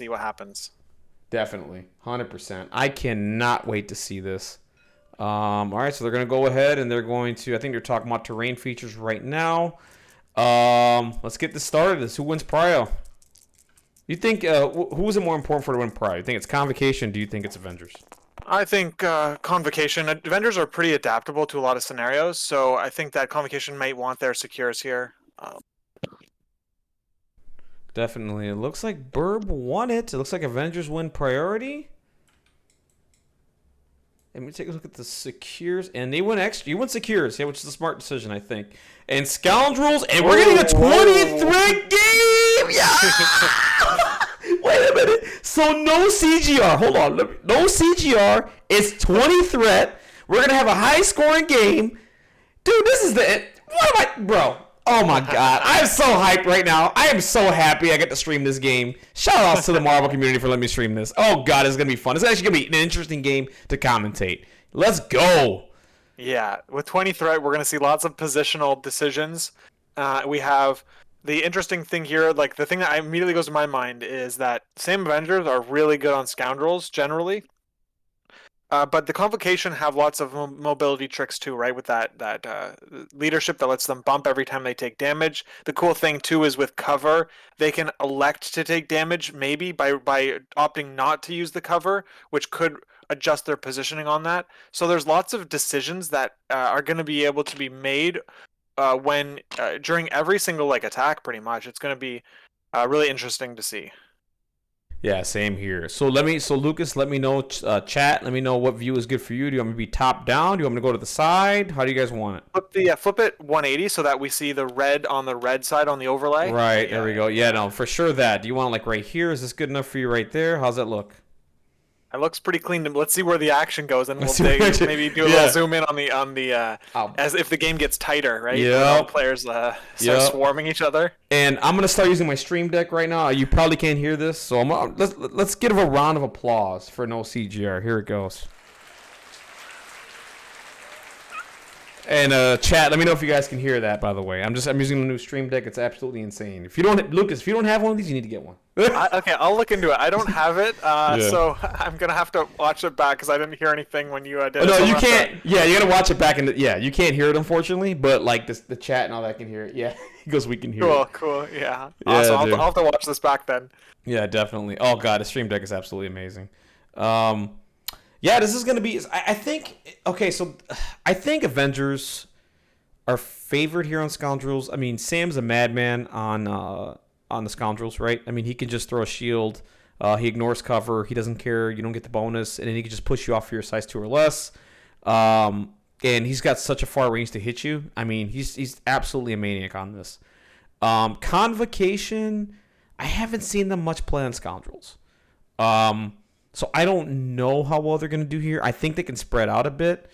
see what happens. Definitely, 100%. I cannot wait to see this. All right, so they're going to go ahead and they're going to. I think they're talking about terrain features right now. Let's get this started. Who wins Prio? You think who is it more important for to win Prio? You think it's Convocation? Do you think it's Avengers? I think Convocation, Avengers are pretty adaptable to a lot of scenarios, so I think that Convocation might want their secures here. Definitely. It looks like Burb won it. It looks like Avengers win priority. Let me take a look at the secures, and they win extra. You win secures, yeah, which is a smart decision, I think. And scoundrels, and we're getting a 20 threat game. Yeah. Wait a minute. So no CGR. Hold on. No CGR. It's 20 threat. We're gonna have a high scoring game, dude. This is the. What am I, bro? Oh my god, I'm so hyped right now. I am so happy I get to stream this game. Shout outs to the Marvel community for letting me stream this. Oh god, it's gonna be fun. It's actually gonna be an interesting game to commentate. Let's go. Yeah, with 20 threat, we're going to see lots of positional decisions. We have the interesting thing here, like the thing that immediately goes to my mind is that same Avengers are really good on scoundrels generally. But the Convocation have lots of mobility tricks too, right? With that leadership that lets them bump every time they take damage. The cool thing too is with cover, they can elect to take damage maybe by opting not to use the cover, which could adjust their positioning on that. So there's lots of decisions that are going to be able to be made when during every single like attack. Pretty much, it's going to be really interesting to see. Yeah, same here. So Lucas, let me know, chat. Let me know what view is good for you. Do you want me to be top down? Do you want me to go to the side? How do you guys want it? Flip it 180 so that we see the red on the red side on the overlay. Right, there we go. Yeah, no, for sure that. Do you want it like right here? Is this good enough for you right there? How's that look? It looks pretty clean. Let's see where the action goes, and we'll maybe do a Yeah. little zoom in on the as if the game gets tighter, right? Yep. Players start Yep. swarming each other. And I'm gonna start using my stream deck right now. You probably can't hear this, so let's give a round of applause for no CGR. Here it goes. And chat, let me know if you guys can hear that. By the way, I'm using the new stream deck. It's absolutely insane. If you don't, Lucas, if you don't have one of these, you need to get one. Okay, I'll look into it. I don't have it, so I'm gonna have to watch it back because I didn't hear anything when you did. Oh, no, you can't. Yeah, you gotta watch it back. Yeah, you can't hear it unfortunately, but like the chat and all that can hear it. Yeah, he goes, we can hear it. Cool. Yeah. Awesome. I'll have to watch this back then. Yeah, definitely. Oh god, the stream deck is absolutely amazing. Yeah, this is gonna be. I think. Okay, so I think Avengers are favored here on Scoundrels. I mean, Sam's a madman on the Scoundrels, right? I mean, he can just throw a shield. He ignores cover. He doesn't care. You don't get the bonus, and then he can just push you off for your size 2 or less. And he's got such a far range to hit you. I mean, he's absolutely a maniac on this. Convocation, I haven't seen them much play on Scoundrels. So I don't know how well they're going to do here. I think they can spread out a bit.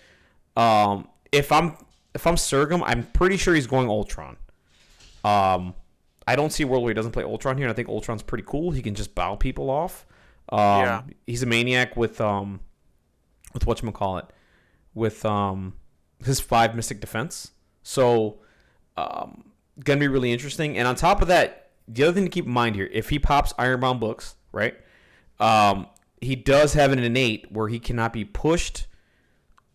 If I'm Sergum, I'm pretty sure he's going Ultron. I don't see a world where he doesn't play Ultron here, and I think Ultron's pretty cool. He can just bow people off. He's a maniac with whatchamacallit, with his 5 Mystic Defense. So gonna be really interesting. And on top of that, the other thing to keep in mind here, if he pops Ironbound Books, right? He does have an innate where he cannot be pushed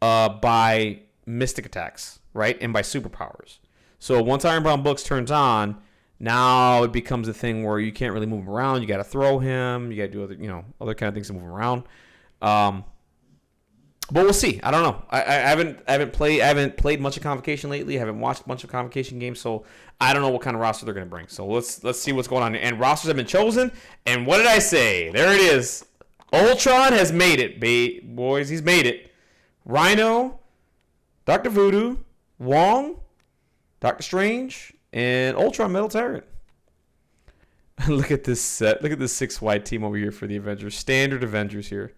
by mystic attacks, right? And by superpowers. So once Ironbound Books turns on, now it becomes a thing where you can't really move him around. You got to throw him. You got to do other kind of things to move him around. But we'll see. I don't know. I haven't played much of Convocation lately. I haven't watched a bunch of Convocation games, so I don't know what kind of roster they're going to bring. So let's see what's going on. And rosters have been chosen. And what did I say? There it is. Ultron has made it, boys. He's made it. Rhino, Dr. Voodoo, Wong, Doctor Strange, and Ultron Metal Tyrant. Look at this set. Look at this 6 wide team over here for the Avengers. Standard Avengers here.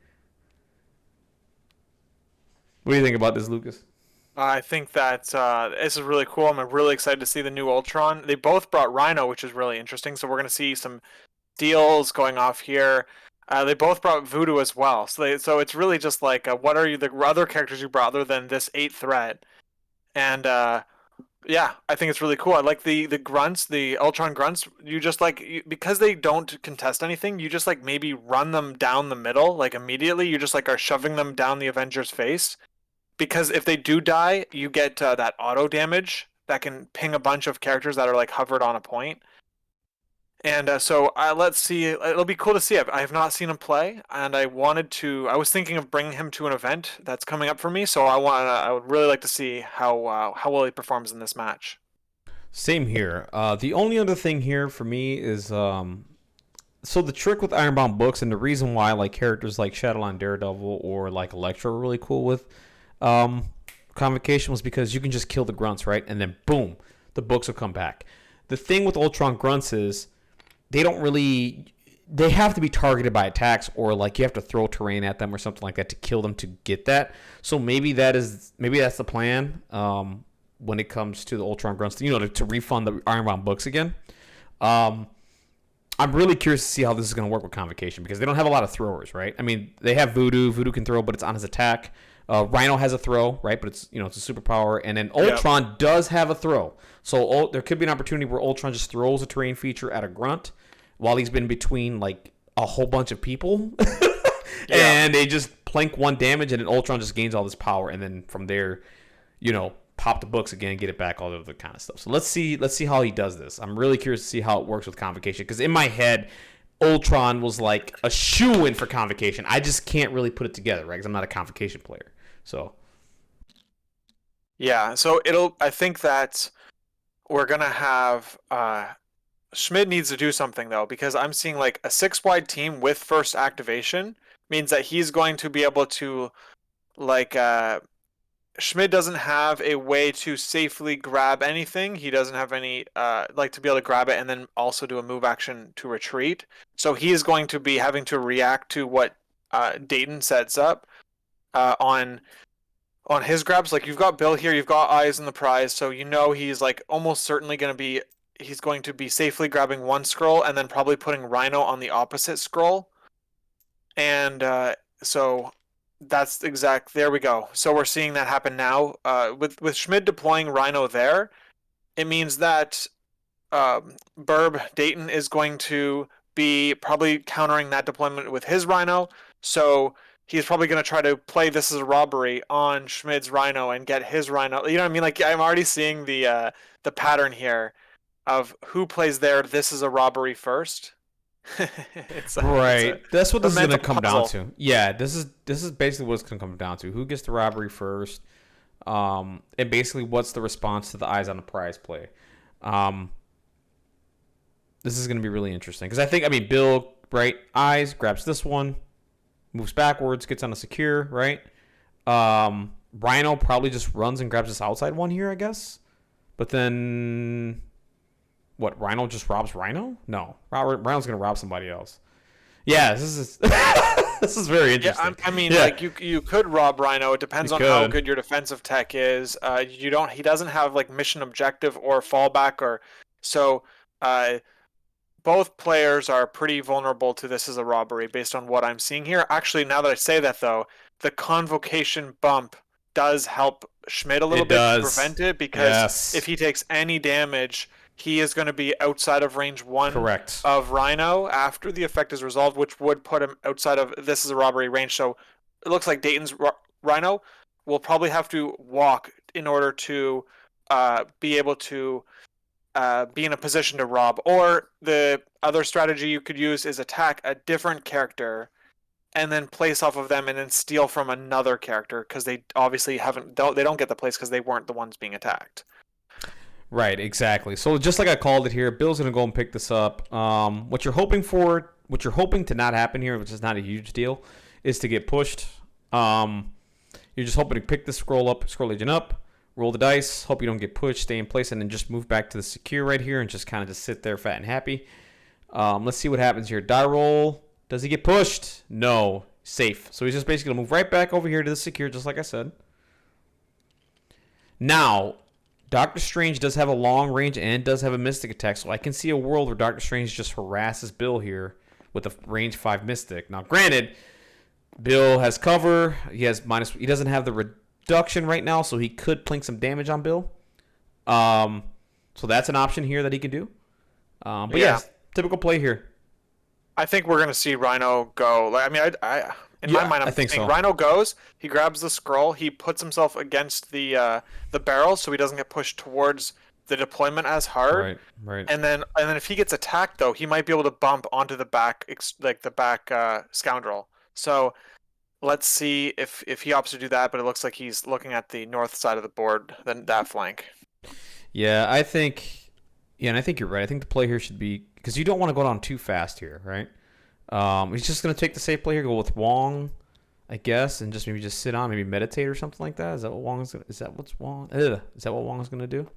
What do you think about this, Lucas? I think that this is really cool. I'm really excited to see the new Ultron. They both brought Rhino, which is really interesting. So we're going to see some deals going off here. They both brought Voodoo as well. So it's really just like, what are the other characters you brought other than this 8 threat? And Yeah, I think it's really cool. I like the grunts, the Ultron grunts. You just like because they don't contest anything, you just like maybe run them down the middle like immediately. You just like are shoving them down the Avengers face because if they do die, you get that auto damage that can ping a bunch of characters that are like hovered on a point. And so let's see. It'll be cool to see. I have not seen him play, and I wanted to. I was thinking of bringing him to an event that's coming up for me. So I would really like to see how well he performs in this match. Same here. The only other thing here for me is so the trick with Ironbound books and the reason why like characters like Shadowline Daredevil or like Elektra are really cool with um, Convocation was because you can just kill the grunts, right? And then boom, the books will come back. The thing with Ultron grunts is they don't really they have to be targeted by attacks or like you have to throw terrain at them or something like that to kill them to get that. So maybe that's the plan when it comes to the Ultron grunts, to refund the Ironbound books again. Um, I'm really curious to see how this is going to work with Convocation because they don't have a lot of throwers, right? I mean, they have Voodoo. Voodoo can throw, but it's on his attack. Rhino has a throw, right? But it's a superpower. And then Ultron does have a throw. So there could be an opportunity where Ultron just throws a terrain feature at a grunt while he's been between like a whole bunch of people. And they just plink one damage and then Ultron just gains all this power. And then from there, pop the books again, get it back, all of the kind of stuff. So let's see how he does this. I'm really curious to see how it works with Convocation because in my head, Ultron was like a shoe-in for Convocation. I just can't really put it together, right? Because I'm not a Convocation player. So Yeah, so I think that we're gonna have Schmid needs to do something though because I'm seeing like a 6 wide team with first activation means that he's going to be able to like Schmid doesn't have a way to safely grab anything. He doesn't have any like to be able to grab it and then also do a move action to retreat. So he is going to be having to react to what Dayton sets up on his grabs. Like you've got Bill here, you've got eyes on the prize, so he's like almost certainly he's going to be safely grabbing one scroll and then probably putting Rhino on the opposite scroll. And so there we go. So we're seeing that happen now. With Schmid deploying Rhino there, it means that Dayton is going to be probably countering that deployment with his Rhino. So he's probably going to try to play this as a robbery on Schmid's Rhino and get his Rhino. You know what I mean? Like I'm already seeing the pattern here of who plays there. This is a robbery first. right. That's what this is going to come puzzle. down to. Yeah, this is basically what it's going to come down to. Who gets the robbery first? And basically what's the response to the eyes on the prize play. This is going to be really interesting because I mean, Bill, right? Eyes grabs this one, moves backwards, gets on a secure, right? Rhino probably just runs and grabs this outside one here, I guess. But then, what? Rhino just robs Rhino? No, Rhino's going to rob somebody else. Yeah, this is this is very interesting. Yeah, I mean, like you could rob Rhino. It depends on how good your defensive tech is. He doesn't have like mission objective or fallback or so. Both players are pretty vulnerable to this as a robbery based on what I'm seeing here. Actually, now that I say that though, the Convocation bump does help Schmid a little bit to prevent it because if he takes any damage, he is going to be outside of range 1 of Rhino after the effect is resolved, which would put him outside of this is a robbery range. So it looks like Dayton's Rhino will probably have to walk in order to be able to be in a position to rob. Or the other strategy you could use is attack a different character and then place off of them and then steal from another character because they obviously they don't get the place because they weren't the ones being attacked. Right, exactly. So just like I called it here, Bill's going to go and pick this up. What you're hoping to not happen here, which is not a huge deal, is to get pushed. You're just hoping to pick the scroll agent up, roll the dice, hope you don't get pushed, stay in place, and then just move back to the secure right here and just kind of just sit there fat and happy. Let's see what happens here. Die roll. Does he get pushed? No. Safe. So he's just basically going to move right back over here to the secure, just like I said. Now, Doctor Strange does have a long range and does have a mystic attack, so I can see a world where Doctor Strange just harasses Bill here with a range 5 mystic. Now, granted, Bill has cover. He doesn't have the reduction right now, so he could plink some damage on Bill. So that's an option here that he can do. But Yeah. yes, typical play here. I think we're gonna see Rhino go. Like, I mean, in my Yeah, mind, I I'm think thinking so. Rhino goes. He grabs the scroll. He puts himself against the barrel, so he doesn't get pushed towards the deployment as hard. Right, right. And then if he gets attacked, though, he might be able to bump onto the back, like the back scoundrel. So let's see if he opts to do that. But it looks like he's looking at the north side of the board, then that flank. Yeah, I think. Yeah, and I think you're right. I think the play here should be because you don't want to go down too fast here, right? He's just gonna take the safe play here, go with Wong, I guess, and just maybe just sit on, maybe meditate or something like that. Is that what Wong is? Is that what's Wong? Is that what Wong is gonna do?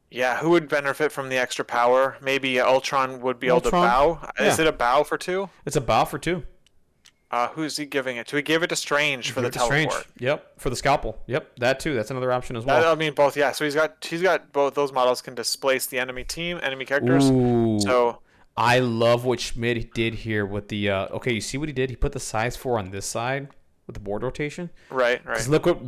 Yeah, who would benefit from the extra power? Maybe Ultron would be able to Ultron. bow. Yeah, Is it a bow for 2? it's a bow for 2. Who's he giving it to? He gave it to Strange for Give the it to Strange. teleport. Yep, for the scalpel. Yep, that too. That's another option as well. I mean, both. Yeah, so he's got both those models can displace the enemy team, enemy characters. Ooh, So I love what Schmid did here with the. Okay, you see what he did? He put the size 4 on this side with the board rotation. right. Because look what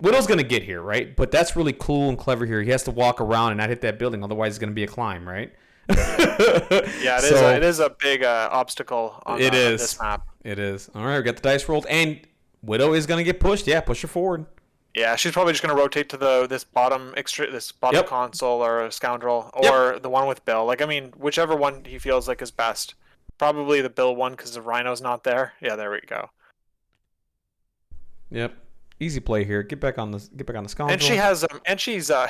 Widow's gonna get here, right? But that's really cool and clever here. He has to walk around and not hit that building, otherwise it's gonna be a climb, right? Yeah, it is a big obstacle on this map. It is. All right, we got the dice rolled, and Widow is gonna get pushed. Yeah, push her forward. Yeah, she's probably just gonna rotate to this bottom Yep. console or scoundrel Yep. or the one with Bill. Like, I mean, whichever one he feels like is best. Probably the Bill one because the Rhino's not there. Yeah, there we go. Yep. Easy play here. Get back on the scoundrel. And she's a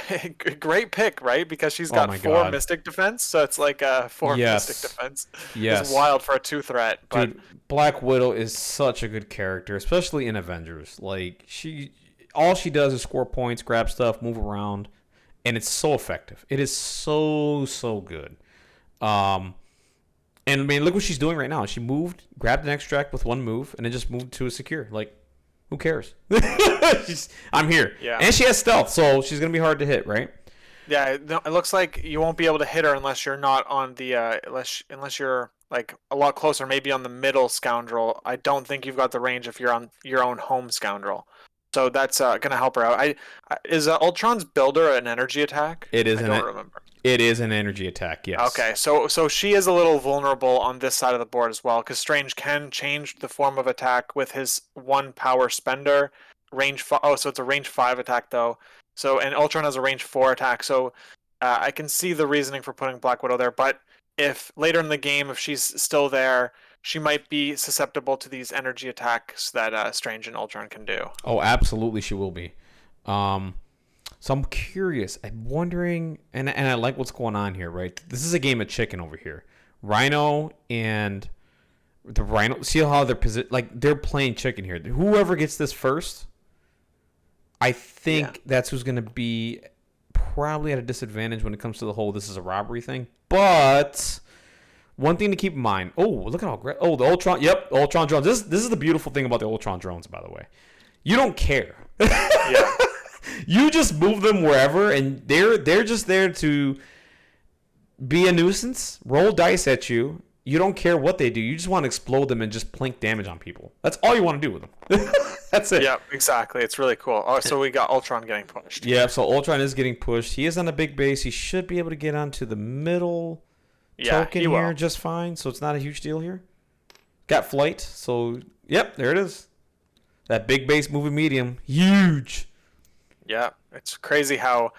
great pick, right? Because she's Oh got my 4 God. mystic defense, so it's like a 4 Yes. mystic defense. Yes. It's wild for a 2 threat, but Dude, Black Widow is such a good character, especially in Avengers. Like all she does is score points, grab stuff, move around, and it's so effective. It is so good. And I mean, look what she's doing right now. She moved, grabbed an extract with 1 move, and then just moved to a secure. Like, who cares? I'm here. Yeah. And she has stealth, so she's gonna be hard to hit, right? yeah, it looks like you won't be able to hit her unless you're not on the unless you're like a lot closer, maybe on the middle scoundrel. I don't think you've got the range if you're on your own home scoundrel. So that's gonna help her out. Is Ultron's builder an energy attack? It is I an don't remember. it is an energy attack. Yes. Okay, so she is a little vulnerable on this side of the board as well, because Strange can change the form of attack with his 1 power spender. So it's a range 5 attack though. So and Ultron has a range 4 attack. So I can see the reasoning for putting Black Widow there, but if later in the game, if she's still there, she might be susceptible to these energy attacks that Strange and Ultron can do. Oh, absolutely, she will be. So I'm curious. I'm wondering, and I like what's going on here, right? This is a game of chicken over here. Rhino and the Rhino. See how they're playing chicken here. Whoever gets this first, I think that's who's going to be probably at a disadvantage when it comes to the whole this is a robbery thing. But one thing to keep in mind. Oh, look at how great. Oh, the Ultron. Yep, Ultron drones. This is the beautiful thing about the Ultron drones, by the way. You don't care. Yeah. You just move them wherever, and they're just there to be a nuisance, roll dice at you. You don't care what they do. You just want to explode them and just plink damage on people. That's all you want to do with them. That's it. Yeah, exactly. It's really cool. Oh, so we got Ultron getting pushed. Yeah, so Ultron is getting pushed. He is on a big base. He should be able to get onto the middle token he here will. just fine, so it's not a huge deal here. Got flight, so yep, there it is. That big base moving medium, huge. Yeah, it's crazy how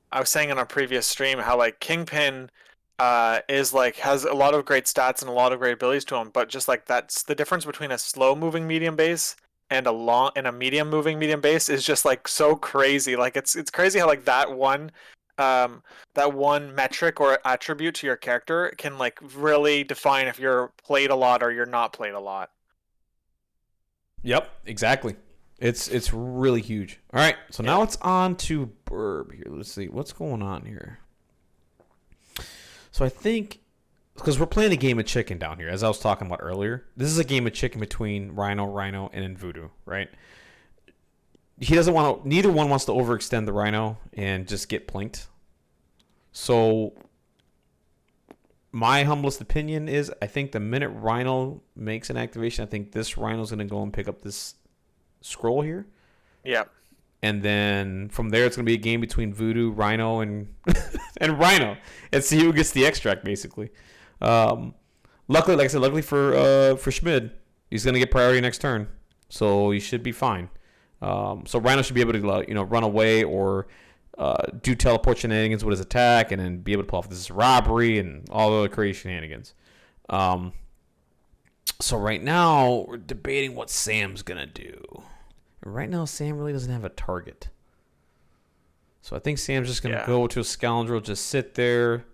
I was saying in our previous stream how like Kingpin is like has a lot of great stats and a lot of great abilities to him, but just like that's the difference between a slow moving medium base and a medium moving medium base is just like so crazy. Like it's crazy how like that one metric or attribute to your character can like really define if you're played a lot or you're not played a lot. Yep, exactly. It's really huge. All right, so now it's on to Burb here. Let's see what's going on here. So I think because we're playing a game of chicken down here, as I was talking about earlier. This is a game of chicken between Rhino, and Voodoo, right? He doesn't want to. Neither one wants to overextend the Rhino and just get plinked. So my humblest opinion is, I think the minute Rhino makes an activation, I think this Rhino's going to go and pick up this scroll here. Yeah. And then from there, it's going to be a game between Voodoo, Rhino, and and Rhino, and see who gets the extract, basically. Luckily, like I said, luckily for Schmid, he's going to get priority next turn, so he should be fine. So Rhino should be able to run away or do teleport shenanigans with his attack, and then be able to pull off this robbery and all the other crazy shenanigans. So right now we're debating what Sam's gonna do. Right now, Sam really doesn't have a target. So I think Sam's just going to go to a scoundrel, just sit there,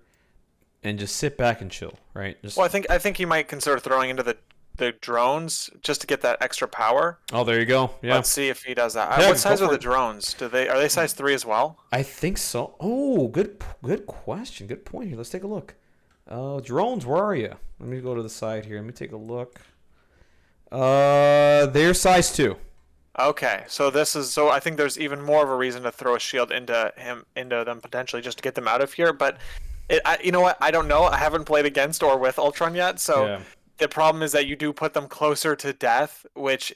and just sit back and chill, right? Well, I think he might consider throwing into the drones just to get that extra power. Oh, there you go. Yeah. Let's see if he does that. Yeah, what size are the drones? Are they size 3 as well? I think so. Oh, good question. Good point here. Let's take a look. Drones, where are you? Let me go to the side here. Let me take a look. They're size 2. Okay, so I think there's even more of a reason to throw a shield into them potentially just to get them out of here. But you know what? I don't know. I haven't played against or with Ultron yet, so the problem is that you do put them closer to death, which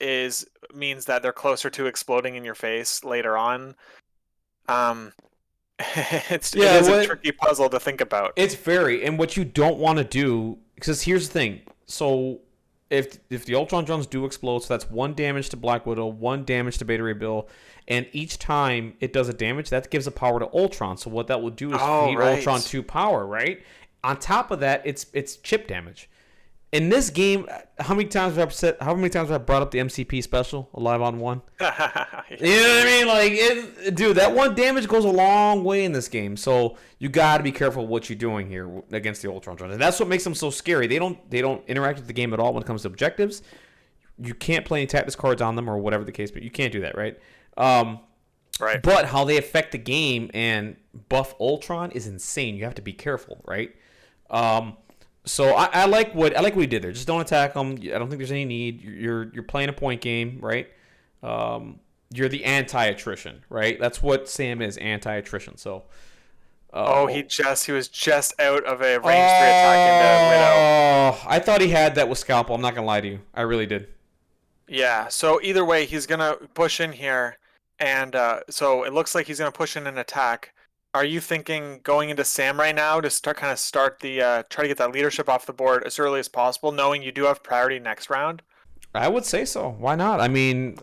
means that they're closer to exploding in your face later on. It is a tricky puzzle to think about. It's very, and what you don't want to do, because here's the thing. So if the Ultron drones do explode, so that's 1 damage to Black Widow, 1 damage to Beta Ray Bill, and each time it does a damage, that gives a power to Ultron. So what that will do is feed Ultron 2 power, right? On top of that, it's chip damage. In this game, how many times have I brought up the MCP special, Alive on 1? You know what I mean? Like, dude, that 1 damage goes a long way in this game. So you got to be careful what you're doing here against the Ultron drones. And that's what makes them so scary. They don't interact with the game at all when it comes to objectives. You can't play any tactics cards on them or whatever the case, but you can't do that, right? Right. But how they affect the game and buff Ultron is insane. You have to be careful, right? So I like what he did there. Just don't attack him. I don't think there's any need. You're playing a point game, right? You're the anti-attrition, right? That's what Sam is, anti-attrition. So. He was just out of a range 3 attack into Widow. I thought he had that with Scalpel. I'm not gonna lie to you. I really did. Yeah. So either way, he's gonna push in here, and so it looks like he's gonna push in an attack. Are you thinking going into Sam right now to start the try to get that leadership off the board as early as possible, knowing you do have priority next round? I would say so. Why not? I mean,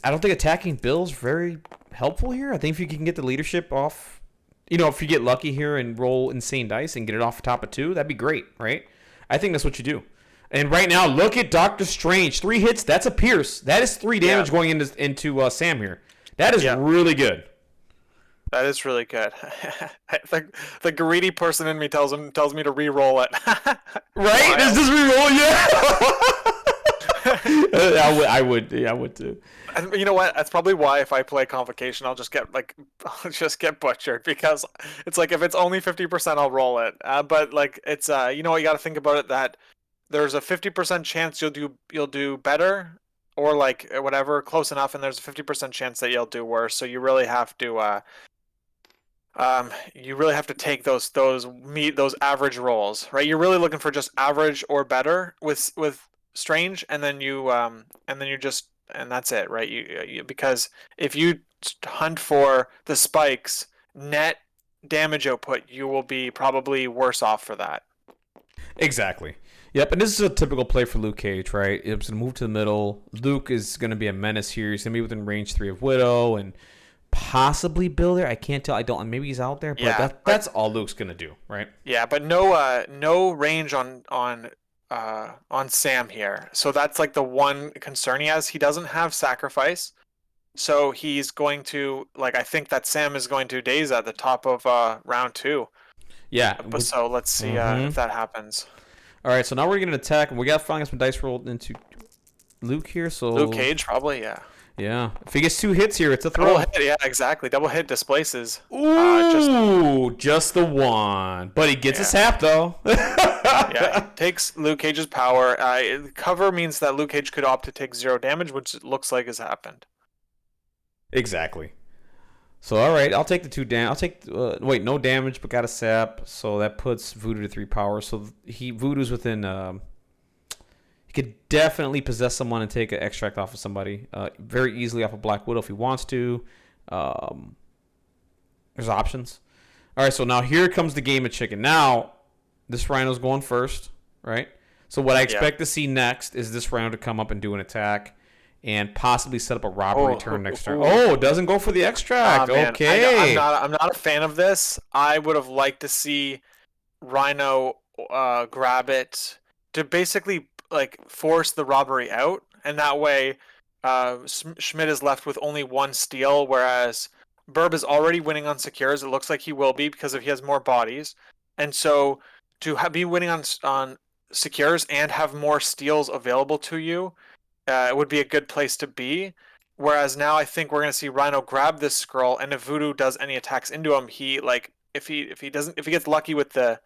I don't think attacking Bill's very helpful here. I think if you can get the leadership off, if you get lucky here and roll insane dice and get it off the top of 2, that'd be great, right? I think that's what you do. And right now, look at Doctor Strange. 3 hits, that's a pierce. That is 3 damage going into Sam here. That is really good. That is really good. The greedy person in me tells me to re-roll it. Right? Is this re-roll? Yeah. I would too. And you know what? That's probably why if I play Convocation, I'll just get butchered, because it's like if it's only 50%, I'll roll it. But like it's you got to think about it that there's a 50% chance you'll do better, or like whatever close enough, and there's a 50% chance that you'll do worse. So you really have to take those average rolls, right? You're really looking for just average or better with Strange, and then and that's it, right? You because if you hunt for the spikes net damage output, you will be probably worse off for that. Exactly. Yep, and this is a typical play for Luke Cage, right? It's going to move to the middle. Luke is going to be a menace here. He's going to be within range 3 of Widow and possibly Bill there. I can't tell. I don't. Maybe he's out there, but that's all Luke's going to do, right? Yeah, but no range on Sam here. So that's like the one concern he has. He doesn't have sacrifice. So he's going to I think that Sam is going to daze at the top of round 2. Yeah. So let's see if that happens. All right, so now we're going to attack, and we got to finally get some dice rolled into Luke here. So Luke Cage, probably, yeah. Yeah. If he gets 2 hits here, it's a throw. Double hit, yeah, exactly. Double hit displaces. Ooh, just the 1. But he gets a sap, though. Yeah, it takes Luke Cage's power. Cover means that Luke Cage could opt to take 0 damage, which it looks like has happened. Exactly. So, all right, I'll take the 2 damage. I'll take, no damage, but got a sap. So that puts Voodoo to 3 power. So Voodoo's within, he could definitely possess someone and take an extract off of somebody very easily off of Black Widow if he wants to. There's options. All right, so now here comes the game of chicken. Now, this Rhino's going first, right? So what I expect to see next is this Rhino to come up and do an attack and possibly set up a robbery turn next turn. Oh, it doesn't go for the extract. Okay. I'm not a fan of this. I would have liked to see Rhino grab it to basically like force the robbery out, and that way Schmid is left with only one steal, whereas Burb is already winning on secures. It looks like he will be because he has more bodies, and so to be winning on secures and have more steals available to you, it would be a good place to be. Whereas now I think we're gonna see Rhino grab this scroll, and if Voodoo does any attacks into him, he like if he gets lucky with the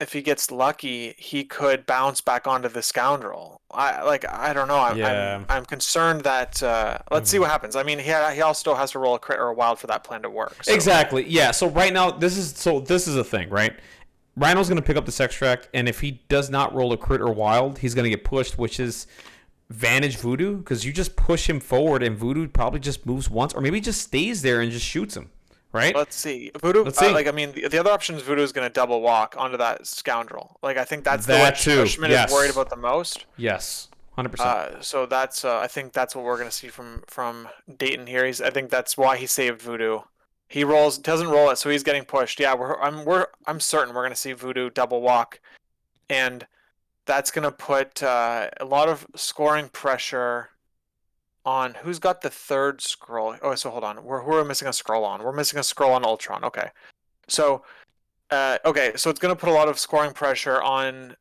if he gets lucky, he could bounce back onto the scoundrel. I don't know. I'm concerned that let's see what happens. I mean, he also has to roll a crit or a wild for that plan to work. So. Exactly. Yeah. So right now this is a thing, right? Rhino's going to pick up this extract, and if he does not roll a crit or wild, he's going to get pushed, which is Vantage Voodoo, because you just push him forward, and Voodoo probably just moves once, or maybe just stays there and just shoots him. Right? Let's see. Voodoo. Let's see. I mean, the other option is Voodoo is going to double walk onto that scoundrel. Like, I think that's that the one Schmid is worried about the most. Yes, 100%. So that's I think that's what we're going to see from Dayton here. I think that's why he saved Voodoo. He doesn't roll it, so he's getting pushed. Yeah, I'm certain we're going to see Voodoo double walk, and that's going to put a lot of scoring pressure on who's got the third scroll. Oh, so hold on. Who are we missing a scroll on? We're missing a scroll on Ultron. Okay. So so it's going to put a lot of scoring pressure on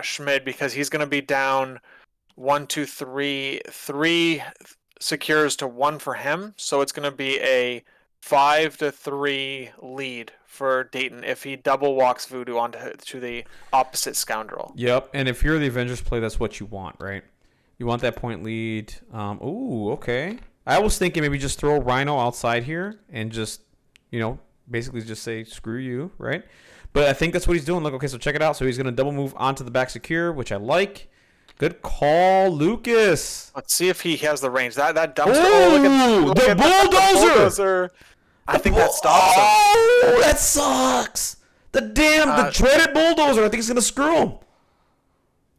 Schmid because he's going to be down 1, 2, 3 secures to 1 for him. So it's going to be a 5-3 lead for Dayton if he double walks Voodoo onto the opposite scoundrel. Yep. And if you're the Avengers play, that's what you want, right? You want that point lead. Ooh, okay. I was thinking maybe just throw Rhino outside here and just, basically just say, screw you, right? But I think that's what he's doing. Look, okay, so check it out. So he's going to double move onto the back secure, which I like. Good call, Lucas. Let's see if he has the range. That dumpster. Look at the bulldozer. I think that stops him. Oh, that sucks. The dreaded bulldozer. I think he's going to screw him.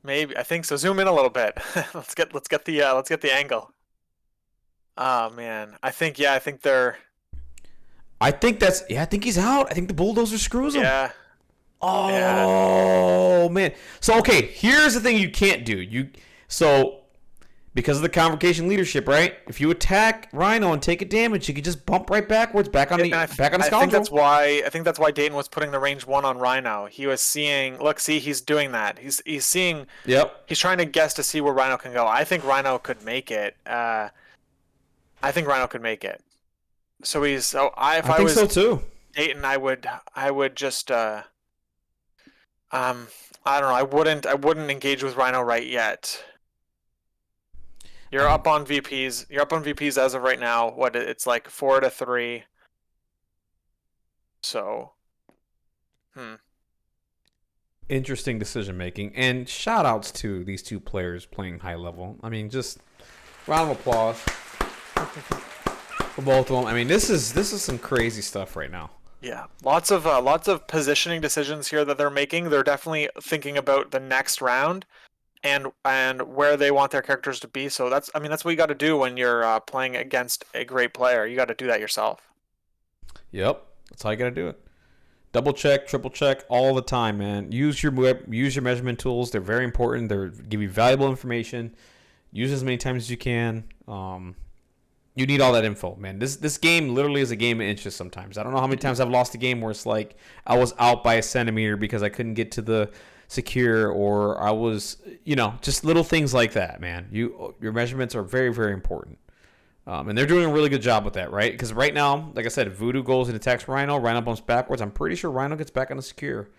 Maybe I think so. Zoom in a little bit. let's get the angle. Oh man, I think they're. I think he's out. I think the bulldozer screws him. Yeah. Oh man. So okay, here's the thing you can't do. Because of the Convocation leadership, right? If you attack Rhino and take a damage, you can just bump right backwards back on the scoundrel. I think that's why Dayton was putting the range 1 on Rhino. He was seeing. Look, see, he's doing that. He's seeing. Yep. He's trying to guess to see where Rhino can go. I think Rhino could make it. So he's. So I think so too. Dayton, I would just. I don't know. I wouldn't engage with Rhino right yet. You're up on VPs. You're up on VPs as of right now. What it's like 4-3. So, Interesting decision making, and shout outs to these two players playing high level. I mean, just round of applause for both of them. I mean, this is some crazy stuff right now. Yeah, lots of positioning decisions here that they're making. They're definitely thinking about the next round. And where they want their characters to be. So that's what you got to do when you're playing against a great player. You got to do that yourself. Yep, that's how you got to do it. Double check, triple check all the time, man. Use your measurement tools. They're very important. They give you valuable information. Use as many times as you can. You need all that info, man. This game literally is a game of inches sometimes. I don't know how many times I've lost a game where it's like I was out by a centimeter because I couldn't get to the secure, or I was, just little things like that, man. Your measurements are very, very important. And they're doing a really good job with that, right? Because right now, like I said, if Voodoo goes and attacks Rhino bumps backwards, I'm pretty sure Rhino gets back on the secure,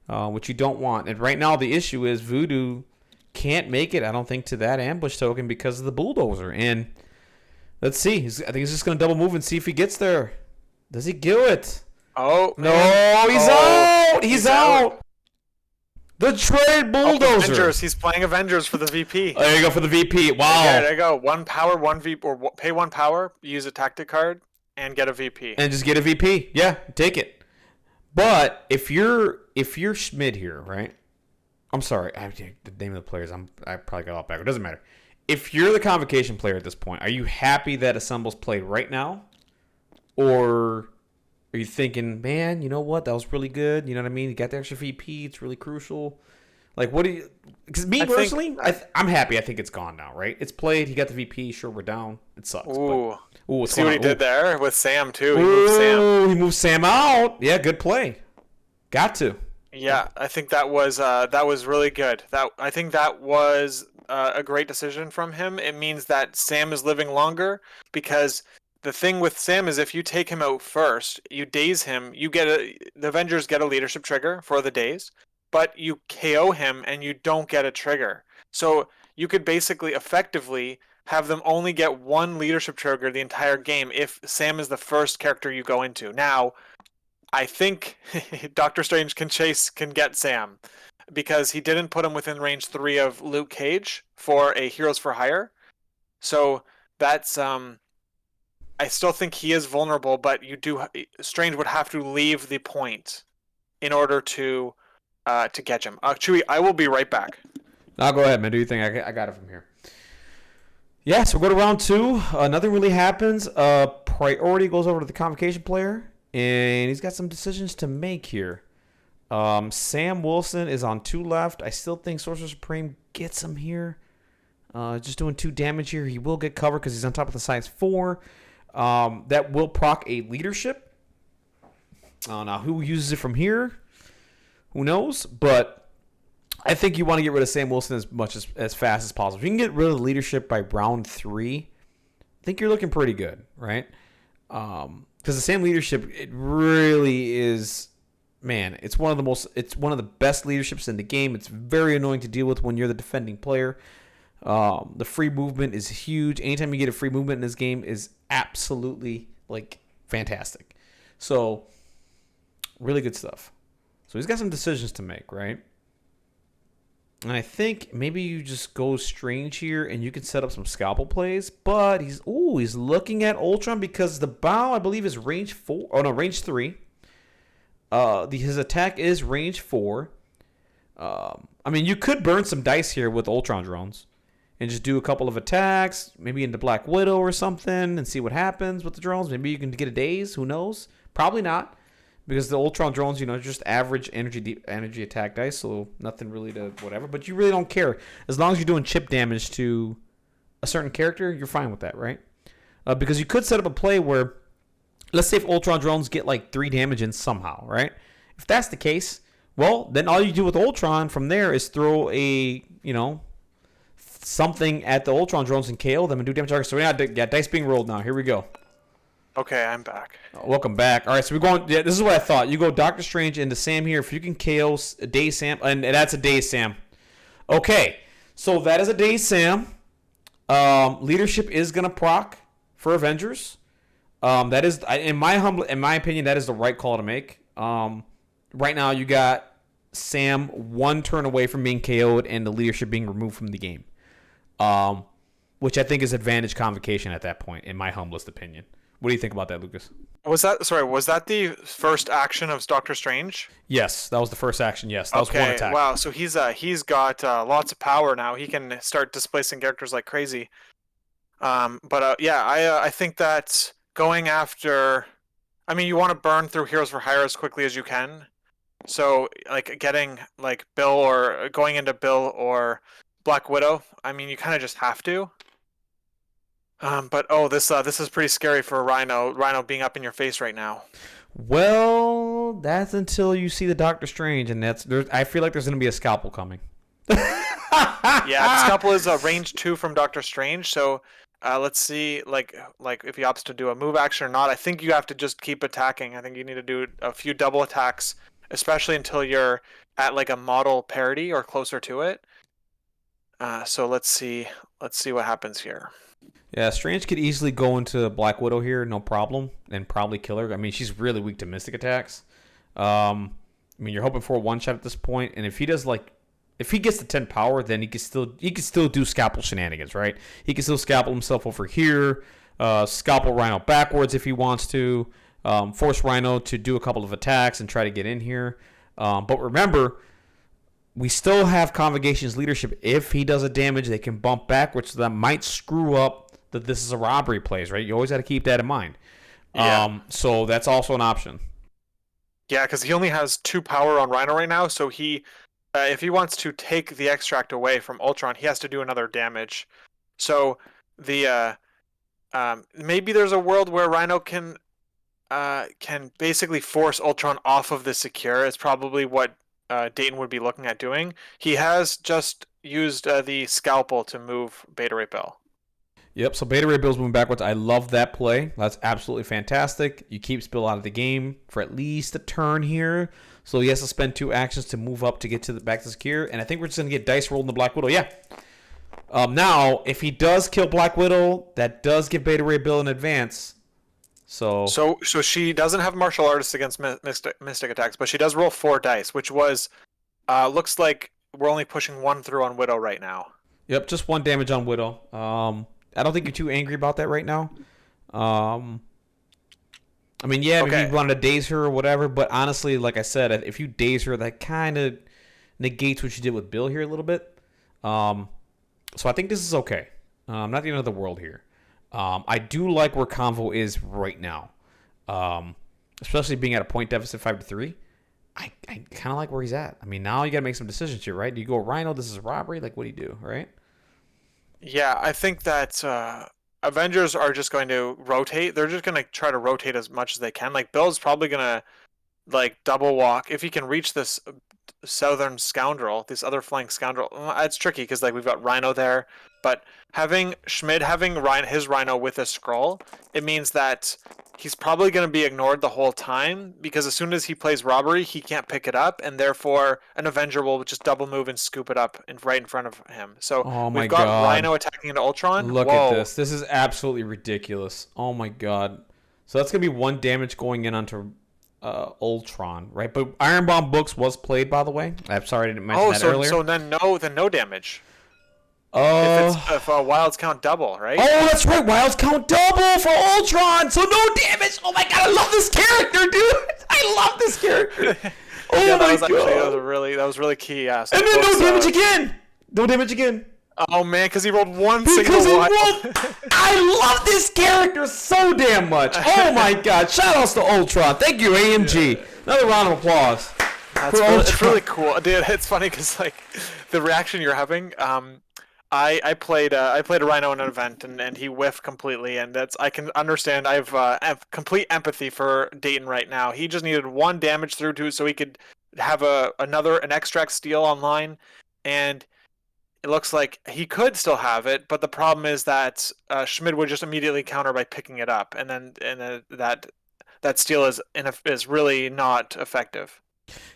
which you don't want. And right now, the issue is Voodoo can't make it, I don't think, to that ambush token because of the bulldozer. And let's see. I think he's just going to double move and see if he gets there. Does he do it? Oh, no, he's out. He's out. The trade bulldozer. Avengers. He's playing Avengers for the VP. There you go for the VP. Wow. There you go. 1 power, 1 VP, or pay 1 power, use a tactic card, and get a VP. And just get a VP. Yeah, take it. But if you're Schmid here, right? I'm sorry, the name of the players. I probably got off back. It doesn't matter. If you're the Convocation player at this point, are you happy that Assemble's played right now, or are you thinking, man, you know what? That was really good. You know what I mean? You got the extra VP. It's really crucial. Like, what do you... Because me, personally, I'm happy. I think it's gone now, right? It's played. He got the VP. Sure, we're down. It sucks. Ooh. What's See what he did there with Sam, too. He moved Sam out. Yeah, good play. Got to. Yeah, I think that was really good. I think that was a great decision from him. It means that Sam is living longer, because the thing with Sam is if you take him out first, you daze him, the Avengers get a leadership trigger for the daze, but you KO him and you don't get a trigger. So you could basically effectively have them only get 1 leadership trigger the entire game if Sam is the first character you go into. Now, I think Doctor Strange can get Sam, because he didn't put him within range 3 of Luke Cage for a Heroes for Hire. So that's I still think he is vulnerable, but Strange would have to leave the point in order to catch him. Chewie, I will be right back. Now go ahead, man. Do you think I got it from here? Yeah, so we'll go to round 2. Nothing really happens. Priority goes over to the Convocation player, and he's got some decisions to make here. Sam Wilson is on 2 left. I still think Sorcerer Supreme gets him here. Just doing 2 damage here. He will get covered because he's on top of the size 4. That will proc a leadership. Now, who uses it from here? Who knows? But I think you want to get rid of Sam Wilson as fast as possible. If you can get rid of the leadership by round 3, I think you're looking pretty good, right? Because the Sam leadership, it really is, man, it's one of the best leaderships in the game. It's very annoying to deal with when you're the defending player. The free movement is huge. Anytime you get a free movement in this game is absolutely fantastic. So really good stuff. So he's got some decisions to make, right? And I think maybe you just go Strange here and you can set up some scalpel plays. But he's looking at Ultron because the bow, I believe, is range 4. Oh no, range 3. His attack is range 4. I mean, you could burn some dice here with Ultron drones and just do a couple of attacks, maybe into Black Widow or something, and see what happens with the drones. Maybe you can get a daze. Who knows? Probably not, because the Ultron drones, just average energy attack dice, so nothing really to whatever. But you really don't care as long as you're doing chip damage to a certain character. You're fine with that, right? Because you could set up a play where, let's say if Ultron drones get 3 damage in somehow, right? If that's the case, well, then all you do with Ultron from there is throw a, something at the Ultron drones and KO them and do damage. So we got dice being rolled now. Here we go. Okay, I'm back. Welcome back. All right, so we're going. Yeah, this is what I thought. You go Doctor Strange into Sam here. If you can KO a Daze Sam, and that's a Daze Sam. Okay, so that is a Daze Sam. Leadership is gonna proc for Avengers. That is, in my opinion, that is the right call to make. Right now, you got Sam 1 turn away from being KO'd and the leadership being removed from the game, which I think is advantage Convocation at that point, in my humblest opinion. What do you think about that, Lucas? Was that the first action of Doctor Strange? Yes, that was the first action. Yes, that was 1 attack. Wow, so he's got lots of power now. He can start displacing characters like crazy. I think that going after, I mean, you want to burn through Heroes for Hire as quickly as you can. So getting Bill or going into Bill or Black Widow, I mean, you kind of just have to. This is pretty scary for Rhino. Rhino being up in your face right now. Well, that's until you see the Doctor Strange, and I feel like there's going to be a scalpel coming. Yeah, the scalpel is a range 2 from Doctor Strange. So let's see, if he opts to do a move action or not. I think you have to just keep attacking. I think you need to do a few double attacks, especially until you're at a model parity or closer to it. So let's see what happens here. Yeah, Strange could easily go into Black Widow here, no problem, and probably kill her. I mean, she's really weak to mystic attacks. I mean, you're hoping for a one shot at this point, and if he does like, if he gets to 10 power, then he can still do scalpel shenanigans, right? He can still scalpel himself over here, scalpel Rhino backwards if he wants to, force Rhino to do a couple of attacks and try to get in here. But remember, we still have Convocation's leadership. If he does a damage, they can bump backwards, so that might screw up that this is a robbery plays, right? You always got to keep that in mind. Yeah. So that's also an option. Yeah, because he only has 2 power on Rhino right now, so if he wants to take the extract away from Ultron, he has to do another damage. So the maybe there's a world where Rhino can basically force Ultron off of the secure. It's probably what Dayton would be looking at doing. He has just used the scalpel to move Beta Ray Bill. Yep, so Beta Ray Bill's moving backwards. I love that play. That's absolutely fantastic. You keep Spill out of the game for at least a turn here. So he has to spend 2 actions to move up to get to the back to secure. And I think we're just going to get dice rolled in the Black Widow. Yeah. Now, if he does kill Black Widow, that does give Beta Ray Bill an advance. So she doesn't have martial artists against mystic attacks, but she does roll 4 dice, which was looks like we're only pushing 1 through on Widow right now. Yep, just 1 damage on Widow. I don't think you're too angry about that right now. I mean, yeah, maybe you wanted to daze her or whatever, but honestly, like I said, if you daze her, that kind of negates what you did with Bill here a little bit. So I think this is okay. Not the end of the world here. I do like where Convo is right now, especially being at a point deficit 5-3. I kind of like where he's at. I mean, now you got to make some decisions here, right? Do you go Rhino? This is a robbery. Like, what do you do, right? Yeah, I think that Avengers are just going to rotate. They're just going to try to rotate as much as they can. Like Bill's probably going to like double walk if he can reach this southern scoundrel, this other flank scoundrel. It's tricky because like we've got Rhino there, but having Schmid having his Rhino with a scroll, it means that he's probably going to be ignored the whole time because as soon as he plays robbery, he can't pick it up, and therefore an Avenger will just double move and scoop it up right in front of him. So Oh my we've got God. Rhino attacking into Ultron. Look Whoa. at this. This is absolutely ridiculous. Oh my God. So that's going to be 1 damage going in onto Ultron, right? But Iron Bomb Books was played, by the way. I'm sorry I didn't mention that earlier. So then no damage. Oh, If wilds count double, right? oh, that's right. Wilds count double for Ultron, so no damage. Oh my God, I love this character, dude. I love this character. Oh yeah, my that was really key. Yeah. So And then no damage again. No damage again. Oh man, because he rolled 1 Because single he wild. won. I love this character so damn much. Oh my God. Shout outs to Ultron. Thank you, AMG. Another round of applause. It's really cool, dude. It's funny because like the reaction you're having. I played a Rhino in an event and he whiffed completely, and I can understand. I have complete empathy for Dayton right now. He just needed 1 damage through to so he could have an extract steal online, and it looks like he could still have it, but the problem is that Schmid would just immediately counter by picking it up, and then that steal is really not effective.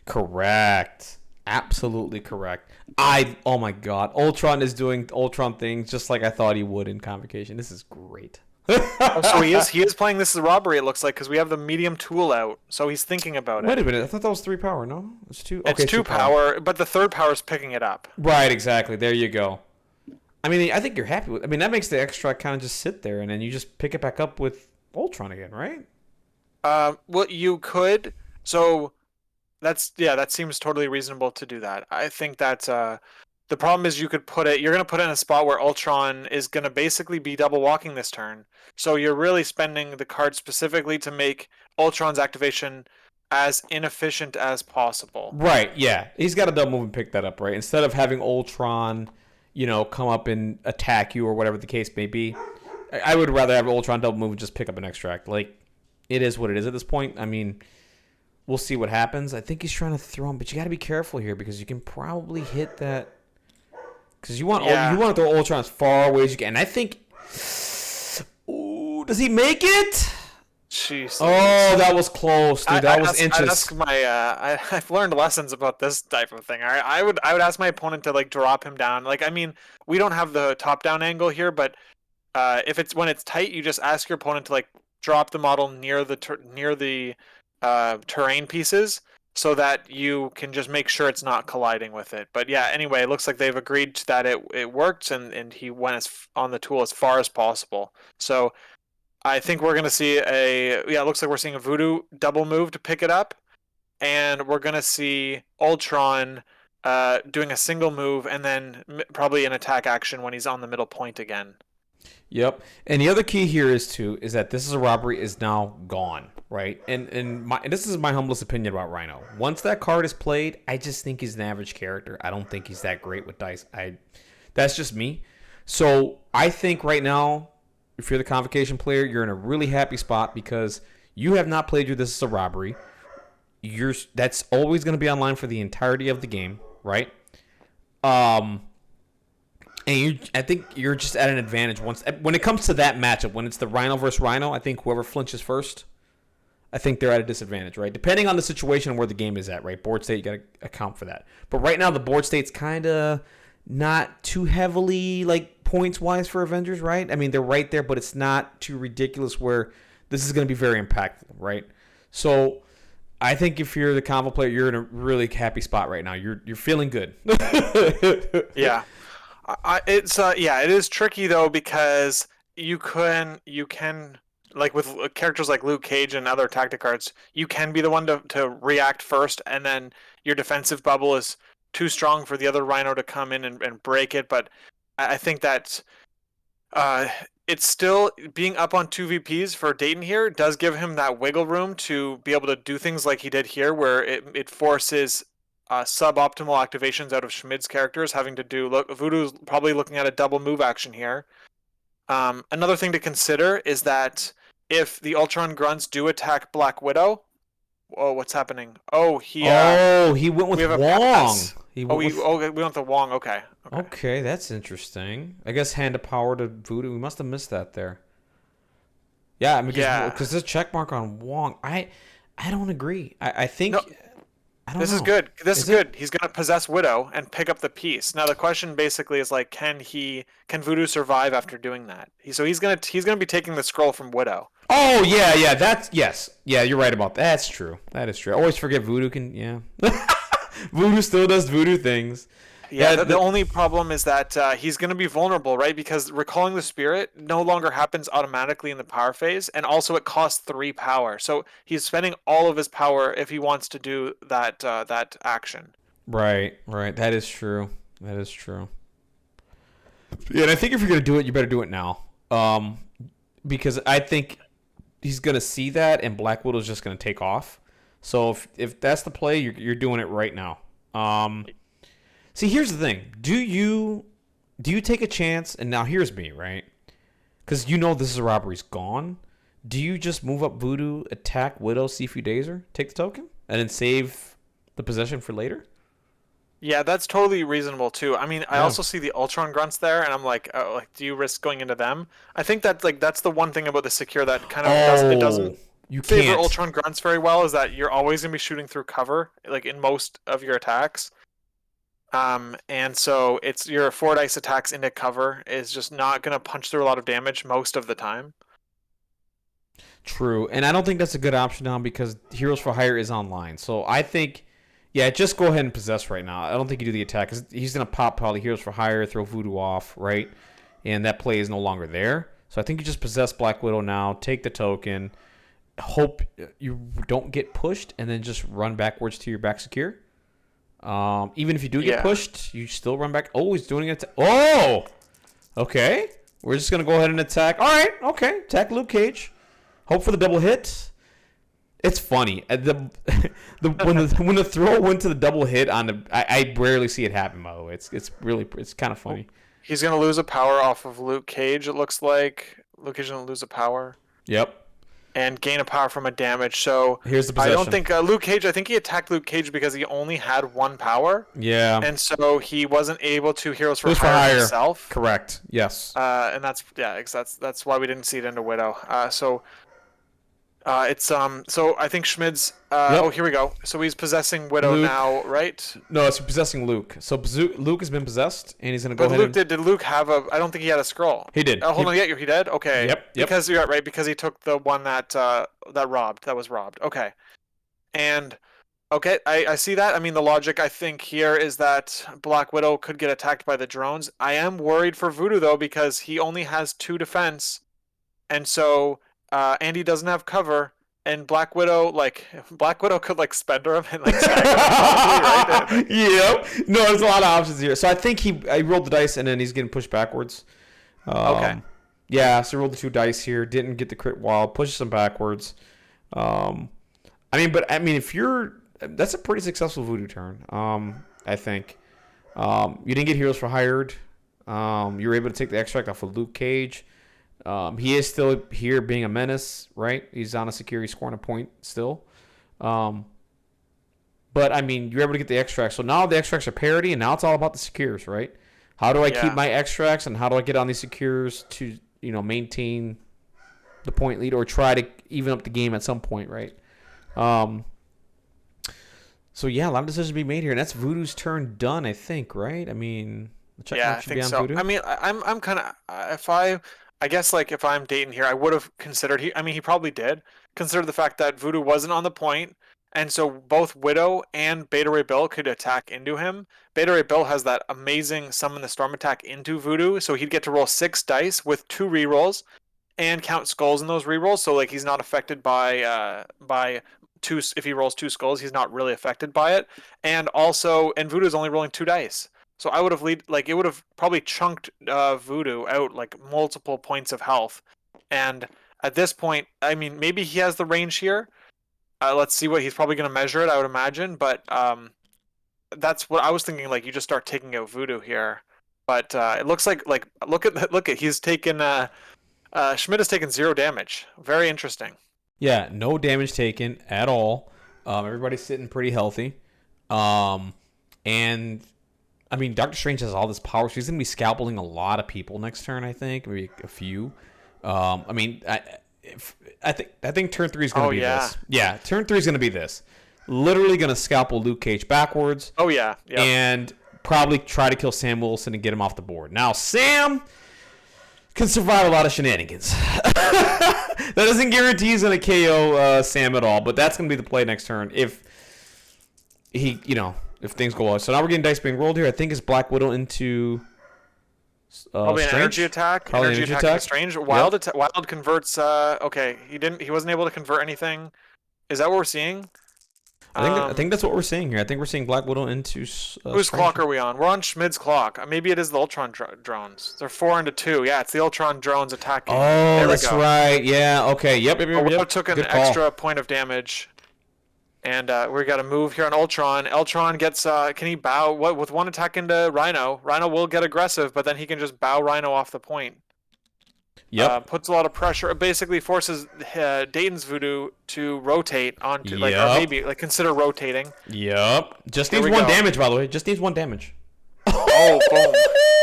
Correct. Absolutely correct. Oh my God. Ultron is doing Ultron things just like I thought he would in Convocation. This is great. So he is playing this as a robbery. It looks like because we have the medium tool out, so he's thinking about it. Wait a minute. I thought that was 3 power. No, it's 2. Okay, It's 2 power, but the 3rd power is picking it up. Right. Exactly. There you go. I mean, I think you're happy with. I mean, that makes the extra kind of just sit there, and then you just pick it back up with Ultron again, right? Well, you could. So that seems totally reasonable to do that. I think that the problem is you're going to put it in a spot where Ultron is going to basically be double walking this turn. So you're really spending the card specifically to make Ultron's activation as inefficient as possible. Right. Yeah. He's got to double move and pick that up, right? Instead of having Ultron, come up and attack you or whatever the case may be. I would rather have Ultron double move and just pick up an extract. Like, it is what it is at this point. I mean, we'll see what happens. I think he's trying to throw him, but you got to be careful here because you can probably hit that. Because you want to throw Ultron as far away as you can. And I think, ooh, does he make it? Jeez. Oh, that was close, dude. That was inches. I've learned lessons about this type of thing. I would ask my opponent to like drop him down. Like, I mean, we don't have the top down angle here, but when it's tight, you just ask your opponent to like drop the model near the terrain pieces, so that you can just make sure it's not colliding with it. But yeah, anyway, it looks like they've agreed that it worked, and he went on the tool as far as possible. So I think we're gonna see it looks like we're seeing a Voodoo double move to pick it up, and we're gonna see Ultron doing a single move and then probably an attack action when he's on the middle point again. Yep. And the other key here is that this is a robbery is now gone, right? And this is my humblest opinion about Rhino. Once that card is played, I just think he's an average character. I don't think he's that great with dice. That's just me. So I think right now, if you're the Convocation player, you're in a really happy spot because you have not played your This Is a Robbery. That's always going to be online for the entirety of the game, right? I think you're just at an advantage when it comes to that matchup. When it's the Rhino versus Rhino, I think whoever flinches first, I think they're at a disadvantage, right? Depending on the situation where the game is at, right? Board state, you got to account for that. But right now, the board state's kind of not too heavily like points wise for Avengers, right? I mean, they're right there, but it's not too ridiculous where this is going to be very impactful, right? So I think if you're the Convo player, you're in a really happy spot right now. You're feeling good. Yeah. It is tricky though because you can like with characters like Luke Cage and other tactic cards, you can be the one to react first, and then your defensive bubble is too strong for the other Rhino to come in and break it. But I think that it's still being up on 2 VPs for Dayton here does give him that wiggle room to be able to do things like he did here, where it forces suboptimal activations out of Schmid's characters, having to do Voodoo's probably looking at a double move action here. Another thing to consider is that if the Ultron grunts do attack Black Widow, oh, what's happening? Oh, he went with we have a Wong. pass. We went with the Wong. Okay. Okay, that's interesting. I guess hand of power to Voodoo. We must have missed that there. Yeah, I mean, because there's a check mark on Wong. I don't agree. I think. No. I don't This know. is good. This is good. He's gonna possess Widow and pick up the piece. Now the question basically is like, can Voodoo survive after doing that? He's gonna be taking the scroll from Widow. Oh yeah. Yeah, you're right about that. That's true. That is true. I always forget Voodoo can. Yeah. Voodoo still does Voodoo things. Yeah, the only problem is that he's going to be vulnerable, right? Because recalling the spirit no longer happens automatically in the power phase, and also it costs 3 power. So he's spending all of his power if he wants to do that action. Right. That is true. Yeah, and I think if you're going to do it, you better do it now. Because I think he's going to see that, and Black Widow's just going to take off. So if that's the play, you're doing it right now. See, here's the thing. Do you take a chance? And now here's me, right? Because This Is a Robbery's gone. Do you just move up Voodoo, attack Widow, see if you Dazer, take the token, and then save the possession for later? Yeah, that's totally reasonable too. I mean, I also see the Ultron grunts there, and I'm like, do you risk going into them? I think that's the one thing about the secure that kind of doesn't favor Ultron grunts very well, is that you're always gonna be shooting through cover, like in most of your attacks. And so it's your 4 dice attacks into cover is just not going to punch through a lot of damage most of the time. True. And I don't think that's a good option now because Heroes for Hire is online. So I think, just go ahead and possess right now. I don't think you do the attack because he's going to pop probably Heroes for Hire, throw Voodoo off, right? And that play is no longer there. So I think you just possess Black Widow now, take the token, hope you don't get pushed, and then just run backwards to your back secure. Even if you do get pushed, you still run back. Oh, he's doing it. Oh, okay. We're just gonna go ahead and attack. All right, okay. Attack Luke Cage. Hope for the double hit. It's funny. When the throw went to the double hit on the, I rarely see it happen. By the way, it's kind of funny. He's gonna lose a power off of Luke Cage. It looks like Luke Cage gonna lose a power. Yep. And gain a power from a damage. So here's the possession. I don't think Luke Cage. I think he attacked Luke Cage because he only had 1 power. Yeah. And so he wasn't able to Heroes for Hire himself. Correct. Yes. And that's why we didn't see it into Widow. So I think Schmid's Yep. Oh, here we go. So he's possessing Widow now, right? No, it's possessing Luke. So Luke has been possessed, and he's gonna go ahead. Luke did Luke have a? I don't think he had a scroll. He did. Hold on, he did. Okay. Yep. Because you're right. Because he took the one that was robbed. Okay. And Okay, I see that. I mean, the logic I think here is that Black Widow could get attacked by the drones. I am worried for Voodoo though because he only has 2 defense, and so Andy doesn't have cover. And Black Widow could like spender him and like stagger him probably, right? Yep. No, there's a lot of options here. So I think I rolled the dice and then he's getting pushed backwards. Okay. Yeah, so rolled the 2 dice here. Didn't get the crit wall. Pushes him backwards. If that's a pretty successful voodoo turn. I think. You didn't get heroes for hired. You were able to take the extract off of Luke Cage. He is still here being a menace, right? He's on a security scoring a point still. But I mean, you're able to get the extracts. So now the extracts are parity, and now it's all about the secures, right? How do I keep my extracts, and how do I get on these secures to maintain the point lead or try to even up the game at some point, right? So yeah, a lot of decisions to be made here, and that's Voodoo's turn done, I think, right? I mean, the check Yeah, mark I should be think on so. Voodoo. I mean, I'm kind of I guess like if I'm Dayton here, I would have considered he probably did consider the fact that Voodoo wasn't on the point, and so both Widow and Beta Ray Bill could attack into him. Beta Ray Bill has that amazing summon the storm attack into Voodoo, so he'd get to roll 6 dice with 2 rerolls and count skulls in those rerolls. So like he's not affected by two. If he rolls 2 skulls, he's not really affected by it. And also, and Voodoo's only rolling 2 dice. So I would have it would have probably chunked Voodoo out like multiple points of health. And at this point, I mean, maybe he has the range here. Let's see what he's probably going to measure it. I would imagine, but that's what I was thinking. Like you just start taking out Voodoo here, but it looks like look at he's taken Schmid has taken 0 damage. Very interesting. Yeah, no damage taken at all. Everybody's sitting pretty healthy. And I mean, Doctor Strange has all this power, so he's gonna be scalpeling a lot of people next turn. I think maybe a few. I think turn 3 is gonna be this. Yeah, turn 3 is gonna be this. Literally gonna scalpel Luke Cage backwards. Oh yeah, yeah. And probably try to kill Sam Wilson and get him off the board. Now Sam can survive a lot of shenanigans. That doesn't guarantee he's going to KO Sam at all, but that's going to be the play next turn if if things go well. So now we're getting dice being rolled here. I think it's Black Widow into probably Strange? an energy attack. Probably energy attack. Strange. Wild converts. Okay, he wasn't able to convert anything. Is that what we're seeing? I think that's what we're seeing here. I think we're seeing Black Widow into whose clock are we on? We're on Schmid's clock. Maybe it is the Ultron drones. They're 4-2. Yeah, it's the Ultron drones attacking. Oh, that's right. Yeah. Okay. Yep. Widow took an extra point of damage, and we got to move here on Ultron. Ultron gets. Can he bow? What with one attack into Rhino? Rhino will get aggressive, but then he can just bow Rhino off the point. Yep. Puts a lot of pressure. It basically forces Dayton's Voodoo to rotate onto, or maybe consider rotating. Yep. Just needs 1 damage, by the way. Just needs 1 damage. Oh, boom.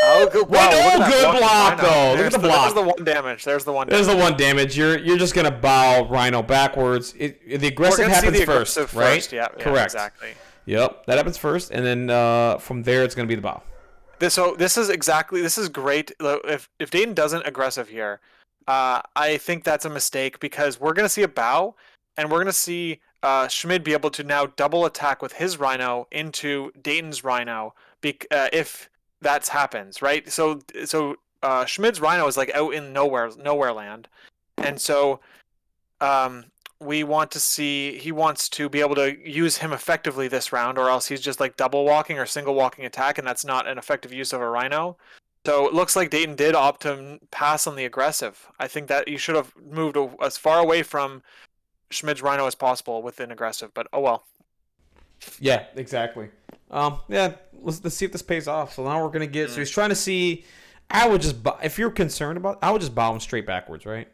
Wow, good block, though. Look at the block. There's the 1 damage. There's the 1 damage. There's the 1 damage. You're just going to bow Rhino backwards. The aggressive happens first, right? Yeah, correct. Exactly. Yep, that happens first, and then from there it's going to be the bow. This is great. If Dayton doesn't aggressive here, I think that's a mistake because we're gonna see a bow, and we're gonna see Schmid be able to now double attack with his Rhino into Dayton's Rhino, if that happens, right? So Schmid's Rhino is like out in nowhere land, and so he wants to be able to use him effectively this round, or else he's just like double walking or single walking attack, and that's not an effective use of a Rhino. So it looks like Dayton did opt to pass on the aggressive. I think that you should have moved as far away from Schmid's Rhino as possible with an aggressive, but oh well. Yeah, exactly. Yeah, let's see if this pays off. So now we're gonna get. So he's trying to see. If you're concerned about, I would just bow him straight backwards, right?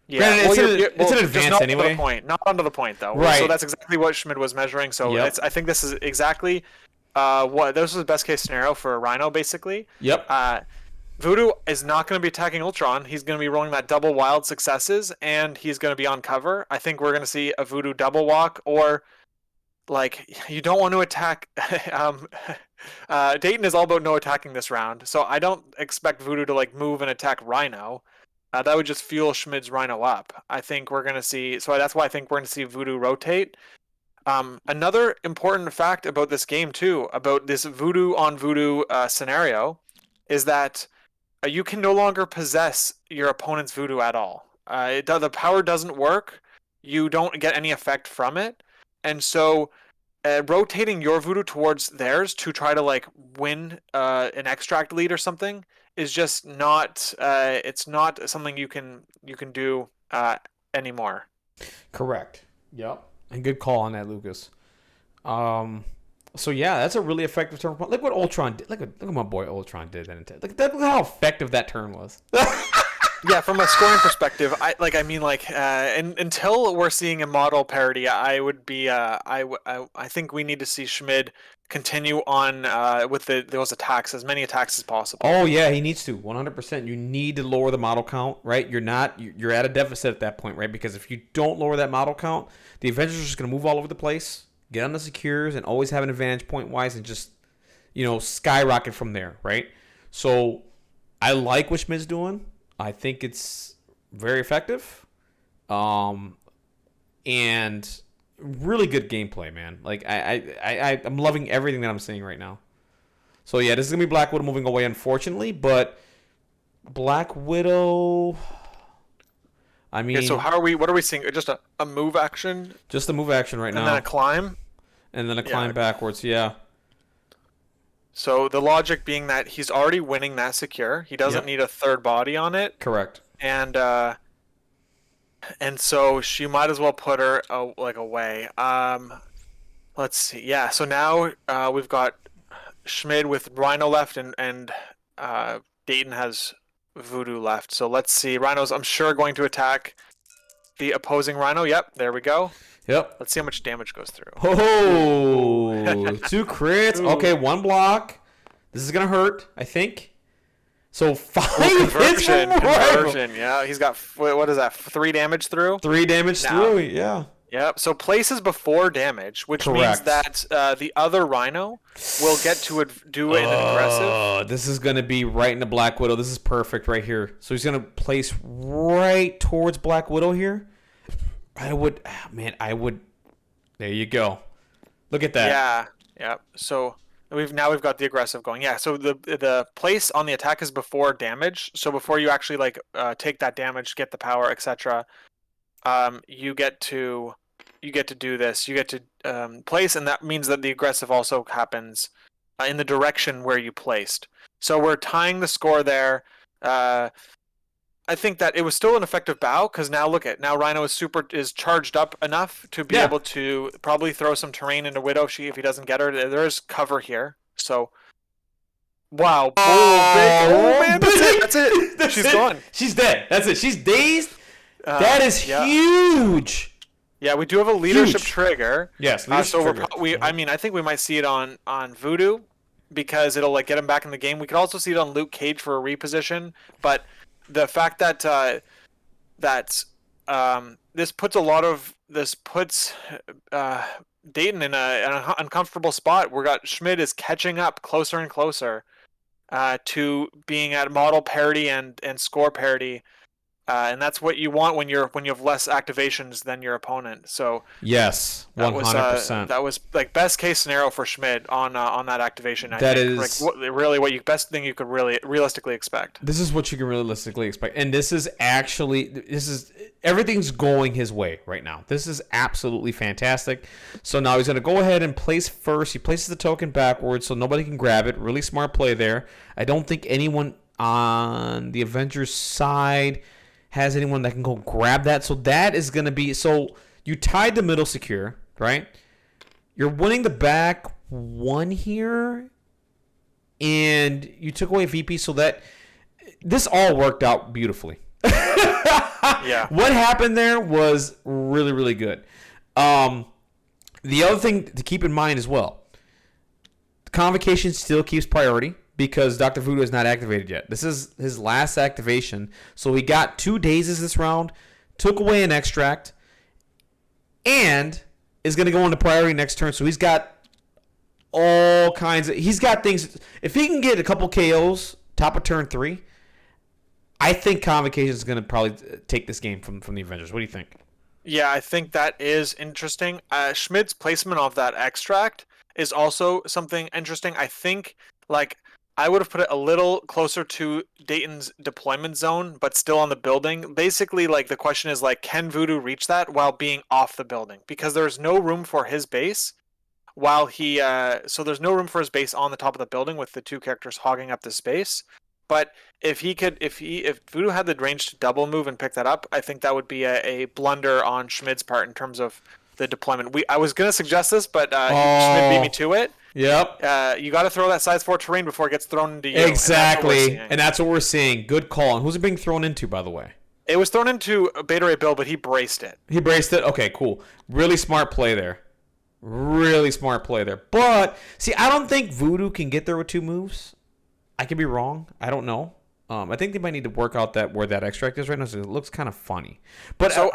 Yeah, granted, it's an advance not anyway. Not onto the point though. Right. So that's exactly what Schmid was measuring. So I think this is exactly this was the best case scenario for a Rhino, basically. Yep. Voodoo is not going to be attacking Ultron. He's going to be rolling that double wild successes, and he's going to be on cover. I think we're going to see a Voodoo double walk, or like you don't want to attack. Dayton is all about no attacking this round, so I don't expect Voodoo to like move and attack Rhino. That would just fuel Schmid's Rhino up. I think we're going to see. So that's why I think we're going to see Voodoo rotate. Another important fact about this game too, about this voodoo on voodoo scenario, is that you can no longer possess your opponent's voodoo at all. The power doesn't work. You don't get any effect from it, and so rotating your voodoo towards theirs to try to like win an extract lead or something is just not. It's not something you can do anymore. Correct. Yep. And good call on that, Lucas. So yeah, that's a really effective turn. Look what Ultron did. Look what my boy Ultron did. Look how effective that turn was. Yeah, from a scoring perspective, until we're seeing a model parity, I would be I think we need to see Schmid continue on with those attacks, as many attacks as possible. Oh yeah, he needs to 100%. You need to lower the model count, right? You're at a deficit at that point, right? Because if you don't lower that model count, the Avengers are just gonna move all over the place, get on the secures, and always have an advantage point wise, and just skyrocket from there, right? So I like what Schmid's doing. I think it's very effective, and really good gameplay, man. Like I'm loving everything that I'm seeing right now. So yeah, this is gonna be Black Widow moving away, unfortunately, but Black Widow. I mean, Okay, so what are we seeing? Just a move action, just a move action right now, and then a climb. and then a climb backwards. Yeah, So the logic being that he's already winning that secure. He doesn't Yep. need a third body on it, correct. and so she might as well put her away. Let's see. Yeah. So now we've got Schmid with Rhino left, and Dayton has Voodoo left. So let's see. Rhino's, I'm sure, going to attack the opposing Rhino. Yep. There we go. Yep. Let's see how much damage goes through. Oh, 2 crits. Ooh. Okay, 1 block. This is gonna hurt, I think. So 5 hits Conversion. from Rhino. Conversion. Yeah. He's got, what is that? 3 damage through? 3 damage Now. through. Yeah. Yep. So places before damage, which means Correct. that the other Rhino will get to do an aggressive. This is gonna be right into Black Widow. This is perfect right here. So he's gonna place right towards Black Widow here. I would. There you go. Look at that. Yeah. Yep. So we've got the aggressive going. Yeah. So the place on the attack is before damage. So before you actually take that damage, get the power, etc. You get to do this. You get to place, and that means that the aggressive also happens in the direction where you placed. So we're tying the score there. I think that it was still an effective bow, because now now Rhino is charged up enough to be able to probably throw some terrain into Widow if he doesn't get her. There is cover here. So wow. Oh man, that's it. She's gone. She's dead. That's it. She's dazed. That is huge. Yeah, we do have a leadership trigger. Yes, leadership trigger. I think we might see it on Voodoo, because it'll get him back in the game. We could also see it on Luke Cage for a reposition, but the fact that this puts Dayton in an uncomfortable spot. Schmid is catching up closer and closer to being at model parity and score parity. And that's what you want when you have less activations than your opponent. So yes, 100%. That was best case scenario for Schmid on that activation. That is really what best thing you could really realistically expect. This is what you can realistically expect, and this is everything's going his way right now. This is absolutely fantastic. So now he's going to go ahead and place first. He places the token backwards so nobody can grab it. Really smart play there. I don't think anyone on the Avengers side has anyone that can go grab that. So that is going to be... So you tied the middle secure, right? You're winning the back 1 here. And you took away VP so that... This all worked out beautifully. Yeah. What happened there was really, really good. The other thing to keep in mind as well. The Convocation still keeps priority, because Dr. Voodoo is not activated yet. This is his last activation. So he got 2 dazes this round, took away an extract, and is going to go into priority next turn. So he's got all kinds of... He's got things... If he can get a couple KOs top of turn 3, I think Convocation is going to probably take this game from the Avengers. What do you think? Yeah, I think that is interesting. Schmidt's placement of that extract is also something interesting. I think, like, I would have put it a little closer to Dayton's deployment zone, but still on the building. Basically, like, the question is, like, can Voodoo reach that while being off the building? Because there's no room for his base while he, so there's no room for his base on the top of the building with the two characters hogging up the space. But if Voodoo had the range to double move and pick that up, I think that would be a blunder on Schmid's part in terms of the deployment. I was gonna suggest this, but Schmid beat me Oh, to it. yep. You got to throw that size 4 terrain before it gets thrown into you. Exactly. And that's what we're seeing. Good call. And who's it being thrown into, by the way? It was thrown into Beta Ray Bill, but he braced it. He braced it. Okay, cool. Really smart play there. Really smart play there. But see, I don't think Voodoo can get there with 2 moves. I could be wrong. I don't know. I think they might need to work out that where that extract is right now. So it looks kind of funny. But So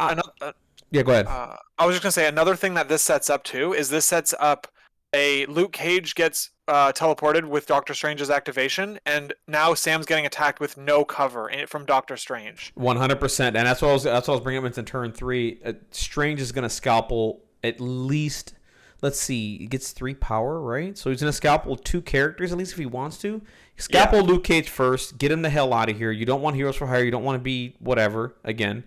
yeah, go ahead. I was just gonna say another thing that this sets up too is this sets up a Luke Cage gets teleported with Doctor Strange's activation, and now Sam's getting attacked with no cover from Doctor Strange. 100%. And that's what I was bringing up into turn 3. Strange is gonna scalpel at least. Let's see. He gets 3 power, right? So he's gonna scalpel 2 characters at least if he wants to. Scalpel Luke Cage first. Get him the hell out of here. You don't want Heroes for Hire. You don't want to be whatever again.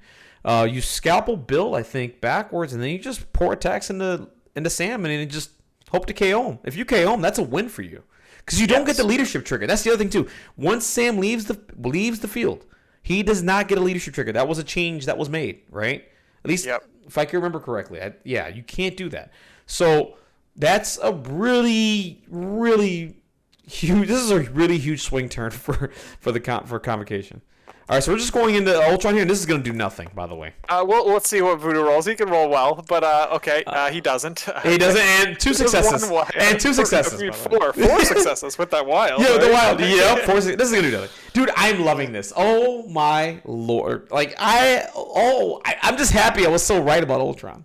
You scalpel Bill, I think, backwards, and then you just pour attacks into Sam, and then you just hope to KO him. If you KO him, that's a win for you, because you don't get the leadership trigger. That's the other thing too. Once Sam leaves the field, he does not get a leadership trigger. That was a change that was made, right? At least if I can remember correctly. You can't do that. So that's a really, really huge. This is a really huge swing turn for Convocation. All right, so we're just going into Ultron here, and this is going to do nothing, by the way. Well, let's see what Voodoo rolls. He can roll well, but okay, he doesn't. He doesn't, and 2 successes. And 2 successes. Four successes with that wild. Yeah, right? the wild. Yeah, 4. This is going to do nothing. Dude, I'm loving this. Oh, my Lord. Like, I'm just happy I was so right about Ultron.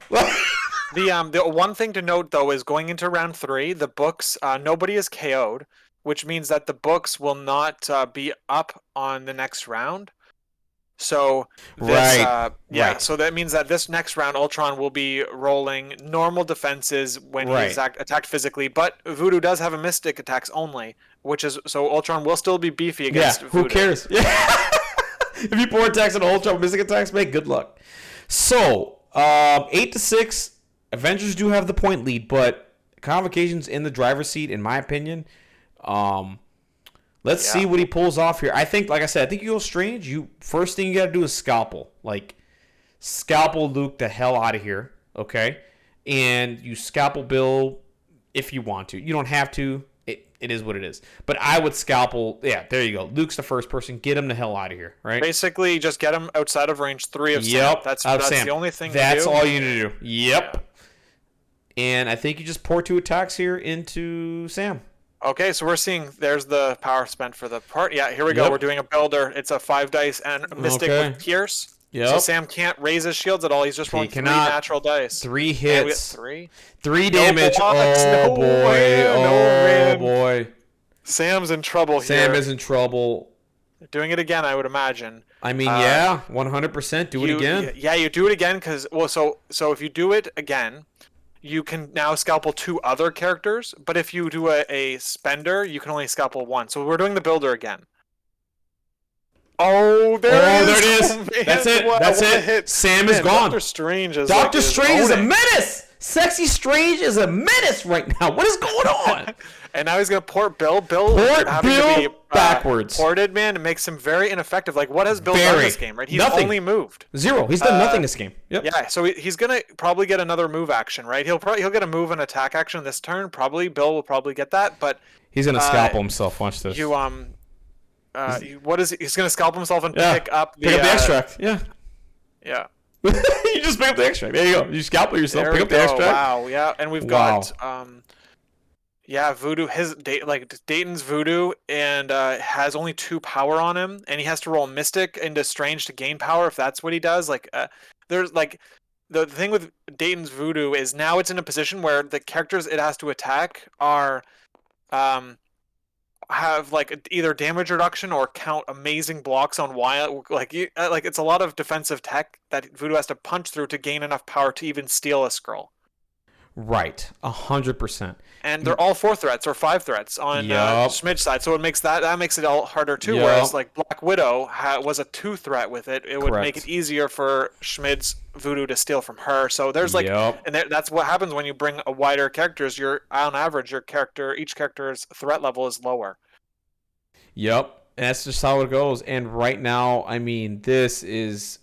The one thing to note, though, is going into round 3, the books, nobody is KO'd, which means that the books will not be up on the next round. So Right. So that means that this next round, Ultron will be rolling normal defenses when he's attacked physically, but Voodoo does have a Mystic attacks only, which is so Ultron will still be beefy against Voodoo. Who cares? Yeah. If you pour attacks on Ultron Mystic attacks, mate, good luck. So 8-6. Avengers do have the point lead, but Convocation's in the driver's seat, in my opinion. Let's see what he pulls off here. I think, like I said, I think you go Strange. First thing you got to do is scalpel. Like, scalpel Luke the hell out of here, okay? And you scalpel Bill if you want to. You don't have to. It is what it is. But I would scalpel. Yeah, there you go. Luke's the first person. Get him the hell out of here, right? Basically, just get him outside of range 3 of Sam. Yep, That's Sam. the only thing That's to do. all you need to do. Yep. Yeah. And I think you just pour 2 attacks here into Sam. Okay, so we're seeing there's the power spent for the part. Yeah, here we go. We're doing a builder. It's a 5 dice and a Mystic with Pierce. Yep. So Sam can't raise his shields at all. He's just rolling 3 natural dice. 3 hits. 3 damage. No boy. Boy. Sam's in trouble here. Sam is in trouble. Doing it again, I would imagine. I mean, 100%. Do it again. Yeah, you do it again because so if you do it again, you can now scalpel 2 other characters. But if you do a spender, you can only scalpel 1. So we're doing the builder again. Oh, there it is. Oh, That's it. That's it. Hit. Sam is gone. Doctor Strange is Strange is a menace. Sexy Strange is a menace right now. What is going on? And now he's going to port Bill. Bill backwards. Ported, man. It makes him very ineffective. Like, what has Bill done this game, right? He's only moved. 0. He's done nothing this game. Yep. Yeah, so he's going to probably get another move action, right? He'll get a move and attack action this turn. Probably. Bill will probably get that, but... He's going to scalpel himself. Watch this. He's going to scalp himself and pick up the extract. Yeah. Yeah. You just pick up the extract. There you go. You scalpel yourself, pick up the extract. Wow, yeah. And we've got Voodoo, Dayton's Voodoo, and has only 2 power on him, and he has to roll Mystic into Strange to gain power if that's what he does. There's the thing with Dayton's Voodoo is now it's in a position where the characters it has to attack are have like either damage reduction or count amazing blocks on Wyatt. Like it's a lot of defensive tech that Voodoo has to punch through to gain enough power to even steal a scroll. Right, 100%. And they're all 4 threats or 5 threats on Yup. Schmid's side, so it makes that makes it all harder too. Yup. Whereas like Black Widow was a 2 threat with it, it would make Correct. it easier for Schmid's Voodoo to steal from her. So there's like, Yup. and that's what happens when you bring a wider characters. On average, each character's threat level is lower. Yep. That's just how it goes. And right now, I mean, this is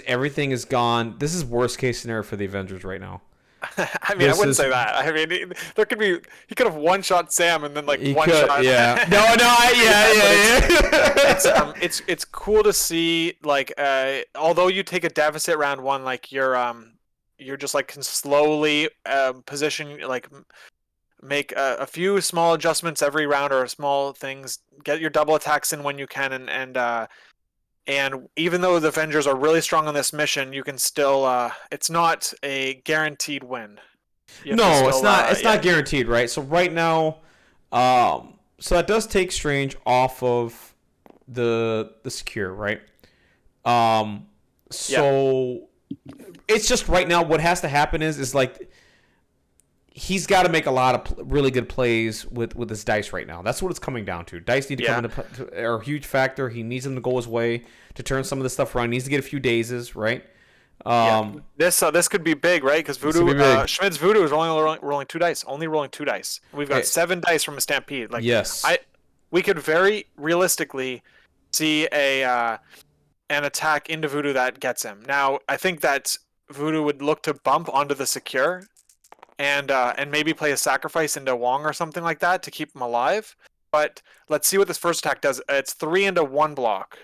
everything is gone. This is worst case scenario for the Avengers right now. I mean, I wouldn't say that. I mean, there could be he could have one-shot Sam and then like one-shot. Yeah. Yeah. It's cool to see like although you take a deficit round 1, like you're just like can slowly position like make a few small adjustments every round or small things, get your double attacks in when you can, and even though the Avengers are really strong on this mission, you can still it's not a guaranteed win. No, it's not. It's not guaranteed, right? So right now, so that does take Strange off of the secure, right? So it's just right now what has to happen is like he's got to make a lot of really good plays with his dice right now. That's what it's coming down to. Dice need to come into are a huge factor. He needs them to go his way to turn some of this stuff around. He needs to get a few dazes, right? This could be big, right? Because Schmid's Voodoo is only rolling 2 dice. Only rolling 2 dice. We've got 7 dice from a Stampede. Like yes, we could very realistically see an attack into Voodoo that gets him. Now, I think that Voodoo would look to bump onto the secure, and maybe play a sacrifice into Wong or something like that to keep him alive. But let's see what this first attack does. It's 3 into 1 block.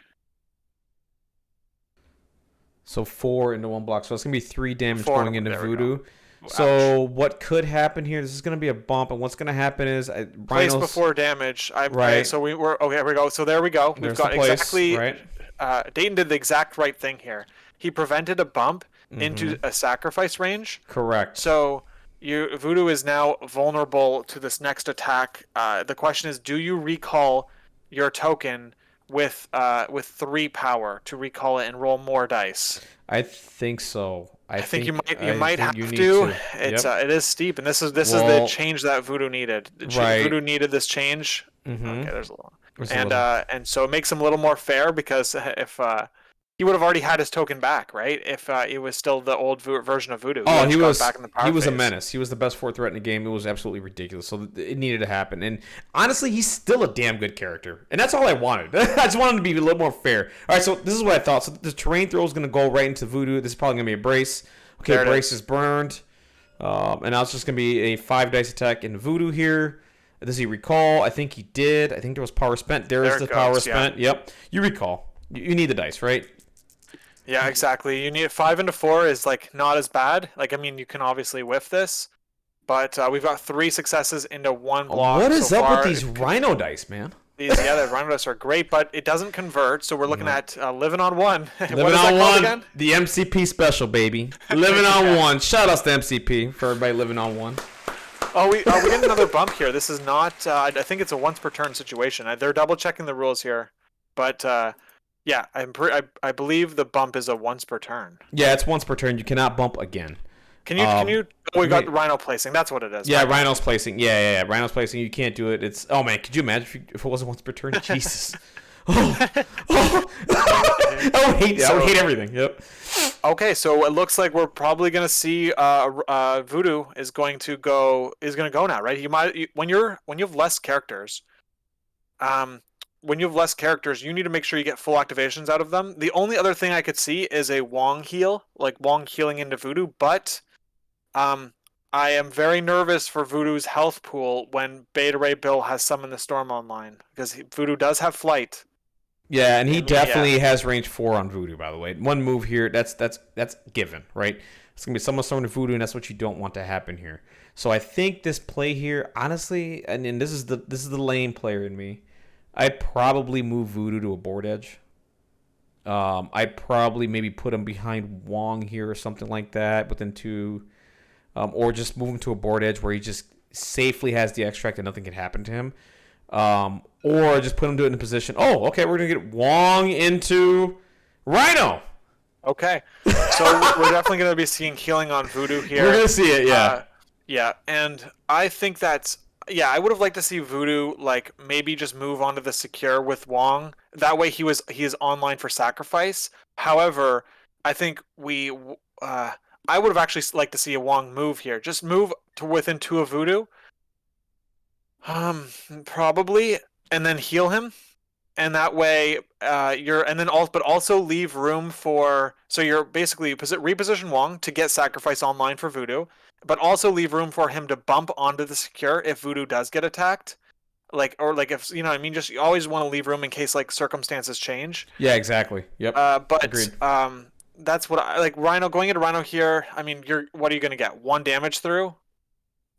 So 4 into 1 block. So it's going to be 3 damage 4, going into Voodoo. Ouch. So what could happen here? This is going to be a bump, and what's going to happen is place before damage. Right. So we're okay. Here we go. So there we go. We've got exactly. Right. Dayton did the exact right thing here. He prevented a bump into a sacrifice range. Correct. So Voodoo is now vulnerable to this next attack. The question is, do you recall your token with 3 power to recall it and roll more dice? I think so. I think you might have to. It's it is steep, and this is the change that Voodoo needed. Right. Voodoo needed this change. Mm-hmm. Okay, there's a little, and so it makes him a little more fair, because if he would have already had his token back, right? If it was still the old version of Voodoo. Oh, he was back in the power he was phase. a menace. He was the best 4th threat in the game. It was absolutely ridiculous. So it needed to happen. And honestly, he's still a damn good character. And that's all I wanted. I just wanted him to be a little more fair. All right, so this is what I thought. So the terrain throw is going to go right into Voodoo. This is probably going to be a brace. Okay, brace is burned. And now it's just going to be a 5 dice attack in Voodoo here. Does he recall? I think he did. I think there was power spent. There is the power spent. Yep. You recall. You need the dice, right? Yeah, exactly. You need 5 into 4 is like not as bad. Like, I mean, you can obviously whiff this, but we've got 3 successes into 1 block. What is so up far. with these Rhino dice, man? The Rhino dice are great, but it doesn't convert. So we're looking at living on 1. Living on 1 again? The MCP special, baby. Living on 1. Shout out to MCP for everybody living on 1. Oh, we get another bump here. This is not. I think it's a once per turn situation. They're double checking the rules here, but. Yeah, I believe the bump is a once per turn. Yeah, it's once per turn. You cannot bump again. Can you? Oh, we got the Rhino placing. That's what it is. Yeah, Rhino's placing. Yeah. Rhino's placing. You can't do it. It's. Oh man, could you imagine if it wasn't once per turn? Jesus. I would hate everything. Yep. Okay, so it looks like we're probably gonna see Voodoo is going to go now, right? When you have less characters, you need to make sure you get full activations out of them. The only other thing I could see is a Wong heal, like Wong healing into Voodoo, but I am very nervous for Voodoo's health pool when Beta Ray Bill has Summon the Storm online, because Voodoo does have flight. Yeah, and he definitely has range 4 on Voodoo, by the way. One move here, that's given, right? It's going to be Summon the Storm to Voodoo, and that's what you don't want to happen here. So I think this play here, honestly, and this is the lane player in me, I'd probably move Voodoo to a board edge. I'd probably maybe put him behind Wong here or something like that within 2. Or just move him to a board edge where he just safely has the extract and nothing can happen to him. or just put him to it in a position. Oh, okay, we're gonna get Wong into Rhino. Okay, so we're definitely going to be seeing healing on Voodoo We're here. gonna see it, yeah. Yeah, and I think that's yeah. I would have liked to see Voodoo like maybe just move on to the secure with Wong. That way he is online for sacrifice. However, I think I would have actually liked to see a Wong move here. Just move to within 2 of Voodoo. Um, Probably, and then heal him, and that way you're and then also but also leave room for so you're basically reposition Wong to get sacrifice online for Voodoo, but also leave room for him to bump onto the secure if Voodoo does get attacked. Like or like if you know what I mean, just you always want to leave room in case like circumstances change. Yeah, exactly. Yep. But Agreed. that's what I like. Rhino going into Rhino here. I mean, you're what are you gonna get? 1 damage through?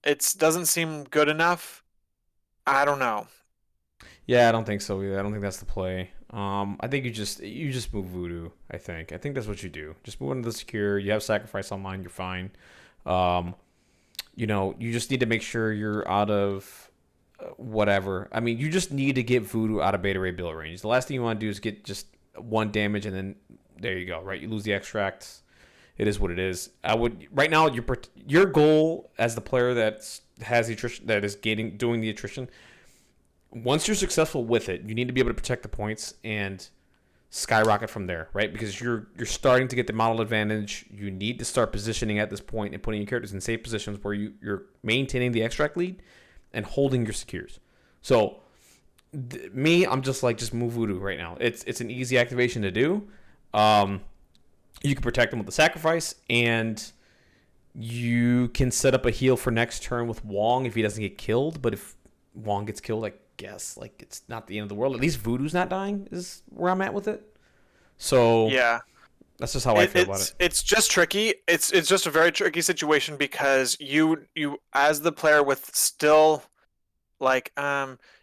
It doesn't seem good enough. I don't know. Yeah, I don't think so either. I don't think that's the play. I think you just move Voodoo. I think that's what you do. Just move into the secure. You have sacrifice online. You're fine. Um, you just need to make sure you're out of whatever. I mean, you just need to get Voodoo out of Beta Ray Bill range. The last thing you want to do is get just 1 damage and then there you go. Right, you lose the extracts. It is what it is. I would right now your goal as the player that has the attrition that is doing the attrition. Once you're successful with it, you need to be able to protect the points and skyrocket from there, right? Because you're starting to get the model advantage. You need to start positioning at this point and putting your characters in safe positions where you're maintaining the extract lead and holding your secures. So I'm just move Voodoo right now. It's an easy activation to do. You can protect them with the sacrifice, and you can set up a heal for next turn with Wong if he doesn't get killed. But if Wong gets killed, I guess like it's not the end of the world. At least Voodoo's not dying is where I'm at with it. So Yeah. that's just how I feel about it. It's just tricky. It's just a very tricky situation because you as the player with still like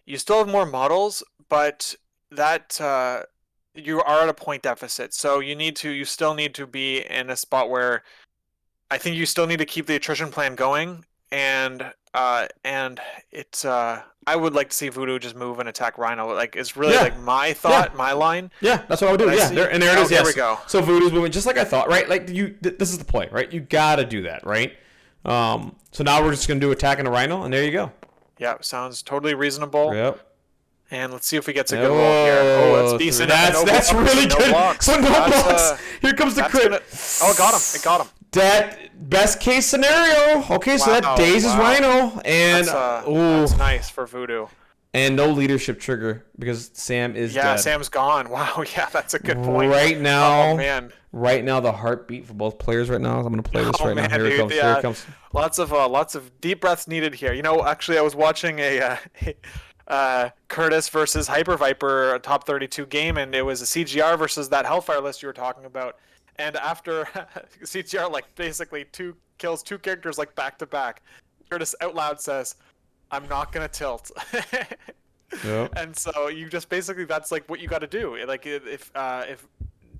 you still have more models, but that you are at a point deficit. So you still need to be in a spot where I think you still need to keep the attrition plan going, and it's I would like to see Voodoo just move and attack Rhino. Like it's really Yeah, like my yeah, thought, my line. yeah. That's what I would do. But I Yeah, see. there it is. There Yes. we go. So Voodoo's moving just like I thought, right? Like this is the play, right? You gotta do that, right? So now we're just gonna do attack and a Rhino, and there you go. Yeah, sounds totally reasonable. Yep. And let's see if he gets a good roll here. Oh, that's decent. That's really no good. blocks. So no That's, blocks. Here comes the crit. Oh, it got him. It got him. That best case scenario. Okay, so that Wow, dazes wow. Rhino, and That's nice for Voodoo. and no leadership trigger because Sam is Yeah, dead. Sam's gone. Wow, yeah, that's a good point. Right now, Oh, man. right now the heartbeat for both players right now. I'm gonna play this Oh, right man, now. Here dude, it comes. yeah. Here it comes. Lots of deep breaths needed here. You know, actually, I was watching a Curtis versus Hyper Viper top 32 game, and it was a CGR versus that Hellfire list you were talking about. And after CGR, like basically kills two characters like back to back, Curtis out loud says, "I'm not gonna tilt." Yep. And so you just basically that's like what you got to do. Like if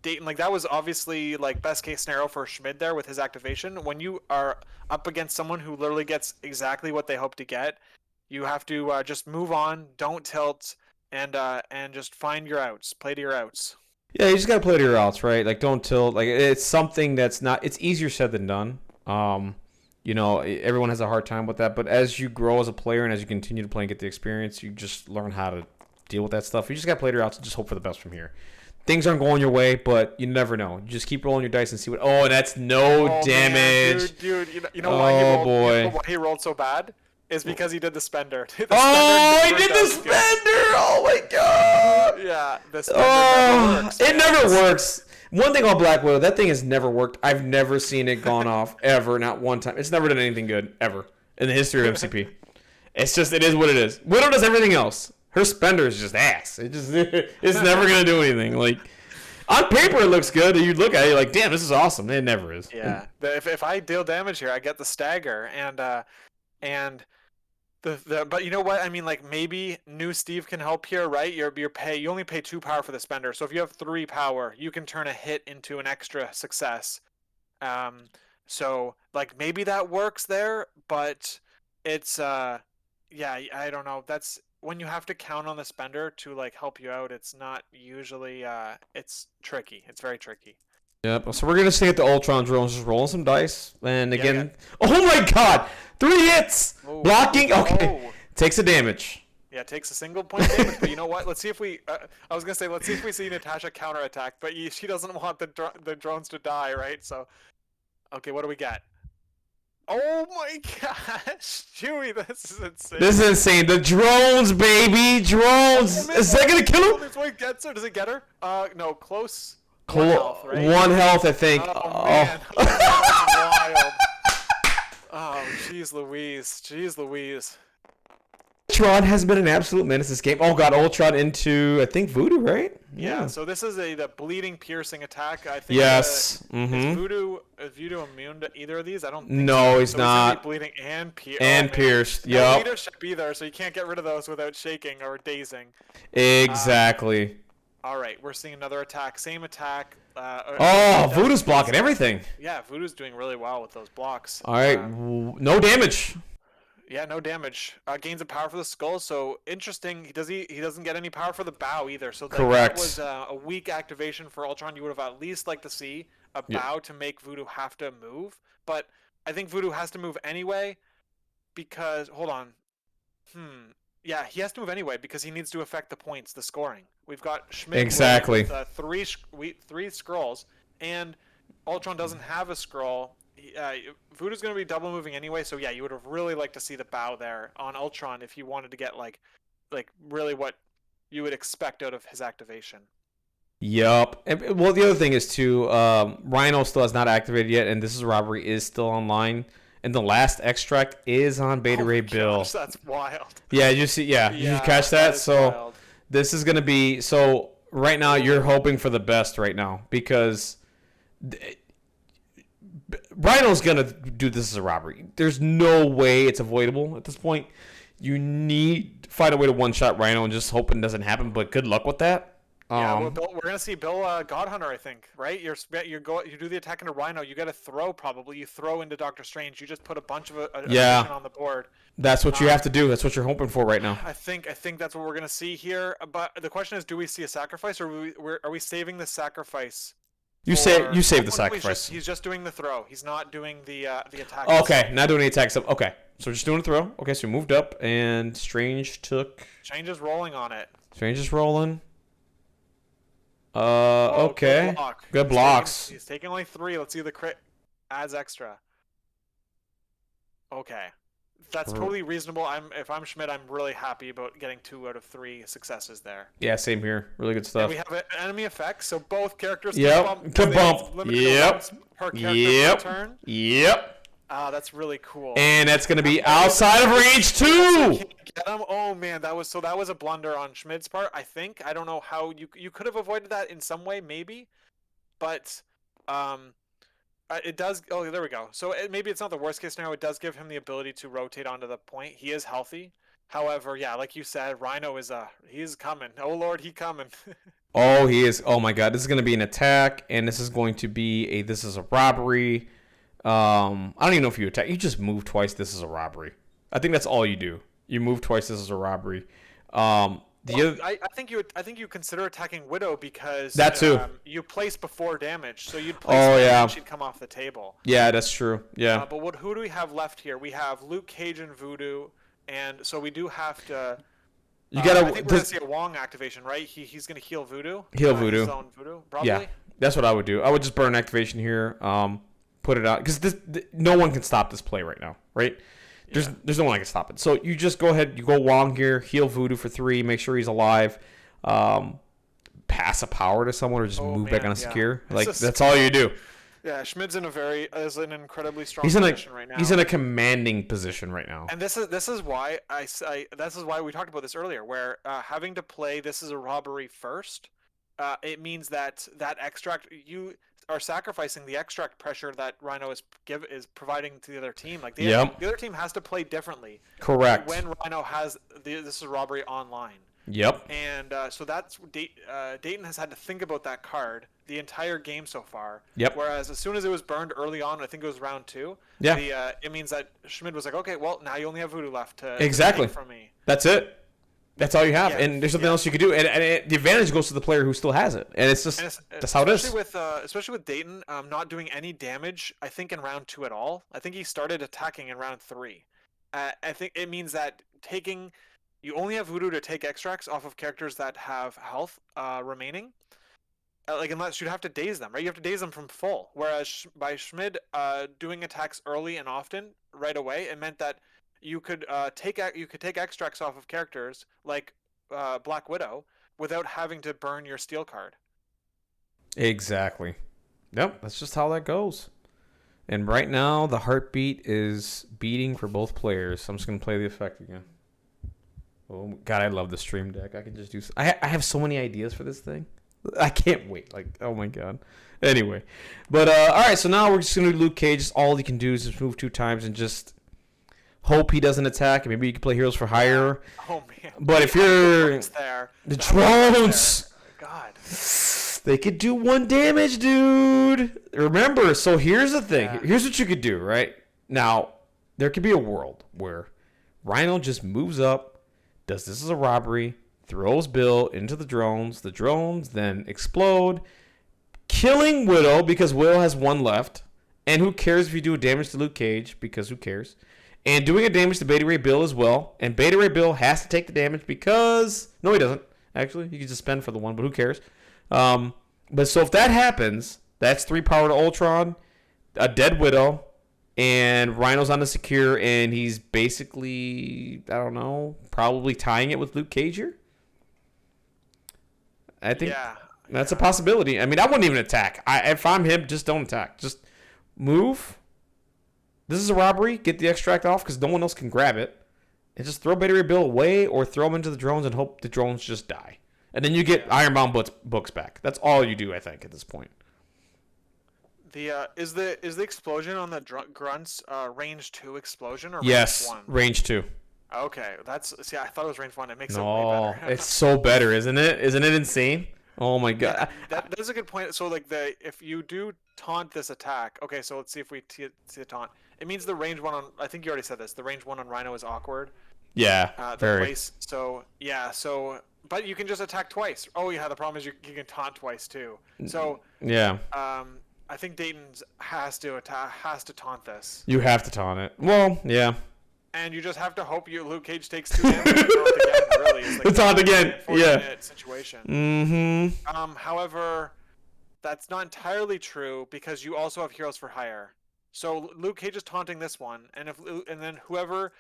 Dayton, like that was obviously like best case scenario for Schmid there with his activation. When you are up against someone who literally gets exactly what they hope to get, you have to just move on, don't tilt, and just find your outs, play to your outs. Yeah, you just gotta play to your outs, right? Like don't tilt. Like it's something that's not. It's easier said than done. Everyone has a hard time with that. But as you grow as a player and as you continue to play and get the experience, you just learn how to deal with that stuff. You just gotta play to your outs and just hope for the best from here. Things aren't going your way, but you never know. You just keep rolling your dice and see what. Oh, and that's no damage. Man, dude, you know why boy. He rolled so bad is because he did the spender. He did the spender! Oh my god! Yeah, the spender never works. It never works. One thing on Black Widow, that thing has never worked. I've never seen it gone off ever, not one time. It's never done anything good ever in the history of MCP. It is what it is. Widow does everything else. Her spender is just ass. It's never gonna do anything. Like on paper, it looks good. You look at it, you're like, damn, this is awesome. It never is. Yeah, if I deal damage here, I get the stagger, and but you know what? I mean, like maybe new Steve can help here, right? You only pay 2 power for the spender, so if you have 3 power, you can turn a hit into an extra success. So like maybe that works there, but it's yeah, I don't know. when you have to count on the spender to like help you out, it's not usually it's tricky. It's very tricky. Yep. So we're gonna stay at the Ultron drones, just rolling some dice, and Yeah, again, oh my God, 3 hits, oh, blocking. Okay, oh. takes a damage. Yeah, takes a single point damage, but you know what? Let's see if we. I was gonna say, let's see if we see Natasha counterattack, but she doesn't want the drones to die, right? So, okay, what do we got? Oh my gosh, Chewie, this is insane. This is insane. The drones, baby, drones. Is that gonna kill him? This one gets her. Does it get her? No, close. Cool. One health, right? 1 health, I think. Oh man, that's wild. Oh, jeez Louise, jeez Louise. Ultron has been an absolute menace this game. Oh God, Ultron into I think Voodoo, right? Yeah. So this is the bleeding, piercing attack. I think. Yes. Is Voodoo immune to either of these? I don't think No, so. he's So gonna be not. bleeding and And pierced. No Yup. leadership either, so you can't get rid of those without shaking or dazing. Exactly. All right, we're seeing another attack. Same attack. Oh, Voodoo's blocking everything. Yeah, Voodoo's doing really well with those blocks. All right, no damage. Yeah, no damage. Gains of power for the skull. So interesting. He doesn't get any power for the bow either. So Correct. That was a weak activation for Ultron. You would have at least liked to see a bow to make Voodoo have to move. But I think Voodoo has to move anyway because hold on. Yeah, he has to move anyway because he needs to affect the points, the scoring. We've got Schmid Exactly. with, three scrolls, and Ultron doesn't have a scroll. Voodoo's going to be double moving anyway, so yeah, you would have really liked to see the bow there on Ultron if you wanted to get like really what you would expect out of his activation. Yup. Well, the other thing is too, Rhino still has not activated yet, and This Is a Robbery is still online, and the last extract is on Beta Ray Bill. Gosh, that's wild. Yeah, you see, yeah, you catch that? So wild. this is gonna be so. Right now, you're hoping for the best right now because Rhino's gonna do This As a Robbery. There's no way it's avoidable at this point. You need to find a way to one-shot Rhino and just hope it doesn't happen. But good luck with that. Yeah, well, we're gonna see Bill Godhunter, I think, right? You do the attack into Rhino. You get a throw probably. You throw into Doctor Strange. You just put a bunch of attrition on the board. That's what you have to do. That's what you're hoping for right now. I think that's what we're gonna see here. But the question is, do we see a sacrifice, or are we saving the sacrifice? You save the sacrifice. He's just doing the throw. He's not doing the attack. Okay, not doing any attacks. Okay, so we're just doing a throw. Okay, so we moved up, and Strange is rolling on it. Strange is rolling. Okay. Good blocks. He's taking only 3. Let's see the crit adds extra. Okay. That's totally reasonable. If I'm Schmid, I'm really happy about getting 2 out of 3 successes there. Yeah, same here. Really good stuff. And we have an enemy effect, so both characters can bump. Yep. Per character per turn. Yep. That's really cool. And that's gonna be outside of range 2. Get him. Oh man, that was a blunder on Schmid's part. I think I don't know how you could have avoided that in some way, maybe, but it does. Oh, there we go. So maybe it's not the worst case scenario. It does give him the ability to rotate onto the point. He is healthy. However, yeah, like you said, Rhino he's coming. Oh Lord, he coming. Oh, he is. Oh my God, this is gonna be an attack, and this is going to be This Is a Robbery. I don't even know if you attack. You just move twice. This is a robbery. I think that's all you do. You move twice. This is a robbery. I think you consider attacking Widow because that too. You place before damage, so you'd place damage, she'd come off the table. Yeah, that's true. Yeah. But who do we have left here? We have Luke Cage and Voodoo, and so we do have to. You gotta. I think we're gonna see a Wong activation, right? He's gonna heal Voodoo. Heal Voodoo. His own Voodoo, probably. Yeah, that's what I would do. I would just burn activation here. Put it out because no one can stop this play right now, right? There's no one that can stop it. So you just go ahead, you go Wong here, heal Voodoo for 3, make sure he's alive, pass a power to someone, or just move back on a secure. Like that's all you do. Yeah, Schmid's in an incredibly strong position right now. He's in a commanding position right now. And this is why we talked about this earlier, where having to play This Is a Robbery first, it means that extract you are sacrificing the extract pressure that Rhino is providing to the other team. Like the other team has to play differently. Correct. When Rhino has This Is a Robbery online. Yep. And so that's Dayton has had to think about that card the entire game so far. Yep. Whereas as soon as it was burned early on, I think it was round 2. Yeah. It means that Schmid was like, okay, well now you only have Voodoo left to exactly take from me. That's it. That's all you have, Yeah, and there's something else you could do, and the advantage goes to the player who still has it, and it's just that's how it is. Especially with Dayton, not doing any damage. I think in round 2 at all. I think he started attacking in round 3. I think it means that you only have voodoo to take extracts off of characters that have health remaining. Like unless you'd have to daze them, right? You have to daze them from full. Whereas by Schmid doing attacks early and often right away, it meant that you could take extracts off of characters like Black Widow without having to burn your steel card. Exactly. Yep, that's just how that goes. And right now, the heartbeat is beating for both players. So I'm just gonna play the effect again. Oh God, I love the stream deck. I can just do. I have so many ideas for this thing. I can't wait. Like, oh my God. Anyway, but all right. So now we're just gonna do Luke Cage. All he can do is just move 2 times and just hope he doesn't attack. Maybe you can play Heroes for Hire. Oh man. But if you're the drones, God, they could do 1 damage, dude. Remember. So here's the thing. Yeah. Here's what you could do. Right now, there could be a world where Rhino just moves up, does this as a robbery, throws Bill into the drones then explode, killing Widow because Widow has 1 left. And who cares if you do damage to Luke Cage, because who cares? And doing a damage to Beta Ray Bill as well. And Beta Ray Bill has to take the damage because... No, he doesn't. Actually, he can just spend for the 1, but who cares? But so if that happens, that's 3 power to Ultron, a dead Widow, and Rhino's on the secure, and he's basically, I don't know, probably tying it with Luke Cage here. I think that's a possibility. I mean, I wouldn't even attack. If I'm him, just don't attack. Just move. This is a robbery. Get the extract off because no one else can grab it. And just throw Beta Ray Bill away or throw him into the drones and hope the drones just die. And then you get Ironbound books back. That's all you do, I think, at this point. Is the explosion on the grunts range 2 explosion or yes, range 1? Range 2. Okay, I thought it was range 1. It makes it No, way better. it's so better, isn't it? Isn't it insane? Oh my God. That's a good point. So like if you do taunt this attack, okay, so let's see if we see the taunt. It means the range 1 on, I think you already said this, the range 1 on Rhino is awkward. Yeah, very. Place, so but you can just attack twice. Oh yeah, the problem is you can taunt twice too. So yeah. I think Dayton has to taunt this. You have to taunt it. Well, yeah. And you just have to hope Luke Cage takes 2 damage and taunt again. Really, it's like taunt again. Yeah. Situation. Mm-hmm. However, that's not entirely true because you also have Heroes for Hire. So Luke Cage is taunting this one, and then whoever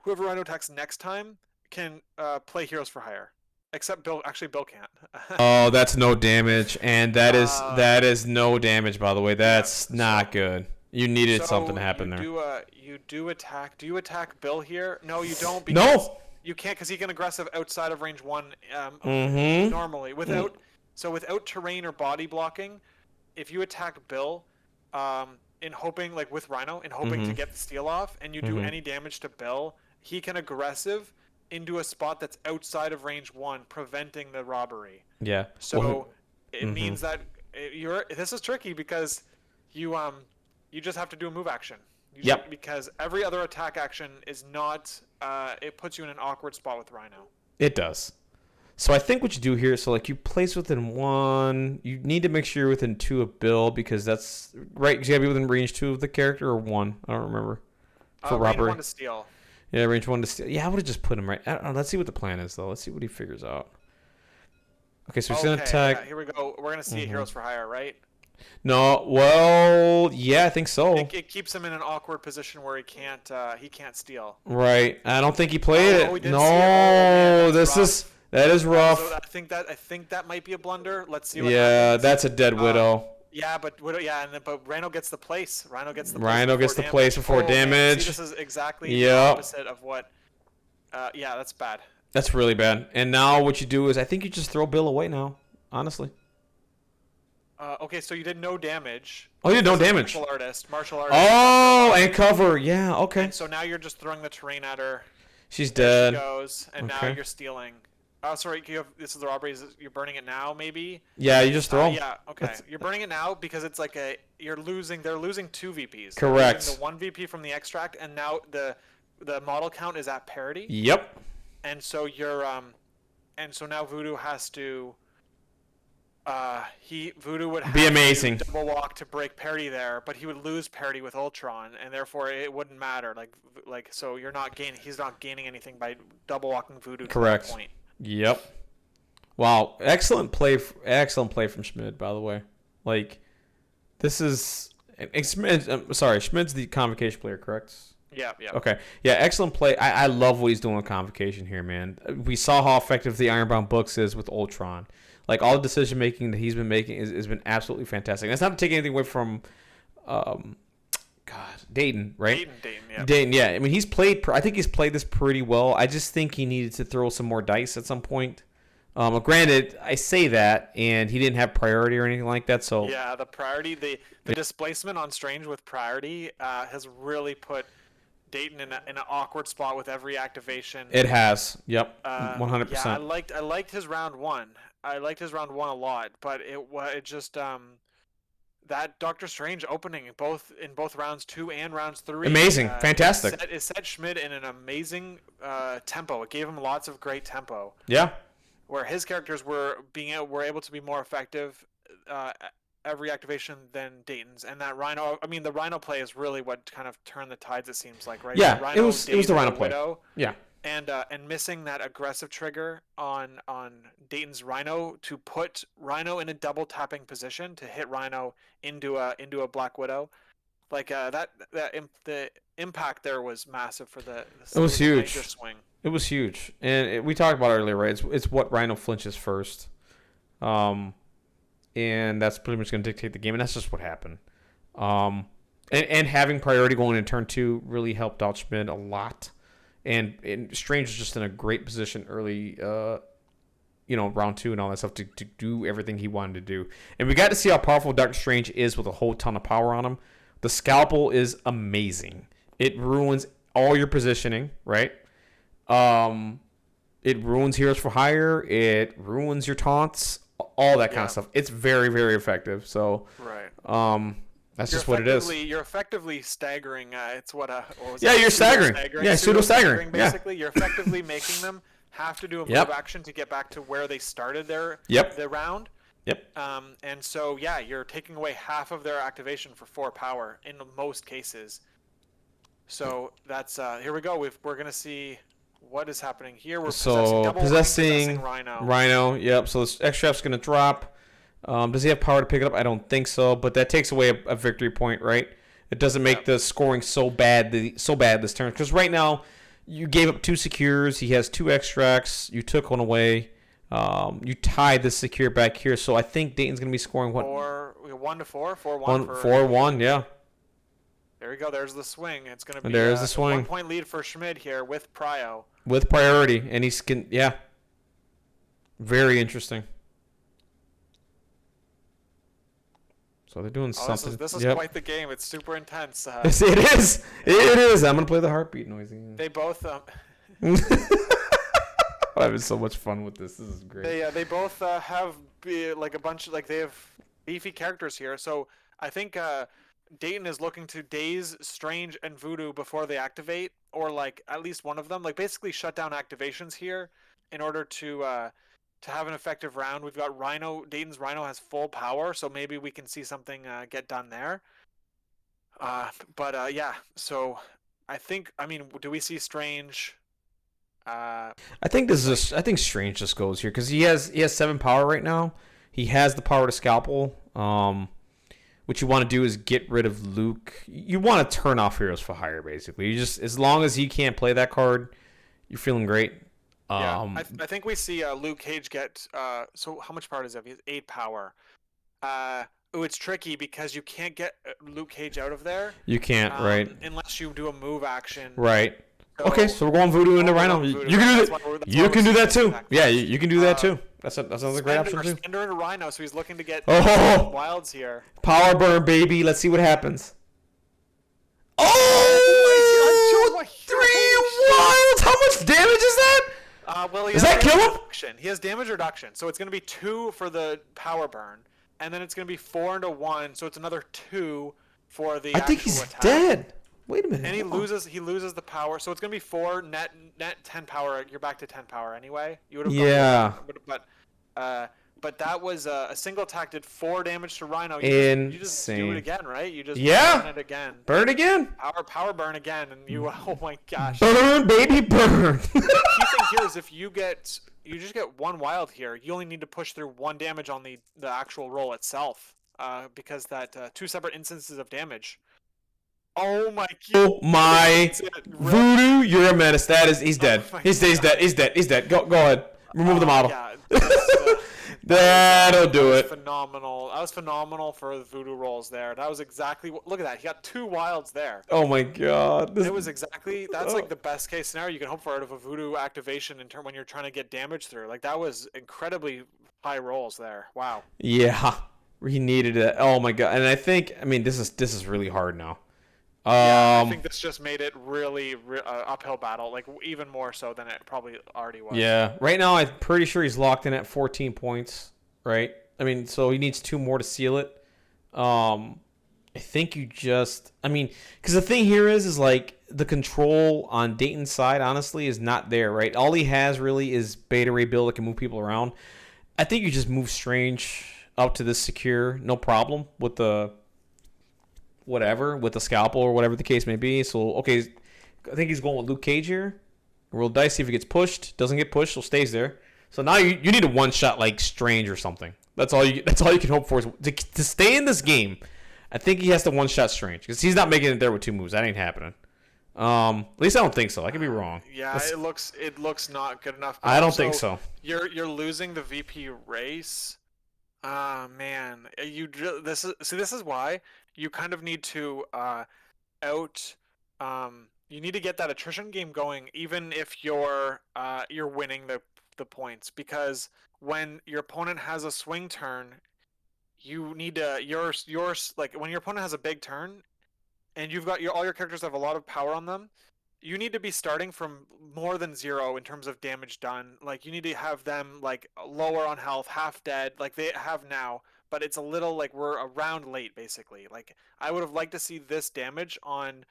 Rhino attacks next time can play Heroes for Hire. Except Bill. Actually, Bill can't. Oh, that's no damage, and that is no damage. By the way, that's not good. You needed something to happen there. You do attack. Do you attack Bill here? No, you don't. Because you can't because he can aggressive outside of range 1. Normally, without terrain or body blocking, if you attack Bill, in hoping like with Rhino, in hoping to get the steal off, and you do any damage to Bill, he can aggressive into a spot that's outside of range 1, preventing the robbery. Yeah. So it means that this is tricky because you just have to do a move action. Because every other attack action is not. It puts you in an awkward spot with Rhino. It does. So I think what you do here, so like you place within 1, you need to make sure you're within 2 of Bill because that's right. You gotta be within range 2 of the character or 1. I don't remember. For robbery. Range 1 to steal. Yeah, range 1 to steal. Yeah, I would have just put him right. I don't know. Let's see what the plan is though. Let's see what he figures out. Okay, so he's gonna attack. Yeah, here we go. We're gonna see Heroes for Hire, right? No, well, yeah, I think so. It keeps him in an awkward position where he can't steal. Right. I don't think he played it. We didn't no, see it. That is rough. So I think that might be a blunder. Let's see what happens. happens. That's a dead Widow. Yeah, but Rhino gets the place. Rhino gets the place before damage. See, this is exactly the opposite of what. Yeah, that's bad. That's really bad. And now what you do is I think you just throw Bill away now. Honestly. Okay, so you did no damage. Oh, you did no damage. Martial artist. Oh, and cover. Yeah, okay. And so now you're just throwing the terrain at her. She's dead. She goes, and now you're stealing. Oh, sorry. This is the robbery. You're burning it now, maybe? Yeah, you just throw. Yeah. Okay. You're burning it now because it's like you're losing. They're losing 2 VPs. Correct. The 1 VP from the extract, and now the the model count is at parity, Yep. and so and so now Voodoo has to. Voodoo would have Be amazing. to double walk to break parity there, but he would lose parity with Ultron, and therefore it wouldn't matter. So you're not gaining. He's not gaining anything by double walking Voodoo. Correct. To that point. Yep. Wow, excellent play from Schmid, by the way. Like, this is Schmid's the Convocation player, correct? Yeah, yeah. Okay, yeah, excellent play. I love what he's doing with Convocation here, man. We saw how effective the Ironbound books is with Ultron. Like, all the decision making that he's been making has been absolutely fantastic. That's not to take anything away from, Dayton, right? Dayton, yeah. Dayton, yeah. I mean, I think he's played this pretty well. I just think he needed to throw some more dice at some point. Granted, I say that, and he didn't have priority or anything like that, so... Yeah, the priority, the displacement on Strange with priority has really put Dayton in an awkward spot with every activation. It has. Yep. 100%. Yeah, I liked his round one. I liked his round one a lot, but it just that Doctor Strange opening in both rounds 2 and rounds 3. Amazing. Fantastic. It set Schmid in an amazing tempo. It gave him lots of great tempo. Yeah. Where his characters were able to be more effective every activation than Dayton's, and that Rhino. I mean, the Rhino play is really what kind of turned the tides. It seems like, right? Yeah, Rhino, it was the Rhino play. Widow, yeah, and missing that aggressive trigger on Dayton's Rhino to put Rhino in a double tapping position to hit Rhino into a Black Widow. Like the impact there was massive for the it was huge. Swing. It was huge, and we talked about it earlier, right? It's what Rhino flinches first, and that's pretty much going to dictate the game, and that's just what happened. And having priority going in turn 2 really helped out Schmid a lot, and Strange was just in a great position early, round 2 and all that stuff to do everything he wanted to do, and we got to see how powerful Doctor Strange is with a whole ton of power on him. The scalpel is amazing. It ruins all your positioning, right? It ruins Heroes for Hire. It ruins your taunts, all that kind of stuff. It's very, very effective. So, right. That's just what it is. You're effectively staggering. It's what you're staggering. Yeah, pseudo staggering. Basically, you're effectively making them have to do a move action to get back to where they started their round. Yep. And so you're taking away half of their activation for 4 power in most cases. So that's here we go. We're gonna see. What is happening here? We're possessing Rhino. Yep. So this extra F's going to drop. Does he have power to pick it up? I don't think so. But that takes away a victory point, right? It doesn't make the scoring so bad this turn. Because right now, you gave up 2 secures. He has 2 extracts. You took one away. You tied the secure back here. So I think Dayton's going to be scoring what? 1-4, 4-1. 4-1, yeah. There we go. There's the swing. It's going to be there's the swing. 1 point lead for Schmid here with Prio. With priority, and he's very interesting. So they're doing something. This is quite the game. It's super intense. It is. It is. I'm gonna play the heartbeat noise again. They both. I'm having so much fun with this. This is great. They both have like a bunch they have beefy characters here. So I think Dayton is looking to daze Strange and Voodoo before they activate, or like at least one of them, like basically shut down activations here in order to have an effective round. We've got Rhino. Dayton's Rhino has full power, so maybe we can see something get done there. So I mean, do we see Strange? I think I think Strange just goes here because he has 7 power right now. He has the power to scalpel. What you want to do is get rid of Luke. You want to turn off Heroes for Hire, basically. You just, as long as he can't play that card, you're feeling great. I think we see Luke Cage get. So how much power does he have? He has 8 power. It's tricky because you can't get Luke Cage out of there. You can't, right? Unless you do a move action. Right. Okay, so we're going Voodoo into Rhino. You can do that. You can do that too. Yeah, you can do that too. That's another great option too. Spender into Rhino, so he's looking to get wilds here. Power burn, baby. Let's see what happens. Oh! 3 wilds. How much damage is that? Does that kill him? He has damage reduction, so it's going to be 2 for the power burn, and then it's going to be 4 into 1, so it's another 2 for the. I think he's attack. dead. Wait a minute. And he hold on. loses the power, so it's gonna be 4 net 10 power. You're back to 10 power anyway. You would have gone Yeah. lower, but that was a single attack did 4 damage to Rhino. You just do it Insane. again, right? You just Yeah. burn it again. Burn again. Power burn again, and you oh my gosh. Burn, baby, burn. The key thing here is if you just get 1 wild here, you only need to push through 1 damage on the actual roll itself, because that 2 separate instances of damage. Oh my god. Oh my voodoo, you're a menace. He's dead. He's dead. He's dead. Go ahead. Remove the model. Yeah, That'll do that was it. phenomenal. That was phenomenal for the voodoo rolls there. That was exactly look at that. He got 2 wilds there. Oh my god. It was exactly that's like the best case scenario you can hope for out of a voodoo activation in turn when you're trying to get damage through. Like that was incredibly high rolls there. Wow. Yeah. He needed it. Oh my god. And I mean this is really hard now. Yeah, I think this just made it really uphill battle, like even more so than it probably already was. Yeah. Right now, I'm pretty sure he's locked in at 14 points, right? I mean, so he needs 2 more to seal it. I think because the thing here is like the control on Dayton's side, honestly, is not there, right? All he has really is Beta Ray Bill that can move people around. I think you just move Strange up to this secure, no problem, with the scalpel or whatever the case may be. So, okay, I think he's going with Luke Cage here. Roll dice, see if he gets pushed. Doesn't get pushed, so stays there. So now you need a one-shot like Strange or something. That's all you can hope for is to stay in this game. I think he has to one-shot Strange because he's not making it there with 2 moves. That ain't happening. At least I don't think so. I could be wrong. Yeah, it looks not good enough. I don't think so. You're losing the VP race. Ah man, this is why you kind of need to you need to get that attrition game going, even if you're winning the points, because when your opponent has a swing turn, you need to yours like when your opponent has a big turn, and you've got all your characters have a lot of power on them. You need to be starting from more than 0 in terms of damage done. Like you need to have them like lower on health, half dead, like they have now. But it's a little like we're around late, basically. Like I would have liked to see this damage on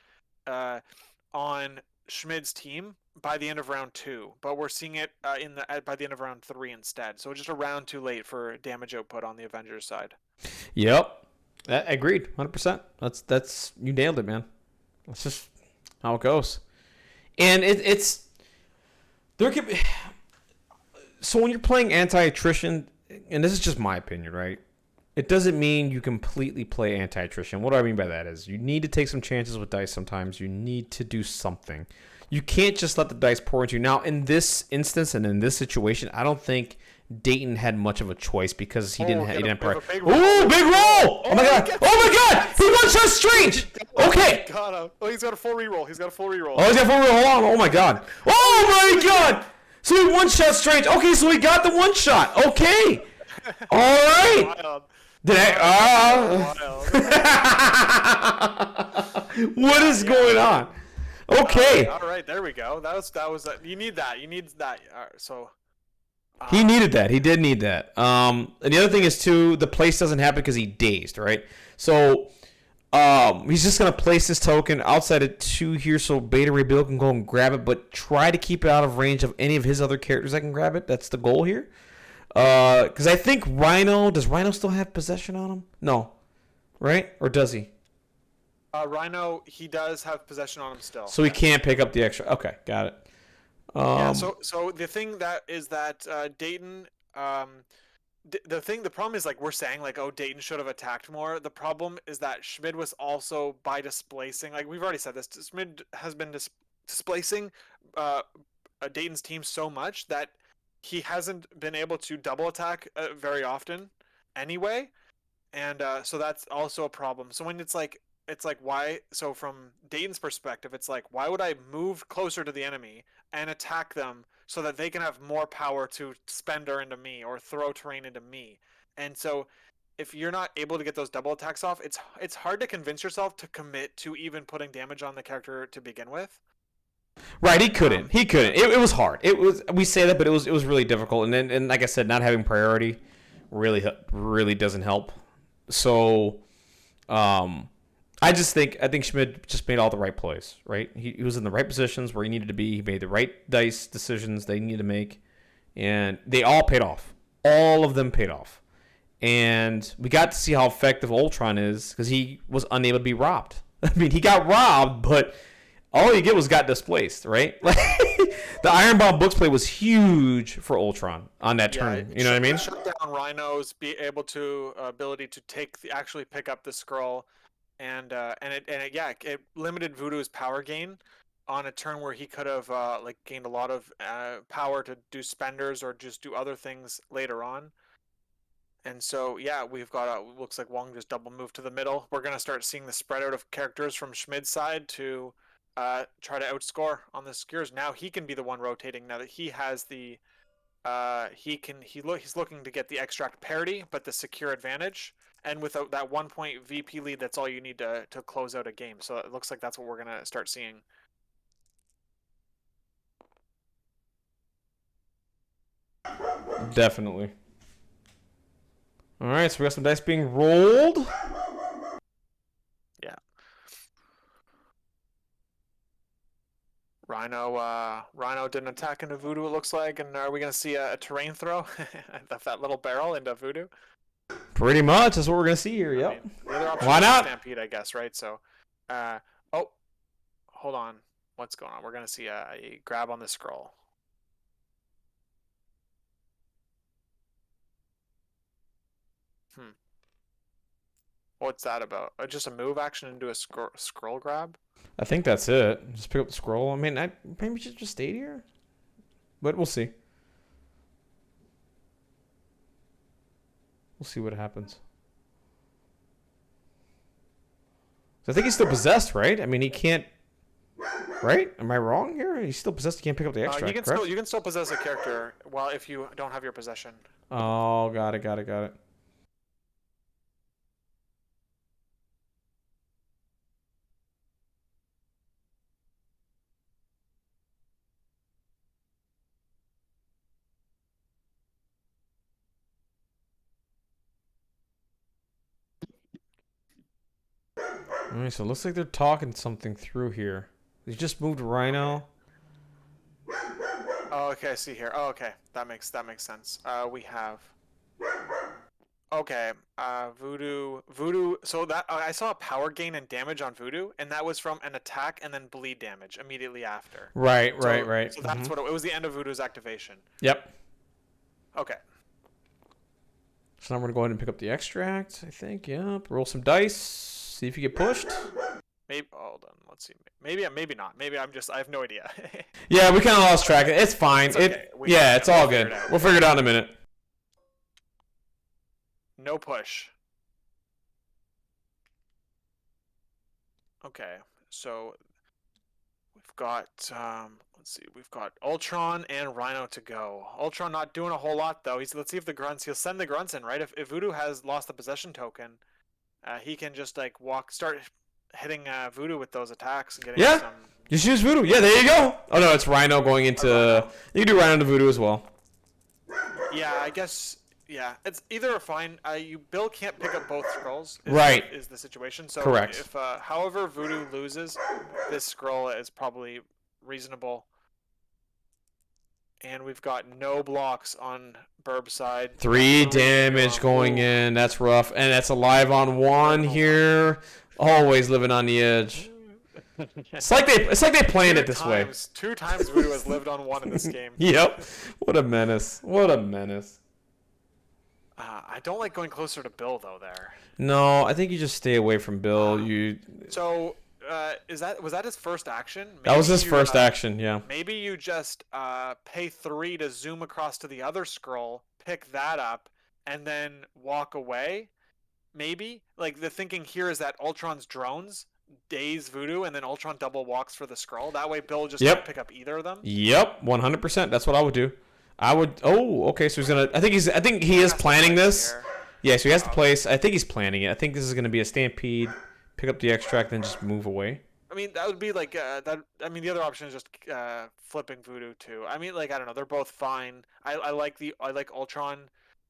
Schmid's team by the end of round 2, but we're seeing it by the end of round 3 instead. So just a round too late for damage output on the Avengers side. Yep, agreed, 100%. That's you nailed it, man. That's just how it goes. And it's there could be so when you're playing anti-attrition, and this is just my opinion, right? It doesn't mean you completely play anti-attrition. What do I mean by that is you need to take some chances with dice sometimes. You need to do something. You can't just let the dice pour into you. Now, in this instance and in this situation, I don't think Dayton had much of a choice because he didn't have prior. Ooh, big roll! Oh my god! Oh my god! He one-shot Strange! Okay! Oh, he's got a full reroll. Oh, he's got a full reroll. Hold on. Oh my god! Oh my god! So he one-shot Strange. Okay, so he got the one-shot. Okay! Alright! Did what is going on? Okay. All right, there we go. That was you need that. You need that. All right, so he needed that. He did need that. And the other thing is too, the place doesn't happen because he dazed, right? So he's just gonna place this token outside of 2 here, so Beta Ray Bill can go and grab it, but try to keep it out of range of any of his other characters that can grab it. That's the goal here. Because I think does Rhino still have possession on him? No, right? Or does he? Rhino, he does have possession on him still. So he can't pick up the extra. Okay, got it. Yeah. So the thing that is that Dayton, the problem is like we're saying like, oh, Dayton should have attacked more. The problem is that Schmid was also by displacing, like we've already said this, Schmid has been displacing Dayton's team so much that he hasn't been able to double attack very often anyway, and so that's also a problem. So when it's like why, so from Dayton's perspective, it's like, why would I move closer to the enemy and attack them so that they can have more power to spender into me or throw terrain into me? And so if you're not able to get those double attacks off, it's hard to convince yourself to commit to even putting damage on the character to begin with. Right, he couldn't. It was hard. We say that, but it was really difficult. And like I said, not having priority really doesn't help. So, I think Schmid just made all the right plays, right? He was in the right positions where he needed to be. He made the right dice decisions they needed to make, and they all paid off. All of them paid off. And we got to see how effective Ultron is because he was unable to be robbed. I mean, he got robbed, but all he did was got displaced, right? Like the Iron Bomb Books play was huge for Ultron on that turn. You know what I mean? Shut down Rhino's ability to actually pick up the scroll, and it limited Voodoo's power gain on a turn where he could have gained a lot of power to do spenders or just do other things later on. And so, yeah, we've got looks like Wong just double moved to the middle. We're going to start seeing the spread out of characters from Schmid's side to try to outscore on the skiers. Now he can be the one rotating now that he has the he's looking to get the extract parity, but the secure advantage. And without that 1 point VP lead, that's all you need to close out a game. So it looks like that's what we're going to start seeing. Definitely. All right, so we got some dice being rolled. Yeah. Rhino did an attack into Voodoo, it looks like, and are we going to see a terrain throw? that little barrel into Voodoo? Pretty much, that's what we're going to see here, yep. I mean, the other option Why is not? Stampede, I guess, right? So, oh, hold on. What's going on? We're going to see a grab on the scroll. What's that about? Just a move action into a scroll grab? I think that's it. Just pick up the scroll. I mean, maybe we should just stay here. But we'll see. We'll see what happens. So I think he's still possessed, right? I mean, he can't... Right? Am I wrong here? He's still possessed. He can't pick up the extract, correct? You can still possess a character if you don't have your possession. Oh, got it. Alright, so it looks like they're talking something through here. They just moved Rhino. Oh, okay, I see here. Oh, okay. That makes sense. We have... Okay, Voodoo. So that I saw a power gain and damage on Voodoo, and that was from an attack and then bleed damage immediately after. Right. So that's what it was. The end of Voodoo's activation. Yep. Okay. So now we're gonna go ahead and pick up the extract. I think. Yep. Roll some dice. See if you get pushed. Maybe. Hold on. Let's see. Maybe not. Maybe I have no idea. Yeah, we kind of lost track. It's fine. It's okay. It's all good. We'll figure it out in a minute. No push. Okay, so we've got let's see, we've got Ultron and Rhino to go. Ultron not doing a whole lot though. Let's see if he'll send the grunts in, right? If Voodoo has lost the possession token, he can just start hitting Voodoo with those attacks and getting some. Just use Voodoo. Yeah, there you go. Oh no, it's Rhino going into. You can do Rhino to Voodoo as well. Yeah, I guess. Yeah, it's either or fine. Bill can't pick up both scrolls. Is the situation. So correct. If however Voodoo loses, this scroll is probably reasonable. And we've got no blocks on Burb's side. 3 damage going in. That's rough. And that's alive on 1 here. Always living on the edge. It's like they planned it this way. 2 times Voodoo has lived on 1 in this game. Yep. What a menace. I don't like going closer to Bill though. There. No, I think you just stay away from Bill. So, was that his first action? That was his first action. Yeah. Maybe you just pay 3 to zoom across to the other scroll, pick that up, and then walk away. Maybe the thinking here is that Ultron's drones daze Voodoo, and then Ultron double walks for the scroll. That way, Bill just can't pick up either of them. Yep, 100%. That's what I would do. Oh, okay. So he's gonna. I think he is planning this. Yeah. So he has to place. I think he's planning it. I think this is gonna be a stampede. Pick up the extract, then just move away. I mean, that would be that. I mean, the other option is just flipping Voodoo too. I mean, I don't know. They're both fine. I like Ultron.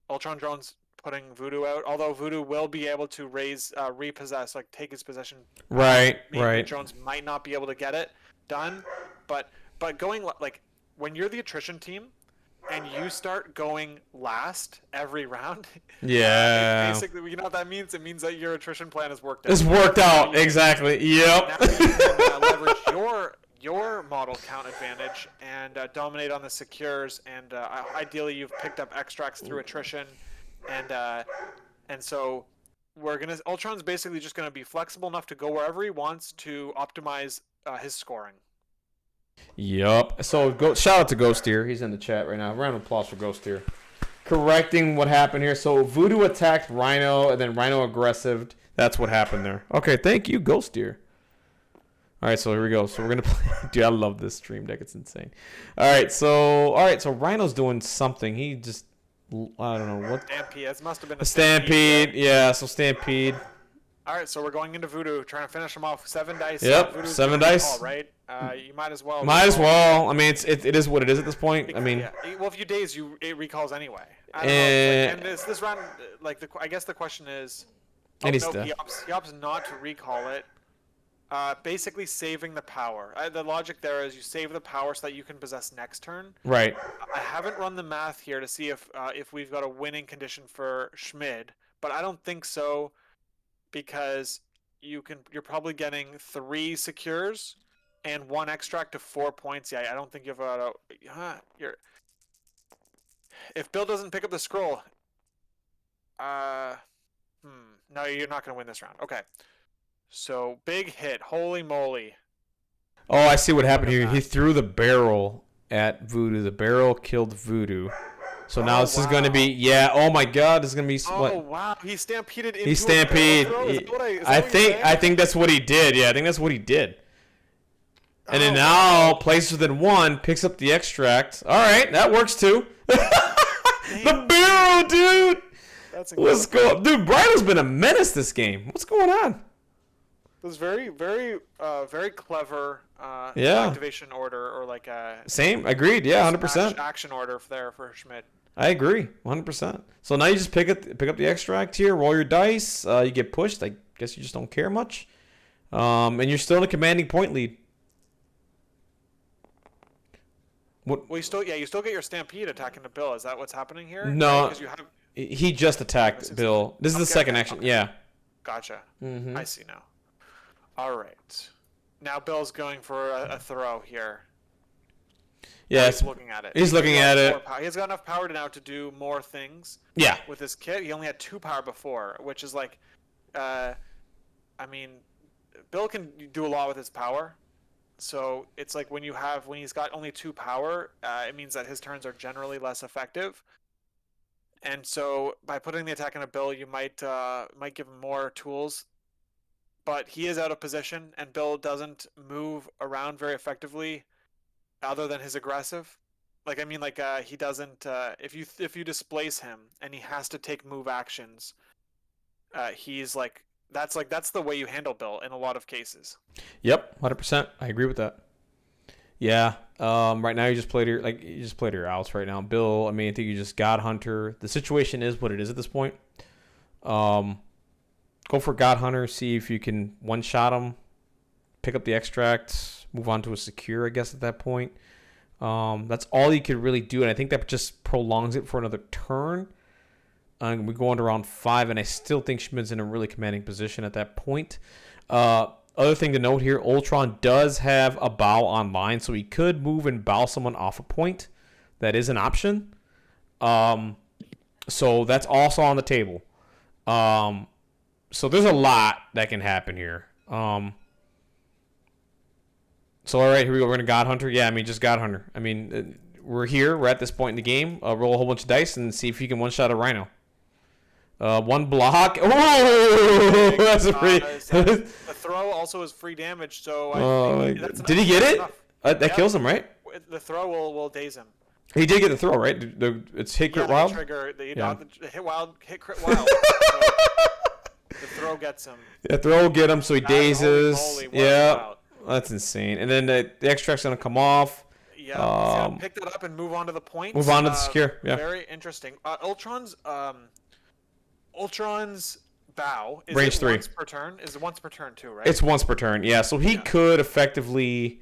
Ultron drones putting Voodoo out. Although Voodoo will be able to repossess, like take his possession. Right, Maybe right. Jones might not be able to get it done, but going like when you're the attrition team and you start going last every round, Yeah. basically, you know what that means? It means that your attrition plan has worked out. It's worked out, exactly. Yep. Now you can leverage your model count advantage and dominate on the secures, and ideally you've picked up extracts through attrition, and so Ultron's basically just gonna be flexible enough to go wherever he wants to optimize his scoring. Yup. So shout out to Ghost here. He's in the chat right now. Round of applause for Ghost here. Correcting what happened here. So Voodoo attacked Rhino, and then Rhino aggressive. That's what happened there. Okay, thank you, Ghost here. All right, so here we go. So we're gonna play. Dude, I love this stream deck. It's insane. All right, so Rhino's doing something. He just, I don't know what. Stampede. It must have been A stampede. Yeah, so Stampede. All right, so we're going into Voodoo, trying to finish him off. 7 dice. Yep, Voodoo's 7 gonna dice. recall, right? You might as well. Might as well. I mean, it is what it is at this point. I mean, yeah. Well, if you daze, it recalls anyway. I don't know. And this round, I guess the question is, And he he's opts not to recall it. Basically saving the power. The logic there is you save the power so that you can possess next turn. right. I haven't run the math here to see if we've got a winning condition for Schmid, but I don't think so, because you're probably getting 3 secures and 1 extract to 4 points. Yeah, I don't think you've got if Bill doesn't pick up the scroll, no, you're not gonna win this round. Okay. So big hit, holy moly! Oh, I see what happened here. He threw the barrel at Voodoo. The barrel killed Voodoo. So now this is going to be Oh my God, this is going to be what? Oh wow, he stampeded into. He stampeded. I think that's what he did. Yeah, I think that's what he did. And then now places within 1 picks up the extract. All right, that works too. The barrel, dude. That's What's going? Dude, Bridal's been a menace this game. What's going on? It was very, very, very clever activation order, or like a same. Agreed. Yeah, 100%. Action order there for Schmid. I agree, 100%. So now you just pick up the extract here, roll your dice. You get pushed. I guess you just don't care much, and you're still in a commanding point lead. What? Well, you still get your stampede attacking the Bill. Is that what's happening here? No, because you have. He just attacked Bill. This is the second action. Okay. Yeah. Gotcha. Mm-hmm. I see now. All right. Now Bill's going for a throw here. Yeah, he's looking at it. He's looking at it. He's got enough power now to do more things. Yeah. With his kit, he only had 2 power before, which is like, I mean, Bill can do a lot with his power. So it's like when he's got only 2 power, it means that his turns are generally less effective. And so by putting the attack on a Bill, you might give him more tools. But he is out of position, and Bill doesn't move around very effectively, other than his aggressive. He doesn't. If you displace him and he has to take move actions, he's that's the way you handle Bill in a lot of cases. Yep, 100%. I agree with that. Yeah. Right now you just played your outs right now, Bill. I mean, I think you just God Hunter. The situation is what it is at this point. Go for God Hunter, see if you can one-shot him, pick up the extract, move on to a secure, I guess, at that point. That's all you could really do, and I think that just prolongs it for another turn. We go on to round 5, and I still think Schmid's in a really commanding position at that point. Other thing to note here, Ultron does have a bow online, so he could move and bow someone off a point. That is an option. So that's also on the table. So there's a lot that can happen here. So all right, here we go. We're gonna God Hunter. Yeah, I mean just God Hunter. I mean we're here. We're at this point in the game. Roll a whole bunch of dice and see if you can one shot a Rhino. 1 block. Oh, that's a free. The throw also is free damage. So did he get it? That kills him, right? The throw will daze him. He did get the throw, right? It's hit crit wild. Hit wild, hit crit wild. The throw gets him. The throw will get him, so he dazes. Holy, yeah, that's insane. And then the extract's gonna come off. Yeah, he's gonna pick that up and move on to the point. Move on to the secure. Yeah. Very interesting. Ultron's Ultron's bow is Range it 3. once per turn? Is it once per turn too, right? It's once per turn. Yeah, so he Yeah. could effectively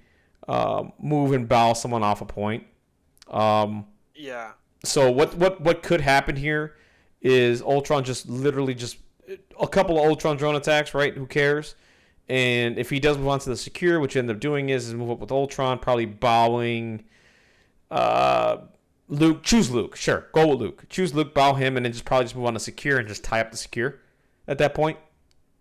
move and bow someone off a point. Yeah. So what could happen here is Ultron just literally just a couple of Ultron drone attacks, right? Who cares? And if he does move on to the secure, which you end up doing is move up with Ultron, probably bowing Luke. Choose Luke. Sure. Go with Luke. Choose Luke, bow him, and then probably just move on to secure and just tie up the secure at that point.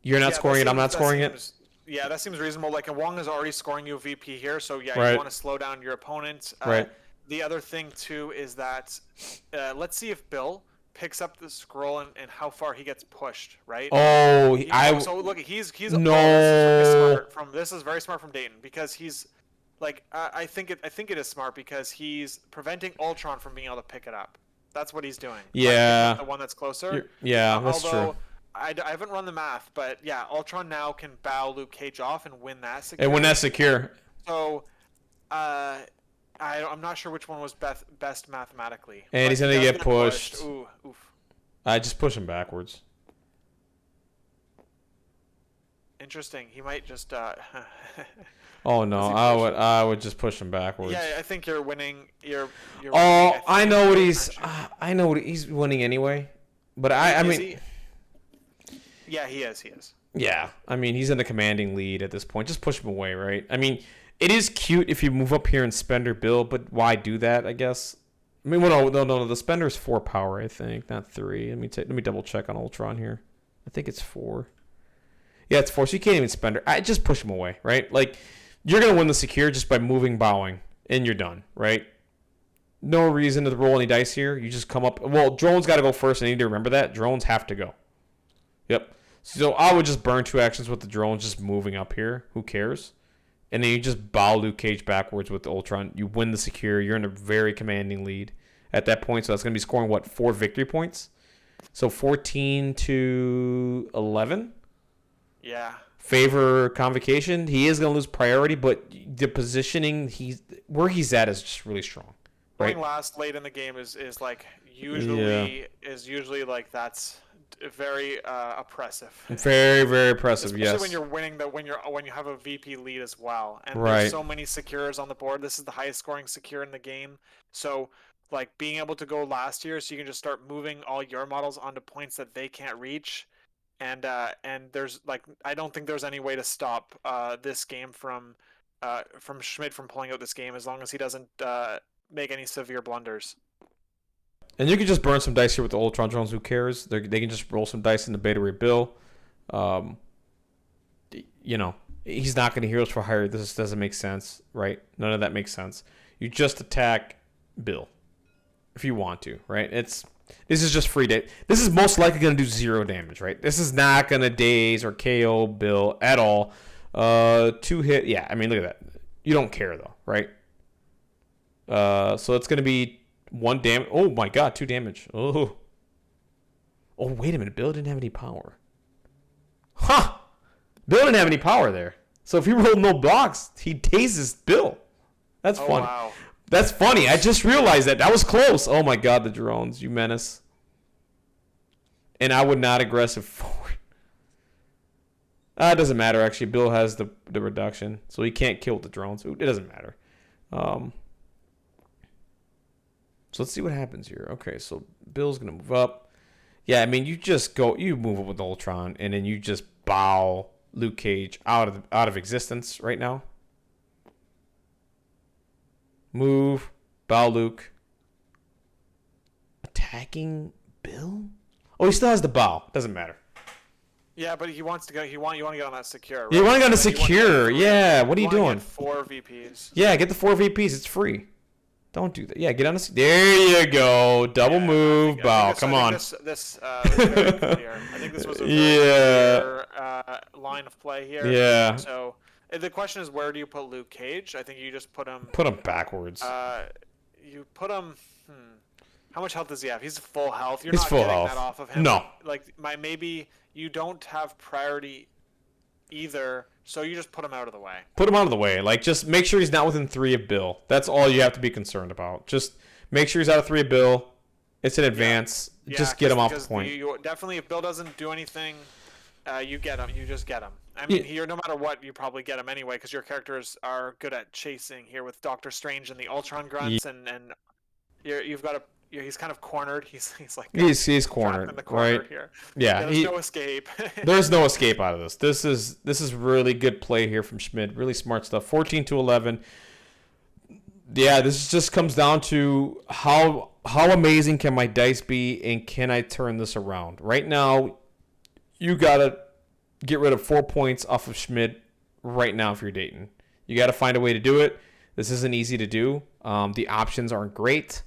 You're not scoring it. I'm not scoring it. Yeah, that seems reasonable. Like, and Wong is already scoring you a VP here, so yeah, Right. you want to slow down your opponent. Right. The other thing too is that let's see if Bill picks up the scroll and how far he gets pushed. Right. Oh, So look, he's No. This is very smart from Dayton because he's like I think it is smart because he's preventing Ultron from being able to pick it up. That's what he's doing. Yeah. The one that's closer. Yeah, that's Although, true. I haven't run the math, but yeah, Ultron now can bow Luke Cage off and win that secure. And when that's secure. So, I'm not sure which one was best mathematically. And But he's gonna he does get pushed. Ooh, oof. I just push him backwards. Interesting. He might just. Oh no, I would just push him backwards. Yeah, I think you're winning. You're Oh, winning, I know what he's winning anyway. But I mean. Yeah, he is. Yeah, I mean, he's in the commanding lead at this point. Just push him away, right? I mean, it is cute if you move up here and spend or build, but why do that, I guess? I mean, well, no. The spender's 4 power, I think, not 3. Let me double check on Ultron here. I think it's 4. Yeah, it's 4, so you can't even spend her. I just push him away, right? Like, you're going to win the secure just by moving, bowing, and you're done, right? No reason to roll any dice here. You just come up. Well, drones got to go first. I need to remember that. Drones have to go. Yep. So I would just burn 2 actions with the drones just moving up here. Who cares? And then you just bow Luke Cage backwards with the Ultron. You win the secure. You're in a very commanding lead at that point. So that's going to be scoring, 4 victory points? So 14 to 11? Yeah. Favor Convocation. He is going to lose priority, but the positioning, where he's at is just really strong. Right? Going last late in the game is like usually like that's very oppressive. Very, very oppressive. Especially yes. when you're winning when you have a VP lead as well, and Right. there's so many secures on the board. This is the highest scoring secure in the game, so like being able to go last year, so you can just start moving all your models onto points that they can't reach, and there's like I don't think there's any way to stop this game from Schmid from pulling out this game as long as he doesn't make any severe blunders. And you can just burn some dice here with the Ultron drones. Who cares? They can just roll some dice in the Beta Ray Bill. He's not going to heroes for hire. This doesn't make sense, right? None of that makes sense. You just attack Bill if you want to, right? This is just free day. This is most likely going to do 0 damage, right? This is not going to daze or KO Bill at all. 2 hit. Yeah, I mean, look at that. You don't care though, right? So it's going to be 1 damage. Oh my god, 2 damage. Oh, wait a minute. Bill didn't have any power. Huh. Bill didn't have any power there. So if he rolled no blocks, he dazes Bill. That's funny. Wow. That's funny. I just realized that. That was close. Oh my god, the drones. You menace. And I would not aggressive forward. It doesn't matter, actually. Bill has the reduction. So he can't kill the drones. It doesn't matter. So let's see what happens here. Okay, so Bill's going to move up. Yeah, I mean, you move up with Ultron, and then you just bow Luke Cage out of existence right now. Move, bow Luke. Attacking Bill? Oh, he still has the bow. Doesn't matter. Yeah, but he wants to go. You want to get on that secure. Right? You want to get on the secure. Yeah, what are you doing? Get 4 VPs. Yeah, get the 4 VPs. It's free. Don't do that. Yeah, get on the. There you go. Double move, bow. Come on. This was very clear. I think this was a very clear line of play here. Yeah. So the question is, where do you put Luke Cage? I think you just put him. Put him backwards. You put him. How much health does he have? He's full health. You're He's not full getting health. that off of him. No. Like maybe you don't have priority either, so you just put him out of the way. Put him out of the way. Like, just make sure he's not within 3 of Bill. That's all you have to be concerned about. Just make sure he's out of 3 of Bill. It's an advance. Yeah, Just get him off the because point. you definitely, if Bill doesn't do anything, you get him. You just get him. I mean, Yeah. here, no matter what, you probably get him anyway, because your characters are good at chasing here with Doctor Strange and the Ultron grunts, and you've got a. He's kind of cornered. He's like He's trapped cornered, in the corner right? here. Yeah, There's no escape. there's no escape out of this. This is really good play here from Schmid. Really smart stuff. 14 to 11. Yeah, this just comes down to how amazing can my dice be, and can I turn this around? Right now, you gotta get rid of 4 points off of Schmid right now if you're Dayton. You got to find a way to do it. This isn't easy to do. The options aren't great.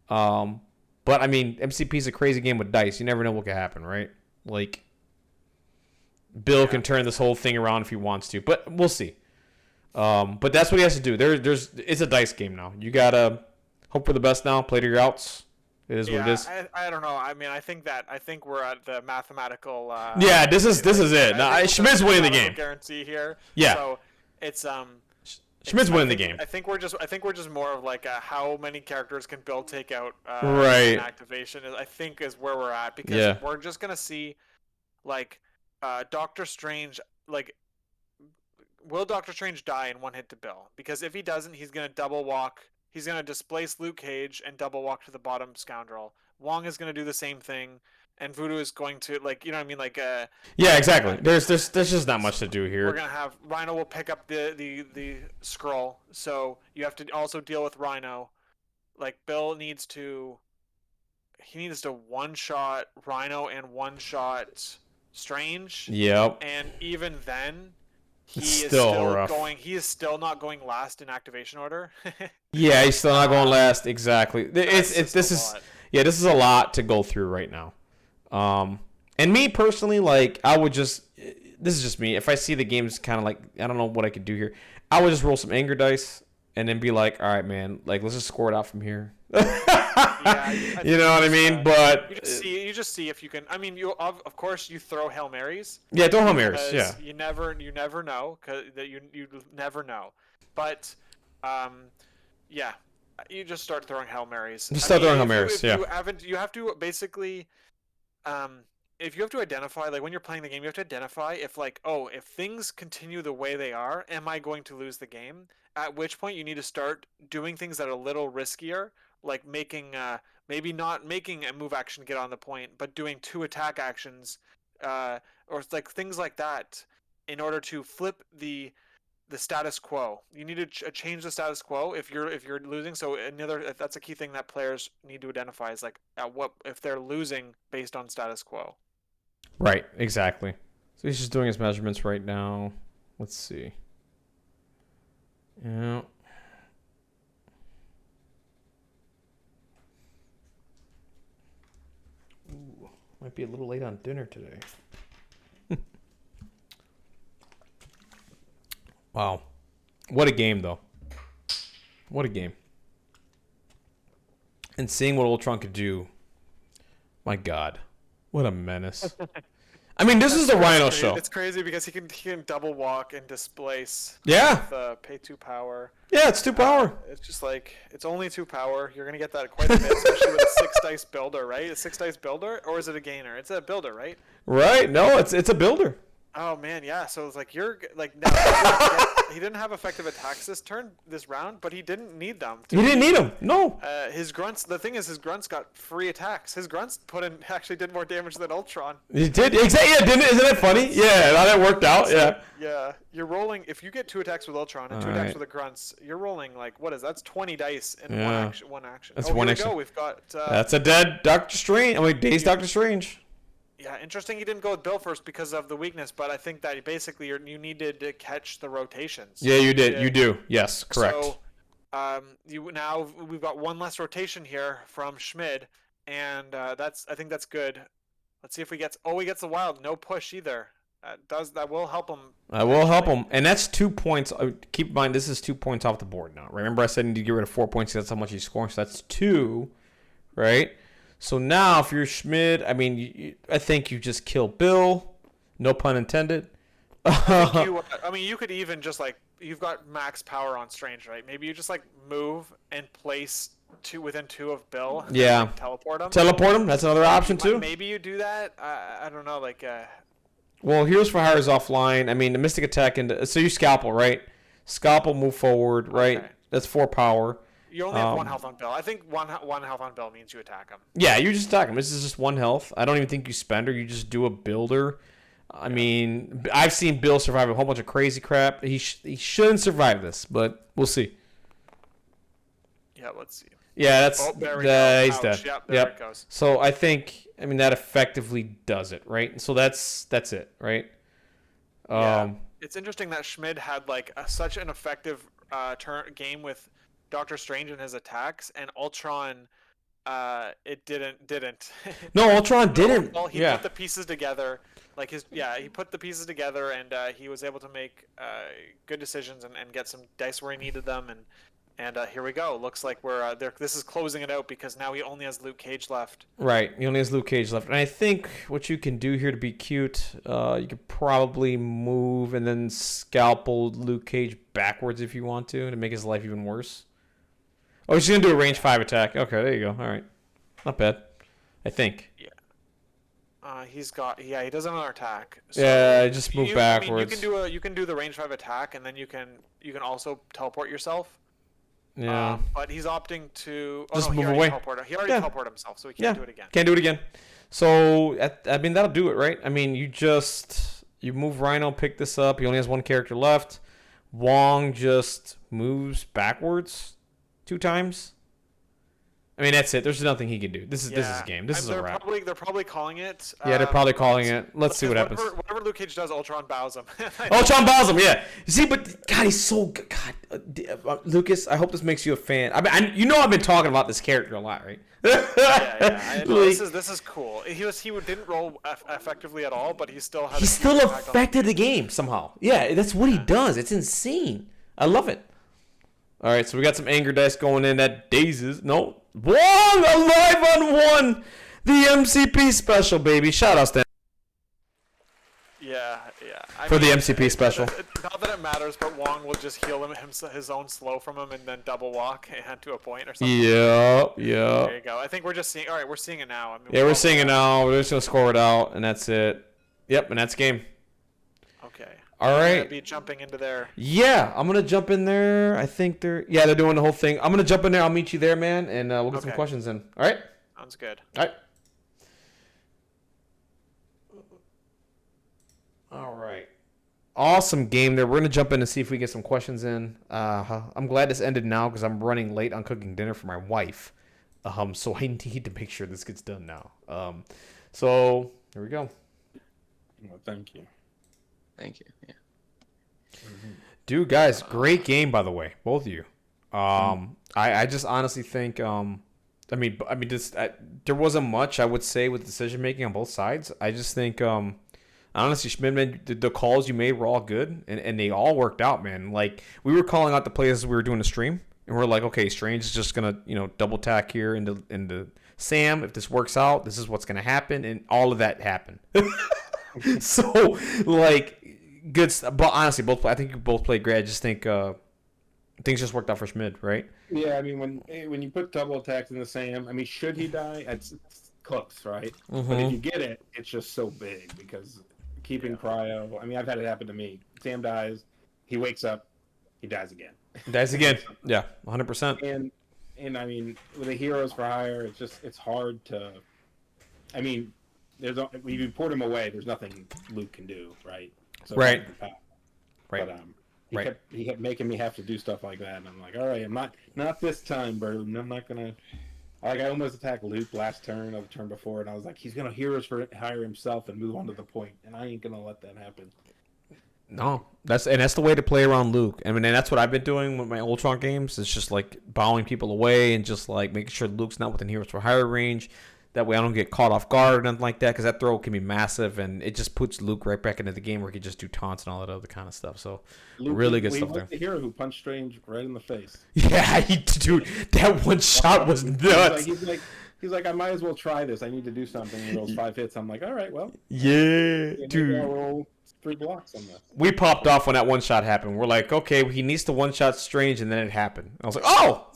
But, I mean, MCP is a crazy game with dice. You never know what could happen, right? Like, Bill can turn this whole thing around if he wants to. But we'll see. But that's what he has to do. It's a dice game now. You got to hope for the best now. Play to your outs. It is what it is. I don't know. I mean, I think we're at the mathematical. Yeah, this is it. Now, Schmid's winning the game. Guarantee here. Yeah. So it's Schmid's winning the game. I think we're just more of like how many characters can Bill take out Right. in activation. I think is where we're at, because we're just gonna see like Doctor Strange, like, will Doctor Strange die in one hit to Bill? Because if he doesn't, he's gonna double walk. He's gonna displace Luke Cage and double walk to the bottom scoundrel. Wong is gonna do the same thing, and Voodoo is going to, like, you know what I mean, like yeah, exactly. There's just not much to do here. We're gonna have Rhino will pick up the scroll, so you have to also deal with Rhino. Like, Bill needs to one shot Rhino and one shot Strange. Yep. And even then, he It's is still still rough. going. He is still not going last in activation order. Yeah, he's still not going last. Exactly. This is a lot to go through right now. And me personally, like, I would just, this is just me. If I see the game's kind of like, I don't know what I could do here, I would just roll some anger dice and then be like, all right, man, like, let's just score it out from here. Yeah, you know what I mean? But you just see if you can. I mean, you of course you throw Hail Marys. Yeah, throw Hail Marys. Yeah. You never know, cause you never know. But yeah, you just start throwing Hail Marys. Start throwing Hail Marys. Yeah. You have to basically, if you have to identify, like, when you're playing the game, you have to identify if, like, if things continue the way they are, am I going to lose the game? At which point you need to start doing things that are a little riskier, like making maybe not making a move action get on the point, but doing 2 attack actions, or like things like that, in order to flip the status quo. You need to change the status quo if you're losing. So that's a key thing that players need to identify, is like what if they're losing based on status quo. Right. Exactly. So he's just doing his measurements right now. Let's see. Yeah. Ooh, might be a little late on dinner today. Wow. What a game, though. What a game. And seeing what Ultron could do. My God. What a menace. I mean, this is the Rhino show. It's crazy because he can double walk and displace. Yeah. With pay 2 power. Yeah, it's 2 power. It's just like, it's only 2 power. You're gonna get that quite a bit, especially with a 6 dice builder, right? A 6 dice builder, or is it a gainer? It's a builder, right? Right. No, it's a builder. Oh man, yeah. So it's like you're like he didn't have effective attacks this round, but he didn't need them. He didn't need them. No. His grunts. The thing is, his grunts got free attacks. His grunts actually did more damage than Ultron. He did exactly. Yeah, didn't it? Isn't that funny? Yeah, how that worked out. Yeah. Yeah, you're rolling. If you get 2 attacks with Ultron and 2 attacks with the grunts, you're rolling like that's 20 dice in one action. That's one action. Here we go. We've got. That's a dead Doctor Strange. I mean, dazed Doctor Strange. Yeah, interesting. He didn't go with Bill first because of the weakness, but I think that basically you needed to catch the rotations. Yeah, you did. You do. Yes, correct. So, we've got one less rotation here from Schmid, and I think that's good. Let's see if he gets the wild. No push either. That will help him. That will help him, and that's 2 points. Keep in mind, this is 2 points off the board now. Remember, I said you need to get rid of 4 points. That's how much he's scoring. So that's 2, right? So now, if you're Schmid, I mean, I think you just kill Bill. No pun intended. You could even just, like, you've got max power on Strange, right? Maybe you just, like, move and place within 2 of Bill. And Yeah. like, teleport him. Teleport him. That's another option too. Maybe you do that. I don't know. Like. Well, Heroes for Hire is offline. I mean, the Mystic Attack and so you Scalpel, right? Scalpel move forward, right? Okay. That's 4 power. You only have 1 health on Bill. I think one health on Bill means you attack him. Yeah, you just attack him. This is just 1 health. I don't even think you spend her. You just do a builder. I mean, I've seen Bill survive a whole bunch of crazy crap. He shouldn't survive this, but we'll see. Yeah, let's see. Yeah, that's there we go. he's Ouch. dead. Yep, there it goes. So I think that effectively does it, right? So that's it, right? Yeah. It's interesting that Schmid had like such an effective game with Doctor Strange and his attacks, and Ultron, it didn't. No, Ultron didn't. Well, he put the pieces together. Like he put the pieces together, and he was able to make good decisions and get some dice where he needed them, and here we go. Looks like we're there. This is closing it out because now he only has Luke Cage left. Right, he only has Luke Cage left, and I think what you can do here to be cute, you could probably move and then scalpel Luke Cage backwards if you want to make his life even worse. Oh, he's gonna do a range 5 attack. Okay, there you go. All right, not bad. I think. Yeah. He does another attack. So yeah, just move backwards. I mean, you can do the range 5 attack, and then you can also teleport yourself. Yeah. But he's opting to just move away. He already teleported himself, so he can't do it again. Can't do it again. So I mean that'll do it, right? I mean you move Rhino, pick this up. He only has 1 character left. Wong just moves backwards 2 times. I mean that's it. There's nothing he can do. This is a game. This is a wrap. They're probably calling it. Yeah, they're probably calling it. Let's see what happens. Whatever Luke Cage does, Ultron bows him. Ultron bows him. Yeah. You see, but God, he's so good. God, Lucas, I hope this makes you a fan. I mean, I've been talking about this character a lot, right? Yeah. I know. This is cool. He didn't roll effectively at all, but he still had. He still affected the game somehow. Yeah, that's what he does. It's insane. I love it. All right, so we got some anger dice going in at Dazes. No. Wong alive on 1. The MCP special, baby. Shout out, Stan. Yeah. For the MCP special. Not that it matters, but Wong will just heal his own slow from him and then double walk and to a point or something. Yeah. There you go. I think we're just seeing. All right, we're seeing it now. I mean, we're seeing it now. We're just gonna score it out, and that's it. Yep, and that's game. Okay. All right. Gonna be jumping into there. Yeah, I'm gonna jump in there. I think they're doing the whole thing. I'm gonna jump in there. I'll meet you there, man, and we'll get some questions in. All right. Sounds good. All right. All right. Awesome game there. We're going to jump in and see if we get some questions in. I'm glad this ended now because I'm running late on cooking dinner for my wife. So I need to make sure this gets done now. So here we go. Well, thank you. Thank you. Yeah. Dude, guys, great game, by the way. Both of you. I just honestly think, there wasn't much, I would say, with decision-making on both sides. I just think... honestly, Schmid, the calls you made were all good, and they all worked out, man. Like, we were calling out the plays as we were doing a stream, and we're like, okay, Strange is just going to, double tack here into Sam. If this works out, this is what's going to happen, and all of that happened. So, like, good stuff. But honestly, I think you both played great. I just think things just worked out for Schmid, right? Yeah, I mean, when you put double attacks in the Sam, I mean, should he die? It's close, right? Mm-hmm. But if you get it, it's just so big because... Keeping cryo. I mean, I've had it happen to me. Sam dies, he wakes up, he dies again. Dies again. Yeah, 100%. And I mean, with the Heroes for Hire, it's hard to. I mean, if you port him away, there's nothing Luke can do, right? So right. But he kept making me have to do stuff like that, and I'm like, all right, I'm not this time, Burden. I'm not gonna. Like, I almost attacked Luke last turn or the turn before, and I was like, he's going to Heroes for Hire himself and move on to the point, and I ain't going to let that happen. No, that's the way to play around Luke. I mean, and that's what I've been doing with my Ultron games. It's just, like, bowing people away and just, like, making sure Luke's not within Heroes for Hire range. That way I don't get caught off guard or nothing like that, because that throw can be massive, and it just puts Luke right back into the game where he can just do taunts and all that other kind of stuff. So, Luke, really good stuff there. The hero who punched Strange right in the face. Yeah, dude, that one shot was nuts. He's like, I might as well try this. I need to do something. And those 5 hits. I'm like, all right, well. Yeah, maybe dude. I'll roll 3 blocks on this. We popped off when that one shot happened. We're like, okay, he needs to one shot Strange, and then it happened. I was like, oh!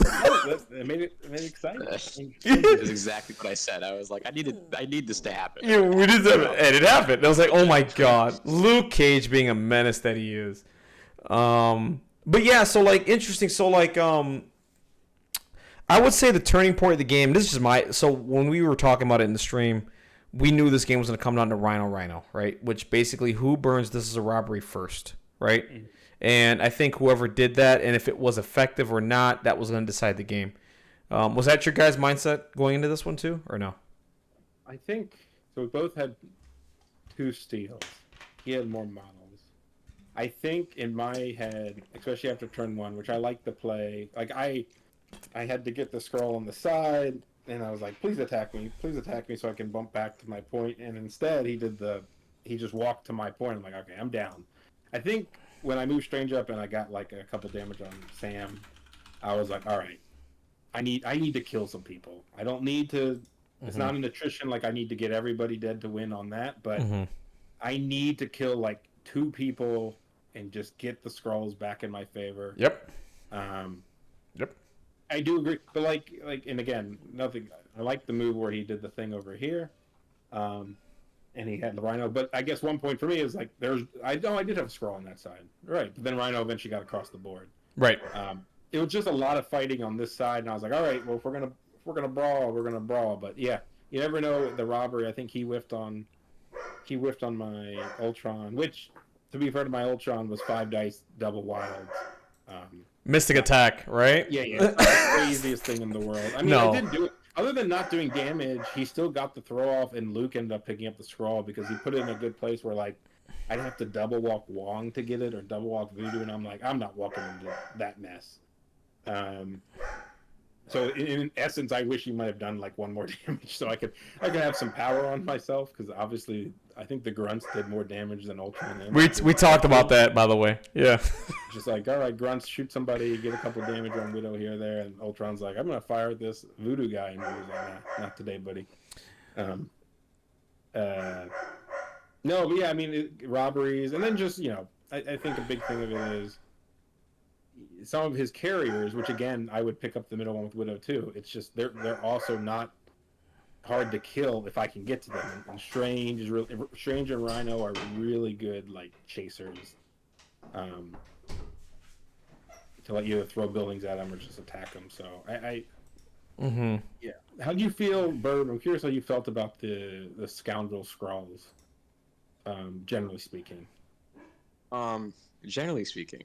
It made it exciting. That's Yeah, exactly what I said. I was like, I need this to happen. we did that, and it happened. I was like, oh my god, Luke Cage being a menace that he is. But yeah, so like interesting. So like, I would say the turning point of the game. This is just my. So when we were talking about it in the stream, we knew this game was going to come down to Rhino, right? Which basically, who burns this is a robbery first, right? Mm-hmm. And I think whoever did that, and if it was effective or not, that was going to decide the game. Was that your guys' mindset going into this one too, or no? I think so. We both had 2 steals. He had more models. I think in my head, especially after turn 1, which I like to play, like I had to get the scroll on the side, and I was like, please attack me so I can bump back to my point. And instead, he just walked to my point. I'm like, okay, I'm down. I think when I moved Strange up and I got like a couple damage on Sam, I was like, all right, I need to kill some people. I don't need to. It's not an attrition like I need to get everybody dead to win on that, but I need to kill like 2 people and just get the scrolls back in my favor. Yep. Yep. I do agree, but like, and again, nothing. I like the move where he did the thing over here, and he had the Rhino. But I guess one point for me is like, I did have a scroll on that side, right? But then Rhino eventually got across the board, right? It was just a lot of fighting on this side, and I was like, all right, well, if we're gonna brawl, we're gonna brawl. But yeah, you never know the robbery. I think he whiffed on my Ultron, which, to be fair to my Ultron, was 5 dice double wilds. Mystic attack, right? Yeah. It's not the craziest thing in the world. I mean, No. I didn't do it. Other than not doing damage, he still got the throw off, and Luke ended up picking up the scroll because he put it in a good place where, like, I'd have to double walk Wong to get it or double walk Voodoo, and I'm like, I'm not walking into that mess. So in essence, I wish he might have done like 1 more damage so I could have some power on myself, because obviously I think the grunts did more damage than Ultron. We talked about that, by the way. Yeah. Just like, all right, grunts, shoot somebody, get a couple damage on Widow here, there, and Ultron's like, I'm gonna fire at this Voodoo guy, and Voodoo's like, nah, not today, buddy. No, but yeah, I mean, robberies, and then just, I think a big thing of it is some of his carriers, which again, I would pick up the middle one with Widow too. It's just they're also not hard to kill if I can get to them. And Strange and Rhino are really good like chasers, to let you throw buildings at them or just attack them. So yeah. How do you feel, Bird? I'm curious how you felt about the scoundrel scrolls, generally speaking. Generally speaking.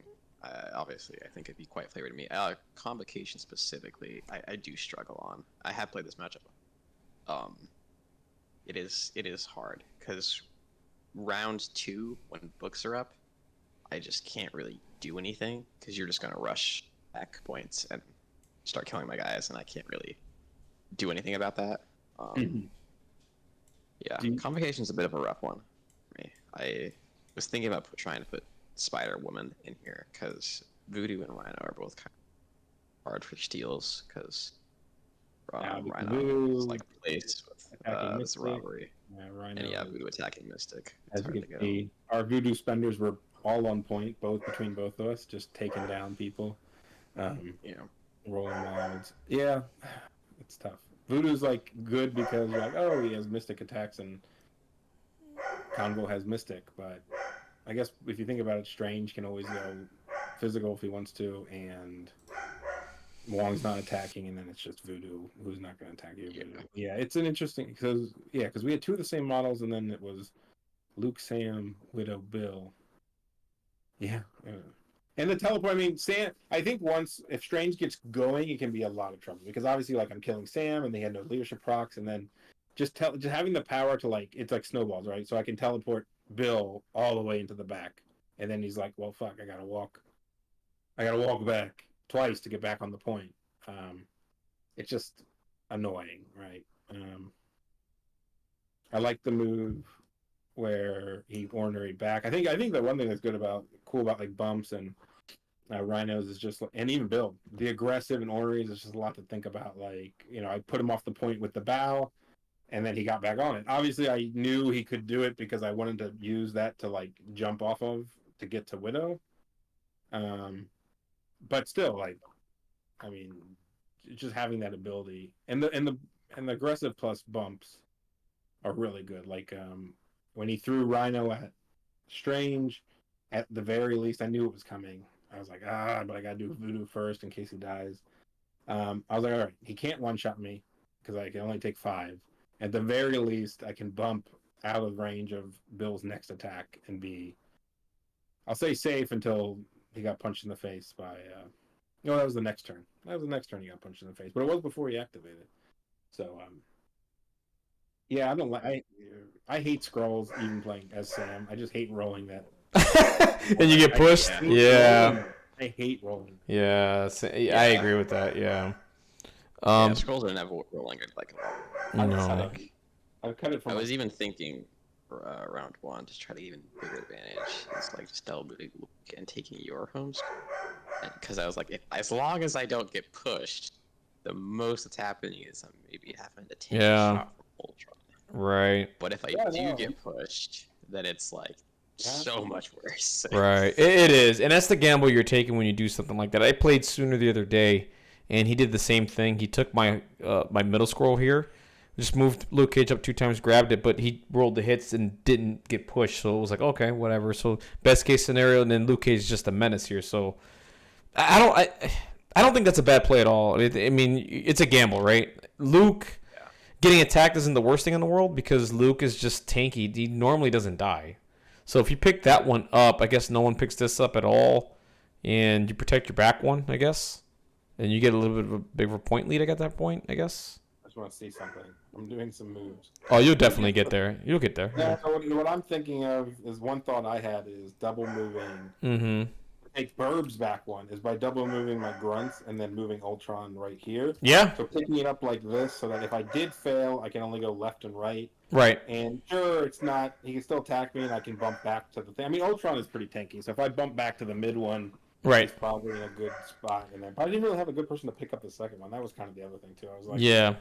Obviously, I think it'd be quite flavored to me. Convocation specifically, I do struggle on. I have played this matchup. It is hard because round 2, when books are up, I just can't really do anything because you're just gonna rush back points and start killing my guys, and I can't really do anything about that. Yeah, Convocation's a bit of a rough one for me. I was thinking about trying to put Spider-Woman in here because Voodoo and Rhino are both kind of hard for steals because Rhino is like placed with this robbery. Yeah, Rhino, and Voodoo attacking Mystic. As you can see, our Voodoo spenders were all on point, between both of us, just taking down people. Rolling wilds. Yeah, it's tough. Voodoo's like good because you're like, oh, he has Mystic attacks and Convo has Mystic, but I guess if you think about it, Strange can always go physical if he wants to, and Wong's not attacking, and then it's just Voodoo who's not going to attack you. Yeah, it's an interesting because we had 2 of the same models, and then it was Luke, Sam, Widow, Bill. Yeah. And the teleport. I mean, Sam. I think once if Strange gets going, it can be a lot of trouble because obviously, like, I'm killing Sam, and they had no leadership procs, and then just having the power to it's like snowballs, right? So I can teleport Bill all the way into the back, and then he's like, well, fuck, I gotta walk back twice to get back on the point. It's just annoying, right? I like the move where he ornery back. I think the one thing that's cool about like bumps and rhinos is just, and even Bill, the aggressive and orneries is just a lot to think about. Like, I put him off the point with the bow, and then he got back on it. Obviously, I knew he could do it because I wanted to use that to like jump off of to get to Widow. But still, like, I mean, just having that ability and the aggressive plus bumps are really good. Like when he threw Rhino at Strange, at the very least, I knew it was coming. I was like, but I gotta do Voodoo first in case he dies. I was like, all right, he can't one-shot me because I can only take 5. At the very least, I can bump out of range of Bill's next attack and be, I'll say safe until he got punched in the face by, no, that was the next turn. That was the next turn he got punched in the face, but it was before he activated. So, yeah, I don't like, I hate scrolls even playing as Sam. I just hate rolling that. And you get pushed? Yeah. I hate rolling. Yeah, I agree with that, yeah. Scrolls are never rolling good like No. I've cut it from. I was even thinking round 1 to try to even bigger advantage. It's like just double booting and taking your home screen. Because I was like, as long as I don't get pushed, the most that's happening is I'm maybe having to take a shot from Ultron. Right. But if I do get pushed, then it's like so much worse. Right. It is. And that's the gamble you're taking when you do something like that. I played Sooner the other day, and he did the same thing. He took my my middle scroll here, just moved Luke Cage up 2 times, grabbed it, but he rolled the hits and didn't get pushed. So it was like, okay, whatever. So best case scenario, and then Luke Cage is just a menace here. So I don't think that's a bad play at all. I mean, it's a gamble, right? Luke getting attacked isn't the worst thing in the world because Luke is just tanky. He normally doesn't die. So if you pick that one up, I guess no one picks this up at all, and you protect your back one, I guess, and you get a little bit of a bigger point lead at that point, I guess. I just want to see something. I'm doing some moves. Oh, you'll definitely get there. You'll get there. Yeah. So what I'm thinking of is one thought I had is double moving. Mm-hmm. Take Burb's back one is by double moving my grunts and then moving Ultron right here. Yeah. So picking it up like this so that if I did fail, I can only go left and right. Right. And sure, it's not. He can still attack me, and I can bump back to the thing. I mean, Ultron is pretty tanky, so if I bump back to the mid one, Right. he's probably in a good spot. And then, but I didn't really have a good person to pick up the second one. That was kind of the other thing too. I was like, Yeah.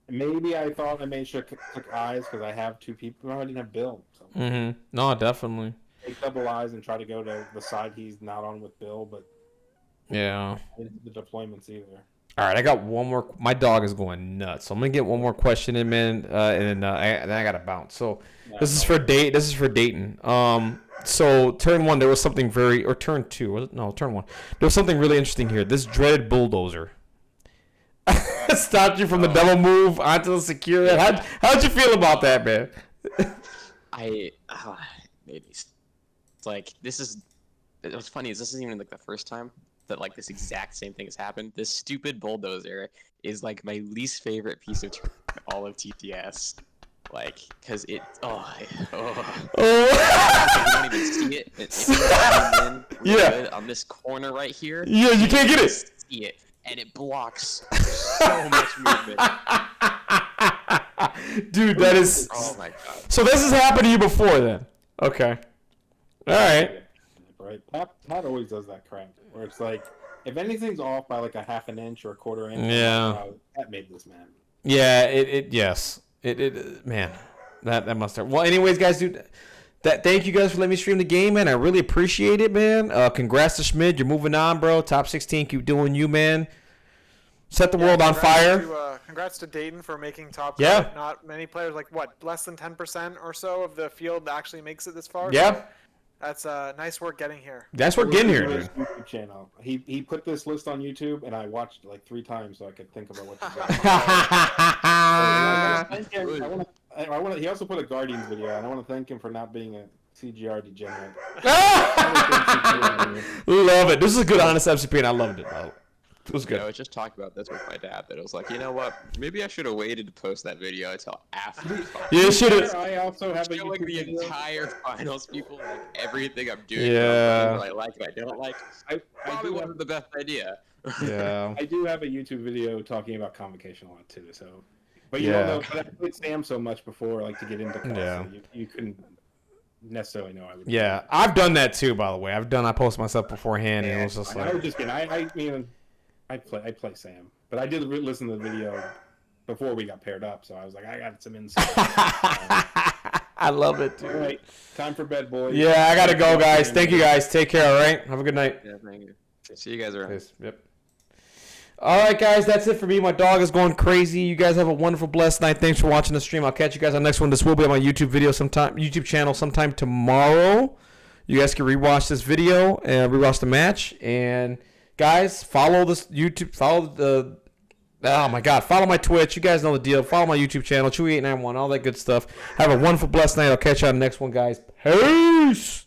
maybe I thought I made sure to click eyes because I have 2 people. No, I didn't have Bill. So. Mm-hmm. No, definitely. Take double eyes and try to go to the side he's not on with Bill, but Yeah. I didn't do the deployments either. All right, I got one more. My dog is going nuts, so I'm gonna get one more question in, man, and then I gotta bounce. So this is for Dayton. So turn 1, there was something or turn 2, was it? No, turn 1. There was something really interesting here. This dreaded bulldozer stopped you from the double move onto the secure. How'd you feel about that, man? It's like what's funny is this isn't even like the first time that like this exact same thing has happened. This stupid bulldozer is like my least favorite piece of all of TTS. Like, cause it, you don't even see it. It's on this corner right here. Yeah, you can't get it. See it, and it blocks so much movement. Dude, that is. Oh my god. So this has happened to you before, then? Okay. All right. Right. Pat always does that crap where it's like if anything's off by like a half an inch or a quarter inch, that made this man. Yeah. Yes. Man, that must have. Well, anyways, guys, dude. Thank you guys for letting me stream the game, man. I really appreciate it, man. Congrats to Schmid. You're moving on, bro. Top 16. Keep doing you, man. Set the world on fire. Congrats to Dayton for making top. Yeah. Not many players, like what, less than 10% or so of the field actually makes it this far. Yeah. So that's nice work getting here. That's work getting here, dude. YouTube channel. He put this list on YouTube, and I watched it like 3 times so I could think about what to do. He also put a Guardians video, and I want to thank him for not being a CGR degenerate. Love it. This is a good, honest FCP, and I loved it. It was good. I was just talking about this with my dad. That it was like, you know what? Maybe I should have waited to post that video until after. You should have. I also have a show, like the video. entire finals people, like everything I'm doing. Yeah. What I like and I don't like. Probably wasn't the best idea. Yeah. I do have a YouTube video talking about Convocation a lot too. So, but you don't know. But I played Sam so much before, like to get into. So you couldn't necessarily know I would. Yeah, I've done that too. By the way, I post myself beforehand, and it was just like. I was just kidding. I mean. I play Sam, but I did listen to the video before we got paired up. So I was like, I got some insight. I love it, dude. All right, time for bed, boys. Yeah, I gotta go, guys. Thank you, guys. Take care. All right. Have a good night. Yeah, thank you. See you guys around. Peace. Yep. All right, guys. That's it for me. My dog is going crazy. You guys have a wonderful, blessed night. Thanks for watching the stream. I'll catch you guys on the next one. This will be on my YouTube channel sometime tomorrow. You guys can rewatch this video and rewatch the match. And guys, follow this YouTube. Follow my Twitch. You guys know the deal. Follow my YouTube channel, Chewy891, all that good stuff. Have a wonderful, blessed night. I'll catch you on the next one, guys. Peace.